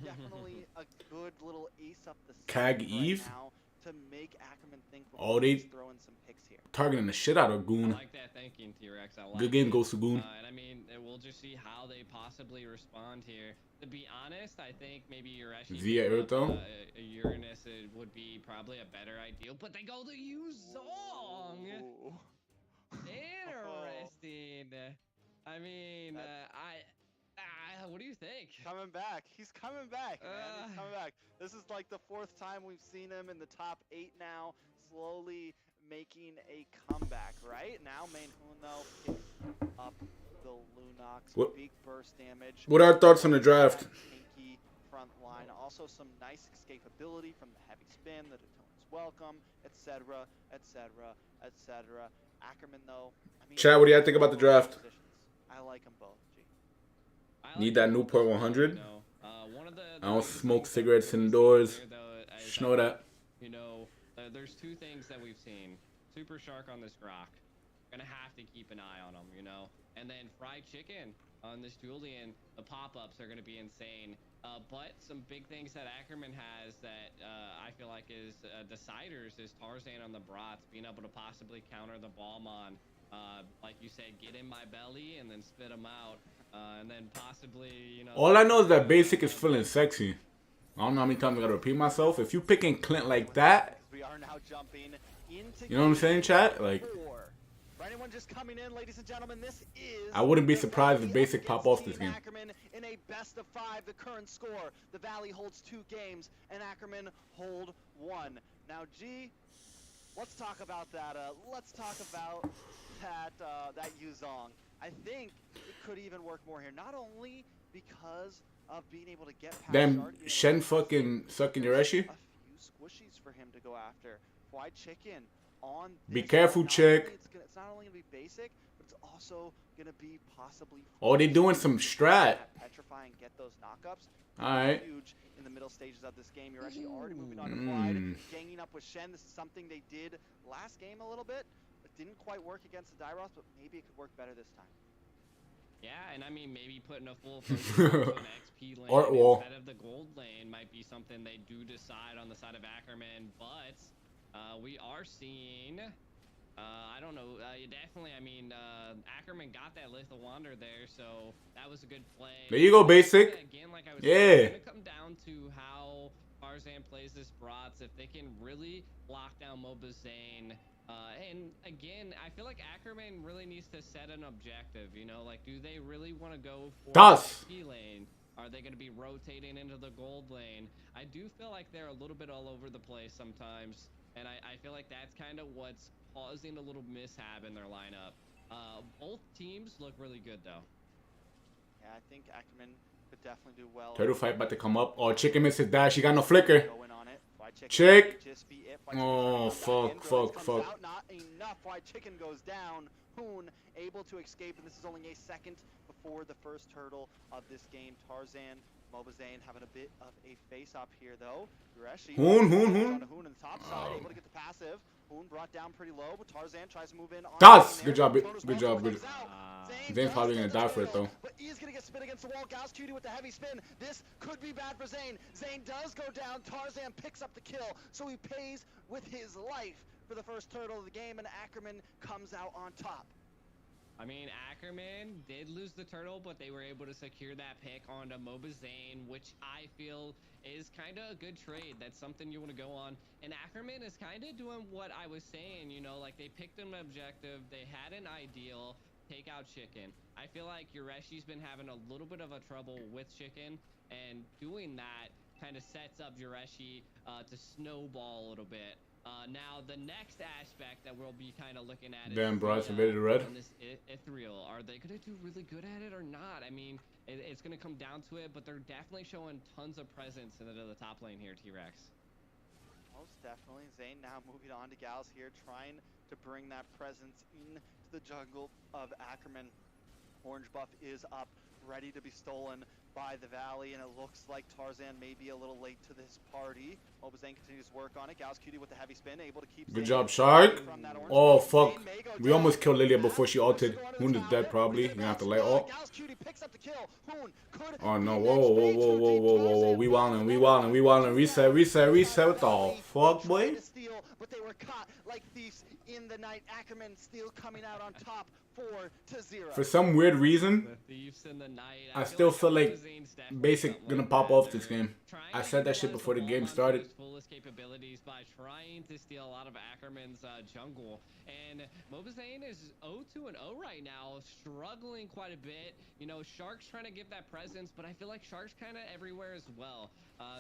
definitely a good little ace up the Cag right Eve? now to make Ackerman think Oh, they throwing some picks here. targeting the shit out of Goon. I like that thinking, T-Rex. I like Good game, it. Ghost of Goon. And I mean, we'll just see how they possibly respond here. To be honest, I think maybe Yureshi Zia Irito? a Uranus would be probably a better ideal, but they go to Yuzong. Ooh. Interesting. I mean, what do you think? Coming back. He's coming back, man. He's coming back. This is like the 4th time we've seen him in the top 8 now, slowly making a comeback, right? Now, Main Hoon, though, picks up the Lunox. Big burst damage. What are our thoughts on the draft? Pinky front line. Also, some nice escapability from the heavy spin, the Daytona's welcome, etc., etc., etc. Ackerman, though. I mean, Chad, what do you think about the draft? I like them both. Need that Newport 100? I don't smoke cigarettes indoors. Just know that. You know, there's 2 things that we've seen. Super Shark on this Grok. Gonna have to keep an eye on him, you know. And then Fried Chicken on this Julian. The pop-ups are gonna be insane. But some big things that Ackerman has that I feel like is deciders is Tarzan on the Brats, being able to possibly counter the Balmon. Like you said, get in my belly and then spit them out. And then possibly, you know... All I know is that basic is feeling sexy. I don't know how many times I gotta repeat myself. If you picking Clint like that, we are now jumping into you know what I'm saying, chat? Like, for anyone just coming in, ladies and gentlemen, this is... I wouldn't be surprised if basic pop off this game. Ackerman in a best of 5, the current score. The Valley holds 2 games, and Ackerman hold 1. Now, G, let's talk about that. Let's talk about that Yuzong. I think it could even work more here. Not only because of being able to get past Damn, Shen fucking sucking Yureshi? A few squishies for him to go after. Fried Chicken on this. Be careful, chick. It's not only going to be basic, but it's also going to be possibly... Oh, they doing some strat. Petrify and get those knockups. Alright. Huge in the middle stages of this game. You're actually already moving on to Clyde. Ganging up with Shen. This is something they did last game a little bit. It didn't quite work against the Dairoth, but maybe it could work better this time. Yeah, and I mean, maybe putting a full focus on an XP lane instead of the gold lane might be something they do decide on the side of Ackerman, but we are seeing, I don't know, definitely, I mean, Ackerman got that Lethal Wander there, so that was a good play. There you go, basic. Again, like I was saying, it's going to come down to how Tarzan plays this Brats, if they can really lock down Mobazane. And again, I feel like Ackerman really needs to set an objective, you know, like, do they really want to go for the P lane? Are they going to be rotating into the gold lane? I do feel like they're a little bit all over the place sometimes, and I feel like that's kind of what's causing a little mishap in their lineup. Both teams look really good, though. Yeah, I think Ackerman could definitely do well. Turtle fight about to come up. Oh, Chicken missed his dash. He got no flicker. Chick. Oh, fuck. Not enough. Fried Chicken goes down. Hoon able to escape, and this is only a second before the first turtle of this game. Tarzan, Mobazane having a bit of a face-up here, though. Hoon. On the top side, able to get the passive. Hoon brought down pretty low, but Tarzan tries to move in. Good job. Zane's probably going to die for it, though. But he's going to get spin against the wall. Gauss Cutie with the heavy spin. This could be bad for Zane. Zane does go down. Tarzan picks up the kill, so he pays with his life for the first turtle of the game, and Ackerman comes out on top. I mean, Ackerman did lose the turtle, but they were able to secure that pick onto Mobazane, which I feel is kind of a good trade. That's something you want to go on. And Ackerman is kind of doing what I was saying, you know, like they picked an objective, they had an ideal, take out Chicken. I feel like Yureshi's been having a little bit of a trouble with Chicken, and doing that kind of sets up Yureshi to snowball a little bit. Now, the next aspect that we'll be kind of looking at Damn, is bro, I invaded the red. on this ethereal. Are they going to do really good at it or not? I mean, it's going to come down to it, but they're definitely showing tons of presence into the top lane here, T-Rex. Most definitely. Zane now moving on to Gals here, trying to bring that presence into the jungle of Ackerman. Orange buff is up, ready to be stolen by the Valley, and it looks like Tarzan may be a little late to this party. Mobazane continues to work on it. Gals Cutie with the heavy spin, able to keep Good Zane job, Shark. from that orange Oh, buff. fuck. Zane may go We down. almost killed Lilia before she Gals ulted. pushes Hoon is towards dead, the probably. tower. You're gonna have to light ult. Gals Cutie picks up the kill. Hoon could Oh, no. be Whoa, next. whoa, Way whoa, too whoa, deep. whoa, whoa, whoa. Tarzan We will wildin', we never wildin', we wildin'. Reset, reset, reset. Valley The fuck, boy? tried to steal, but they were caught like thieves in the night. Ackerman still coming out on top, 4-0. For some weird reason, The thieves in the night. I still feel like Mobazane's definitely Basic something gonna like pop that. off this They're game. trying I to said that shit utilize before the ball game onto started. his fullest capabilities by trying to steal a lot of Ackerman's jungle. And Mobazane is 0-2-0 right now, struggling quite a bit. You know, Shark's trying to give that presence, but I feel like Shark's kind of everywhere as well.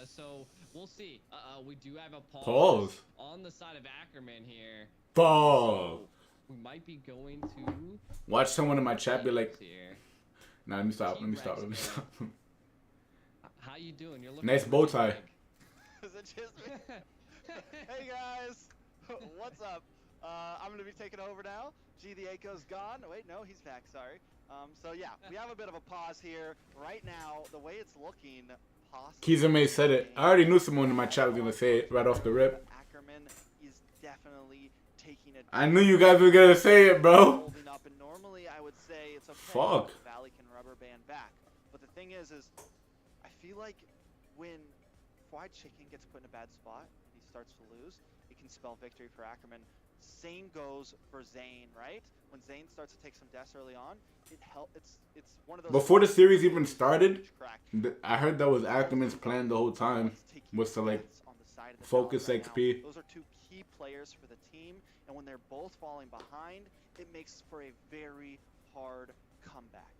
So we'll see. We do have a pause on the side of Ackerman here. Pause. So we might be going to Watch someone in my chat be like, here. nah, let me stop, let me stop, let me stop. How you doing? You're looking Nice bow pretty tie. big. Is it just me? Hey guys, what's up? I'm gonna be taking over now. G the Ako's gone. Wait, no, he's back. Sorry. So yeah, we have a bit of a pause here right now. The way it's looking, possibly. Kizame said it. I already knew someone in my chat was gonna say it right off the rip. Ackerman is definitely taking it. I knew you guys were gonna say it, bro. Holding up, and normally I would say it's okay. Fuck. Valley can rubber band back, but the thing is I feel like when Fried Chicken gets put in a bad spot, he starts to lose. It can spell victory for Ackerman. Same goes for Zane, right? When Zane starts to take some deaths early on, it's one of those. Before the series even started, I heard that was Ackerman's plan the whole time, was to like focus right XP. Now. Those are two key players for the team, and when they're both falling behind, it makes for a very hard comeback.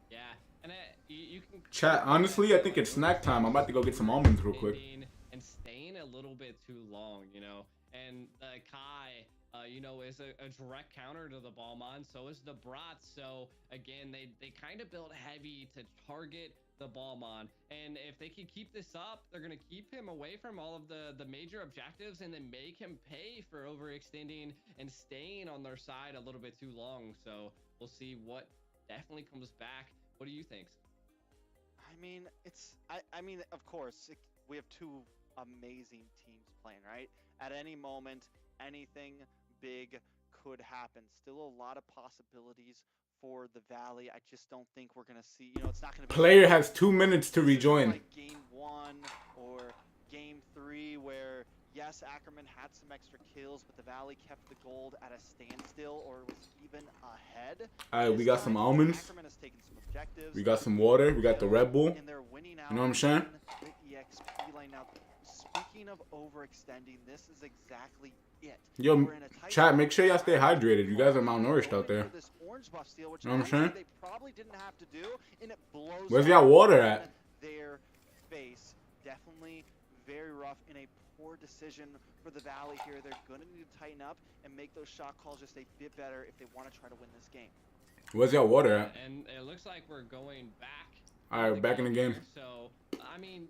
Yeah, and you can Chat, honestly, I think it's snack time. I'm about to go get some almonds real quick. And staying a little bit too long, you know. And Kai, you know, is a direct counter to the Balmon. So is the Brats. So again, they kind of build heavy to target the Balmon. And if they can keep this up, they're gonna keep him away from all of the major objectives, and then make him pay for overextending and staying on their side a little bit too long. So we'll see what definitely comes back. What do you think? I mean, I mean, of course, we have two amazing teams playing, right? At any moment, anything big could happen. Still a lot of possibilities for the Valley. I just don't think we're gonna see. You know, it's not gonna be. Player has 2 minutes to rejoin. Like game 1 or game 3, where yes, Ackerman had some extra kills, but the Valley kept the gold at a standstill or was even ahead. Alright, we got some almonds. Ackerman has taken some objectives. We got some water. We got the Red Bull. And they're winning out. You know what I'm saying? The EXP lane. Now, speaking of overextending, this is exactly it. Yo, chat, make sure y'all stay hydrated. You guys are malnourished out there. This orange buff steal, which You know what I'm saying? they probably didn't have to do, and it blows Where's y'all water at? Their face. Definitely very rough in a poor decision for the Valley here. They're going to need to tighten up and make those shot calls just a bit better if they want to try to win this game. Where's y'all water at? And it looks like we're going back. Alright, back in the game. So, I mean,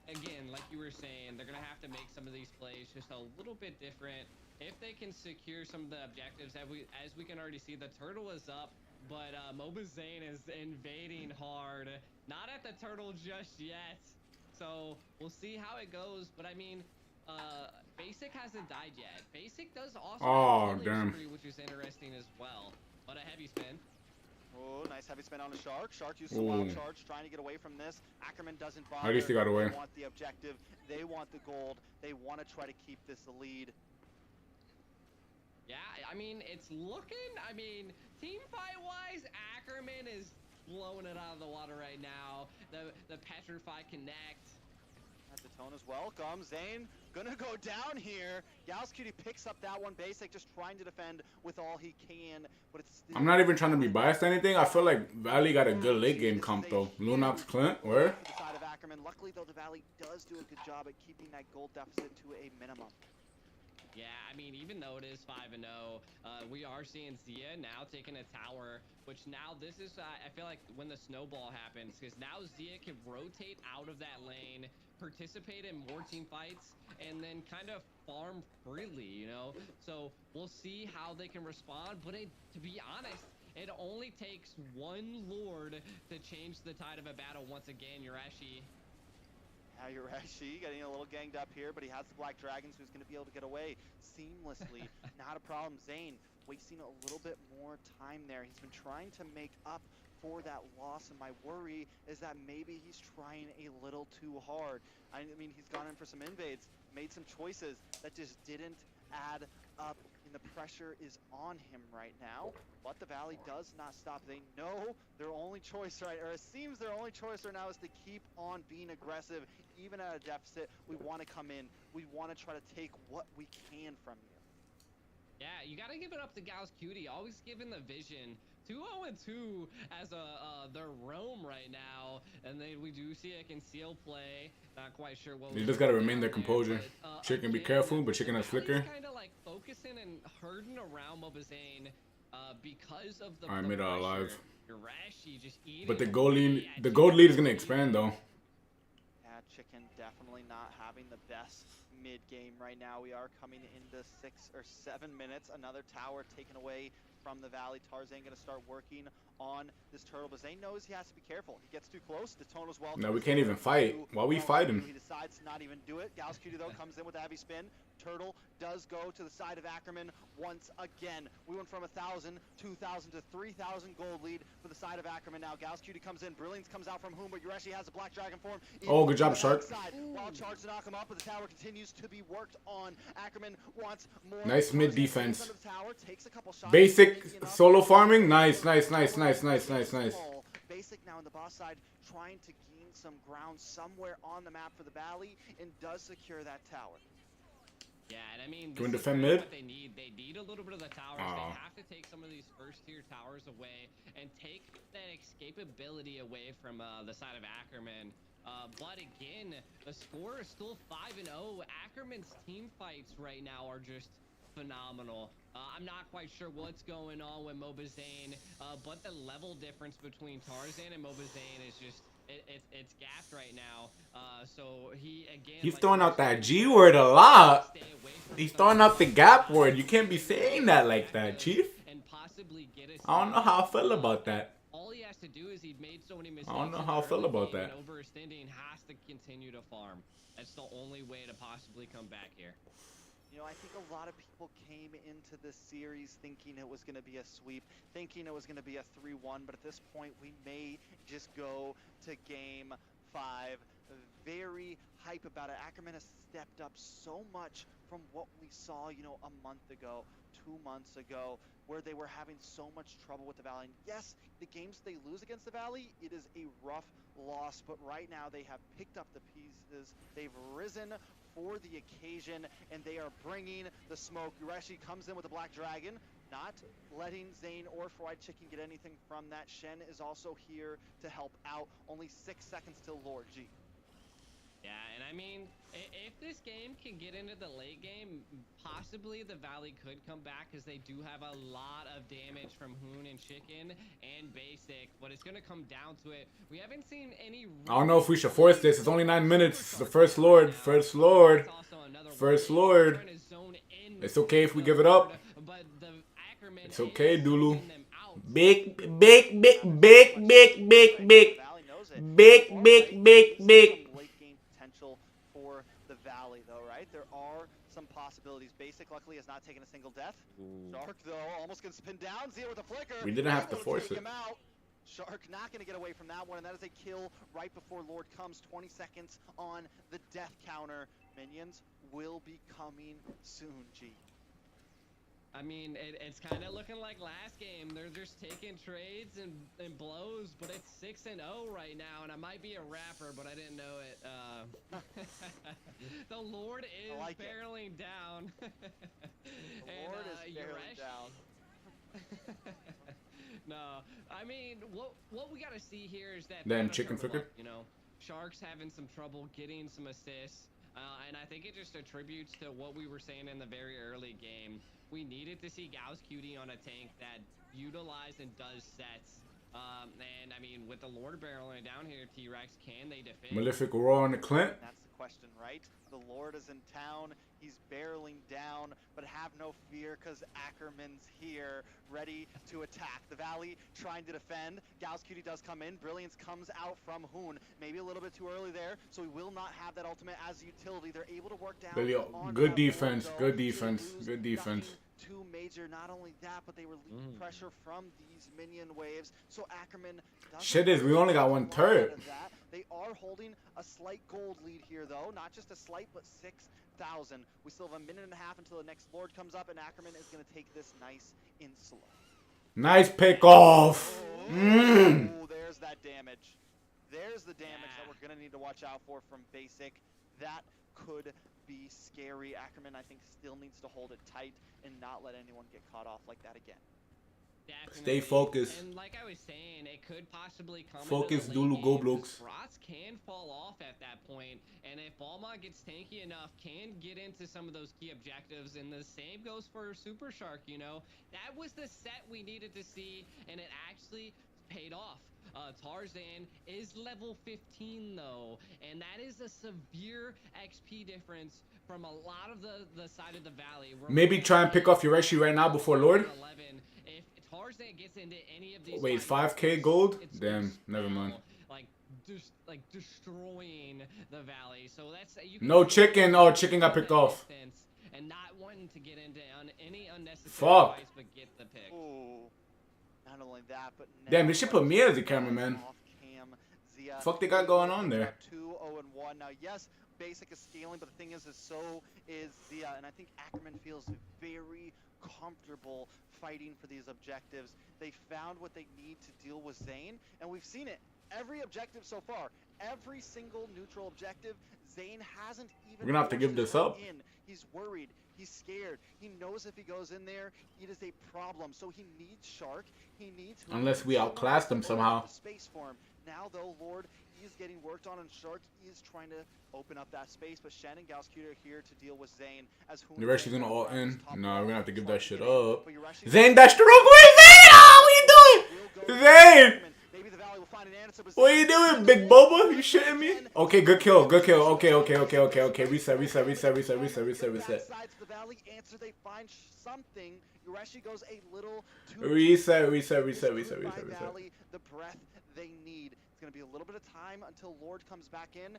again, like you were saying, they're going to have to make some of these plays just a little bit different. If they can secure some of the objectives, as we can already see, the turtle is up, but Mobazane is invading hard. Not at the turtle just yet. So, we'll see how it goes. But, I mean, Basic hasn't died yet. Basic does also have a killing spree, which is interesting as well. But a heavy spin. Oh, nice heavy spin on the Shark. Shark uses a wild charge, trying to get away from this. Ackerman doesn't bother. At least he got away. They want the objective. They want the gold. They want to try to keep this a lead. Yeah, I mean, it's looking, I mean, team fight-wise, Ackerman is blowing it out of the water right now. The Petrify Connect. Daytona's welcome. Zane gonna go down here. Gals Cutie picks up that one. Basic just trying to defend with all he can, but it's still. I'm not even trying to be biased or anything. I feel like Valley got a good late game comp though. Lunox Clint, where? The side of Ackerman. Luckily though, the Valley does do a good job at keeping that gold deficit to a minimum. Yeah, I mean, even though it is 5-0, we are seeing Zia now taking a tower, which now this is, I feel like when the snowball happens, because now Zia can rotate out of that lane, participate in more team fights, and then kind of farm freely, you know? So we'll see how they can respond, but to be honest, it only takes one Lord to change the tide of a battle once again, Yureshi. Now Yureshi getting a little ganged up here, but he has the Black Dragons, who's going to be able to get away seamlessly. Not a problem. Zane wasting a little bit more time there. He's been trying to make up for that loss, and my worry is that maybe he's trying a little too hard. I mean, he's gone in for some invades, made some choices that just didn't add up, and the pressure is on him right now. But the Valley does not stop. They know their only choice, right, or it seems their only choice right now is to keep on being aggressive. Even at a deficit, we want to come in. We want to try to take what we can from you. Yeah, you got to give it up to Gauss Cutie, always giving the vision. 2-0-2 as their roam right now, and then we do see a conceal play. Not quite sure what. You just gotta remain their composure. Chicken, be careful, but Chicken has flicker. Kind of like focusing and herding around Mobazane, because of the. All right, mid alive. Yureshi just eating. But the gold lead is gonna expand though. Yeah, Chicken definitely not having the best mid game right now. We are coming into 6 or 7 minutes. Another tower taken away from the Valley. Tarzan gonna start working on this turtle, but Zane knows he has to be careful. He gets too close. Detona's well. No, we can't even fight. Why we fighting? He decides to not even do it. Gauss Cutie though comes in with a heavy spin. Turtle does go to the side of Ackerman once again. We went from 1,000, 2,000 to 3,000 gold lead for the side of Ackerman now. Gauss Cutie comes in. Brilliance comes out from whom, but Yureshi has a Black Dragon form. Oh, good job, Shark. Wild charge to knock him up, but the tower continues to be worked on. Ackerman wants more. Nice mid defense. Takes a couple shots. Basic solo farming. Nice. Basic now on the boss side, trying to gain some ground somewhere on the map for the Valley, and does secure that tower. Yeah, and I mean, this is defend mid? What they need a little bit of the towers. They have to take some of these first tier towers away and take that escapability away from the side of Ackerman. But again, the score is still 5-0. Ackerman's team fights right now are just phenomenal. I'm not quite sure what's going on with Mobazane, but the level difference between Tarzan and Mobazane is just it's gapped right now. So he's throwing out that G word a lot. He's throwing out the gap word. You can't be saying that like that, Chief. I don't know how I feel about that. All he has to do is he made so many mistakes. I don't know how I feel about that. Overextending has to continue to farm. That's the only way to possibly come back here. You know, I think a lot of people came into this series thinking it was going to be a sweep, thinking it was going to be a 3-1, but at this point we may just go to game 5. Very hype about it. Ackerman has stepped up so much from what we saw, you know, a month ago, 2 months ago, where they were having so much trouble with the Valley. And yes, the games they lose against the Valley, it is a rough loss, but right now they have picked up the pieces. They've risen for the occasion, and they are bringing the smoke. Yureshi comes in with the Black Dragon, not letting Zane or Fried Chicken get anything from that. Shen is also here to help out. Only 6 seconds till Lord G. Yeah, and I mean, if this game can get into the late game, possibly the Valley could come back because they do have a lot of damage from Hoon and Chicken and Basic, but it's going to come down to it. We haven't seen any... I don't know if we should force this. It's only 9 minutes. The first Lord. First Lord. First Lord. It's okay if we give it up. It's okay, Dulu. Big. For the Valley, though, right? There are some possibilities. Basic, luckily, has not taken a single death. Shark, though, almost gets pinned down. Zia with a flicker. We didn't have to force it. Shark not going to get away from that one, and that is a kill right before Lord comes. 20 seconds on the death counter. Minions will be coming soon, G. I mean, it's kind of looking like last game. They're just taking trades and blows, but it's 6-0 right now, and I might be a rapper, but I didn't know it. The Lord is barreling down. The Lord is barreling down. No, I mean, what we got to see here is that... Then Chicken Flicker? You know, Shark's having some trouble getting some assists. And I think it just attributes to what we were saying in the very early game. We needed to see Gauss Cutie on a tank that utilized and does sets. And I mean, with the Lord barreling down here, T-Rex, can they defend? Malefic Roar on the Clint. That's the question, right? The Lord is in town. He's barreling down, but have no fear because Ackerman's here, ready to attack. The Valley trying to defend. Gauss Cutie does come in. Brilliance comes out from Hoon. Maybe a little bit too early there, so we will not have that ultimate as utility. They're able to work down. Good defense. Good defense. Good defense. Too major. Not only that, but they relieve pressure from these minion waves. So Ackerman. Shit is, we only got one turret. They are holding a slight gold lead here, though. Not just a slight, but 6,000. We still have a minute and a half until the next Lord comes up, and Ackerman is going to take this nice in slow. Nice pick off. Oh, there's that damage. There's the damage that we're going to need to watch out for from Basic. That could be scary. Ackerman, I think, still needs to hold it tight and not let anyone get caught off like that again. Definitely. Stay focused. And like I was saying, it could possibly come focus, into the late Dulu, go game. blokes. Rots can fall off at that point, and if Balmont gets tanky enough, can get into some of those key objectives, and the same goes for Super Shark, you know. That was the set we needed to see, and it actually paid off. Tarzan is level 15 though, and that is a severe XP difference from a lot of the side of the valley. Maybe try and pick off your Reshi right now before Lord. 11. If Tarzan gets into any of these, wait, 5K gold? Damn, never mind. Like destroying the valley. So that's no chicken. Oh, chicken got picked off. And not wanting to get into any unnecessary fights, but get the pick. Ooh. Not only that, but damn, they should put me as a cameraman. Fuck they got going on there? 2-0-1. Now, yes, Basic is scaling, but the thing is so is Zia, and I think Ackerman feels very comfortable fighting for these objectives. They found what they need to deal with Zane, and we've seen it. Every objective so far, every single neutral objective, Zane hasn't even. We're gonna have to give this up. He's worried. He's scared. He knows if he goes in there, it is a problem. So he needs Shark. He needs. Unless we outclass them somehow. Space for him. Now though, Lord is getting worked on, and Shark is trying to open up that space. But Shen and Gauss Cutie are here to deal with Zane. As Yureshi's gonna ult in. No, we're gonna have to give that shit up. Zane dashed the wrong way. Zane, what are you doing? Zane. What are you doing, big boba? You shitting me? Okay, good kill, good kill. Okay. Reset. Reset. The breath they need. It's going to be a little bit of time until Lord comes back in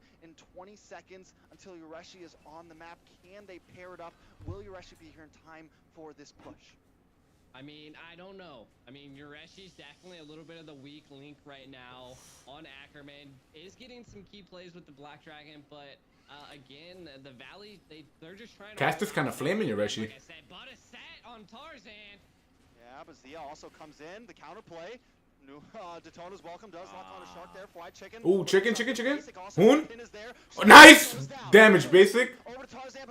20 seconds until Yureshi is on the map. Can they pair it up? Will Yureshi be here in time for this push? I mean, I don't know. I mean, Yureshi's definitely a little bit of the weak link right now on Ackerman. Is getting some key plays with the Black Dragon, but again, the Valley, they're just trying to... Cast is kind of flaming Yureshi. Like I said, but a set on Tarzan. Yeah, but Zia also comes in. The counterplay. New Daytona's welcome does lock on a Shark there. Fly chicken. Ooh, chicken. Hoon. Oh, nice damage, Basic. Over to Tarzan,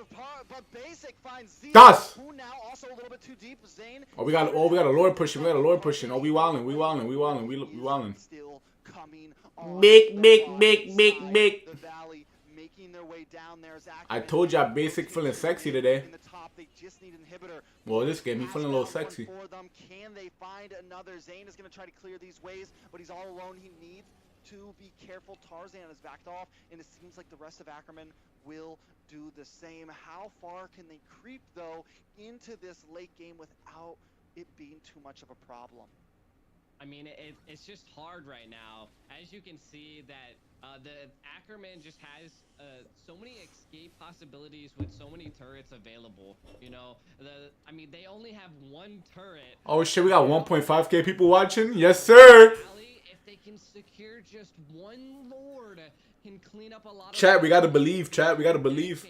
but Basic finds Zia. Das. Hoon now also a little bit too deep. Zane. Oh, we got a Lord pushing. Oh, we wildin'. Still coming on. Big. The Valley making their way down there. I told y'all Basic feeling sexy today. In the top, they just need inhibitor. Well, this game he feeling a little sexy. For them. Can they find another? Zane is going to try to clear these waves, but he's all alone. He needs to be careful. Tarzan is backed off, and it seems like the rest of Ackerman will do the same. How far can they creep, though, into this late game without it being too much of a problem? I mean, it's just hard right now. As you can see that the Ackerman just has so many escape possibilities with so many turrets available. You know, I mean, they only have one turret. Oh shit, we got 1.5K people watching. Yes, sir. If they can secure just one Lord, can clean up a lot. Chat, we gotta believe. Chat, we gotta believe.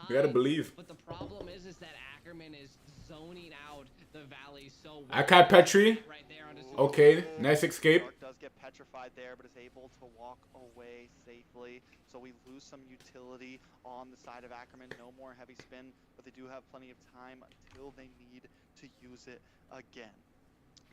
We gotta believe. But the problem is that Ackerman is zoning out the Valley so well. I got Petri. Right there on his okay, nice escape. Shark does get petrified there, but is able to walk away safely. So we lose some utility on the side of Ackerman. No more heavy spin, but they do have plenty of time until they need to use it again.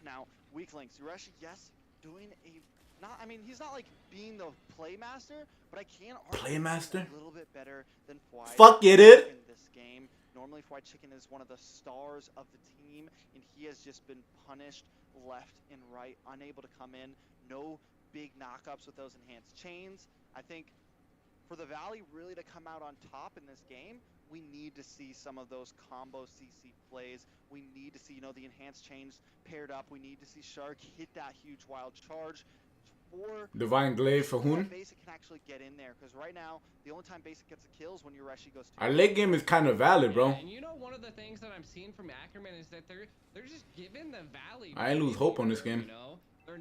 Now, weak links. Yureshi, yes, doing a I mean, he's not like being the playmaster, but I can argue Playmaster? a little bit better than Fwy. Fuck you, dude. In this game, normally Fwy Chicken is one of the stars of the team, and he has just been punished left and right, unable to come in. No big knockups with those enhanced chains. I think for the Valley really to come out on top in this game, we need to see some of those combo CC plays. We need to see, you know, the enhanced chains paired up. We need to see Shark hit that huge wild charge. For Divine Glaive for Hoon. Basic can actually get in there, because right now the only time Basic gets the kills when Yureshi goes. Our late game is kind of valid, bro. Yeah, and you know, one of the things that I'm seeing from Ackerman is that they're just giving the Valley. I lose hope on this game. You know, they're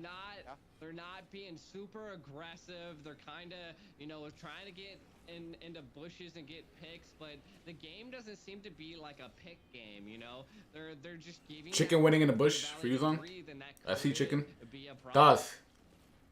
not being super aggressive. They're kind of, you know, trying to get into bushes and get picks, but the game doesn't seem to be like a pick game. You know, they're just giving. Chicken winning in the bush for you, Zong. I see chicken. Das.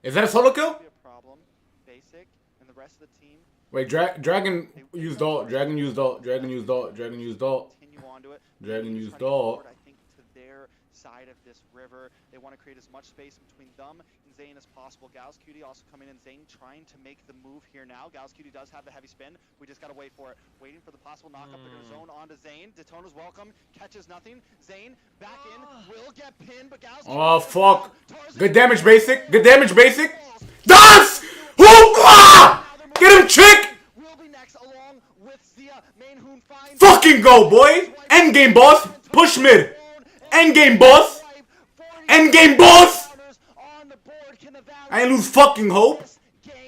Is that a solo kill? Problem. Basic and the rest of the team. Wait, Dragon used ult. Dragon used ult. Dragon used ult. Dragon used ult. Continue on to it. Dragon used ult. I think to their side of this river, they want to create as much space between them and Zane as possible. Gauss Cutie also coming in. Zane trying to make the move here now. Gauss Cutie does have the heavy spin. We just gotta wait for it. Waiting for the possible knockup. They're gonna zone onto Zane. Daytona's welcome. Catches nothing. Zane back in. Will get pinned, but Gauss. Oh fuck! Good damage, Basic. Good damage, Basic. Das! Hoopla! Get him, chick! Fucking go, boy! Endgame, boss! Push mid! Endgame, boss! Endgame, boss! I ain't lose fucking hope.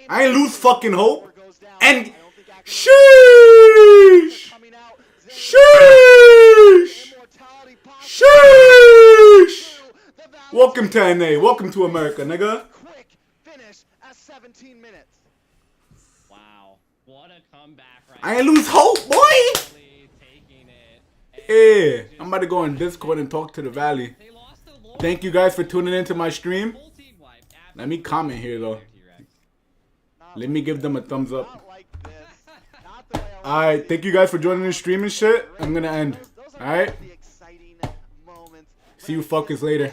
I ain't lose fucking hope. And sheesh! Sheesh! Sheesh! Welcome to NA. Welcome to America, nigga. 17 minutes. Wow, what a comeback right I ain't lose hope, boy. Yeah, I'm about to go on Discord and talk to the Valley. Thank you guys for tuning into my stream. Let me comment here though. Let me give them a thumbs up. Alright, thank you guys for joining the stream and shit. I'm gonna end. Alright? See you fuckers later.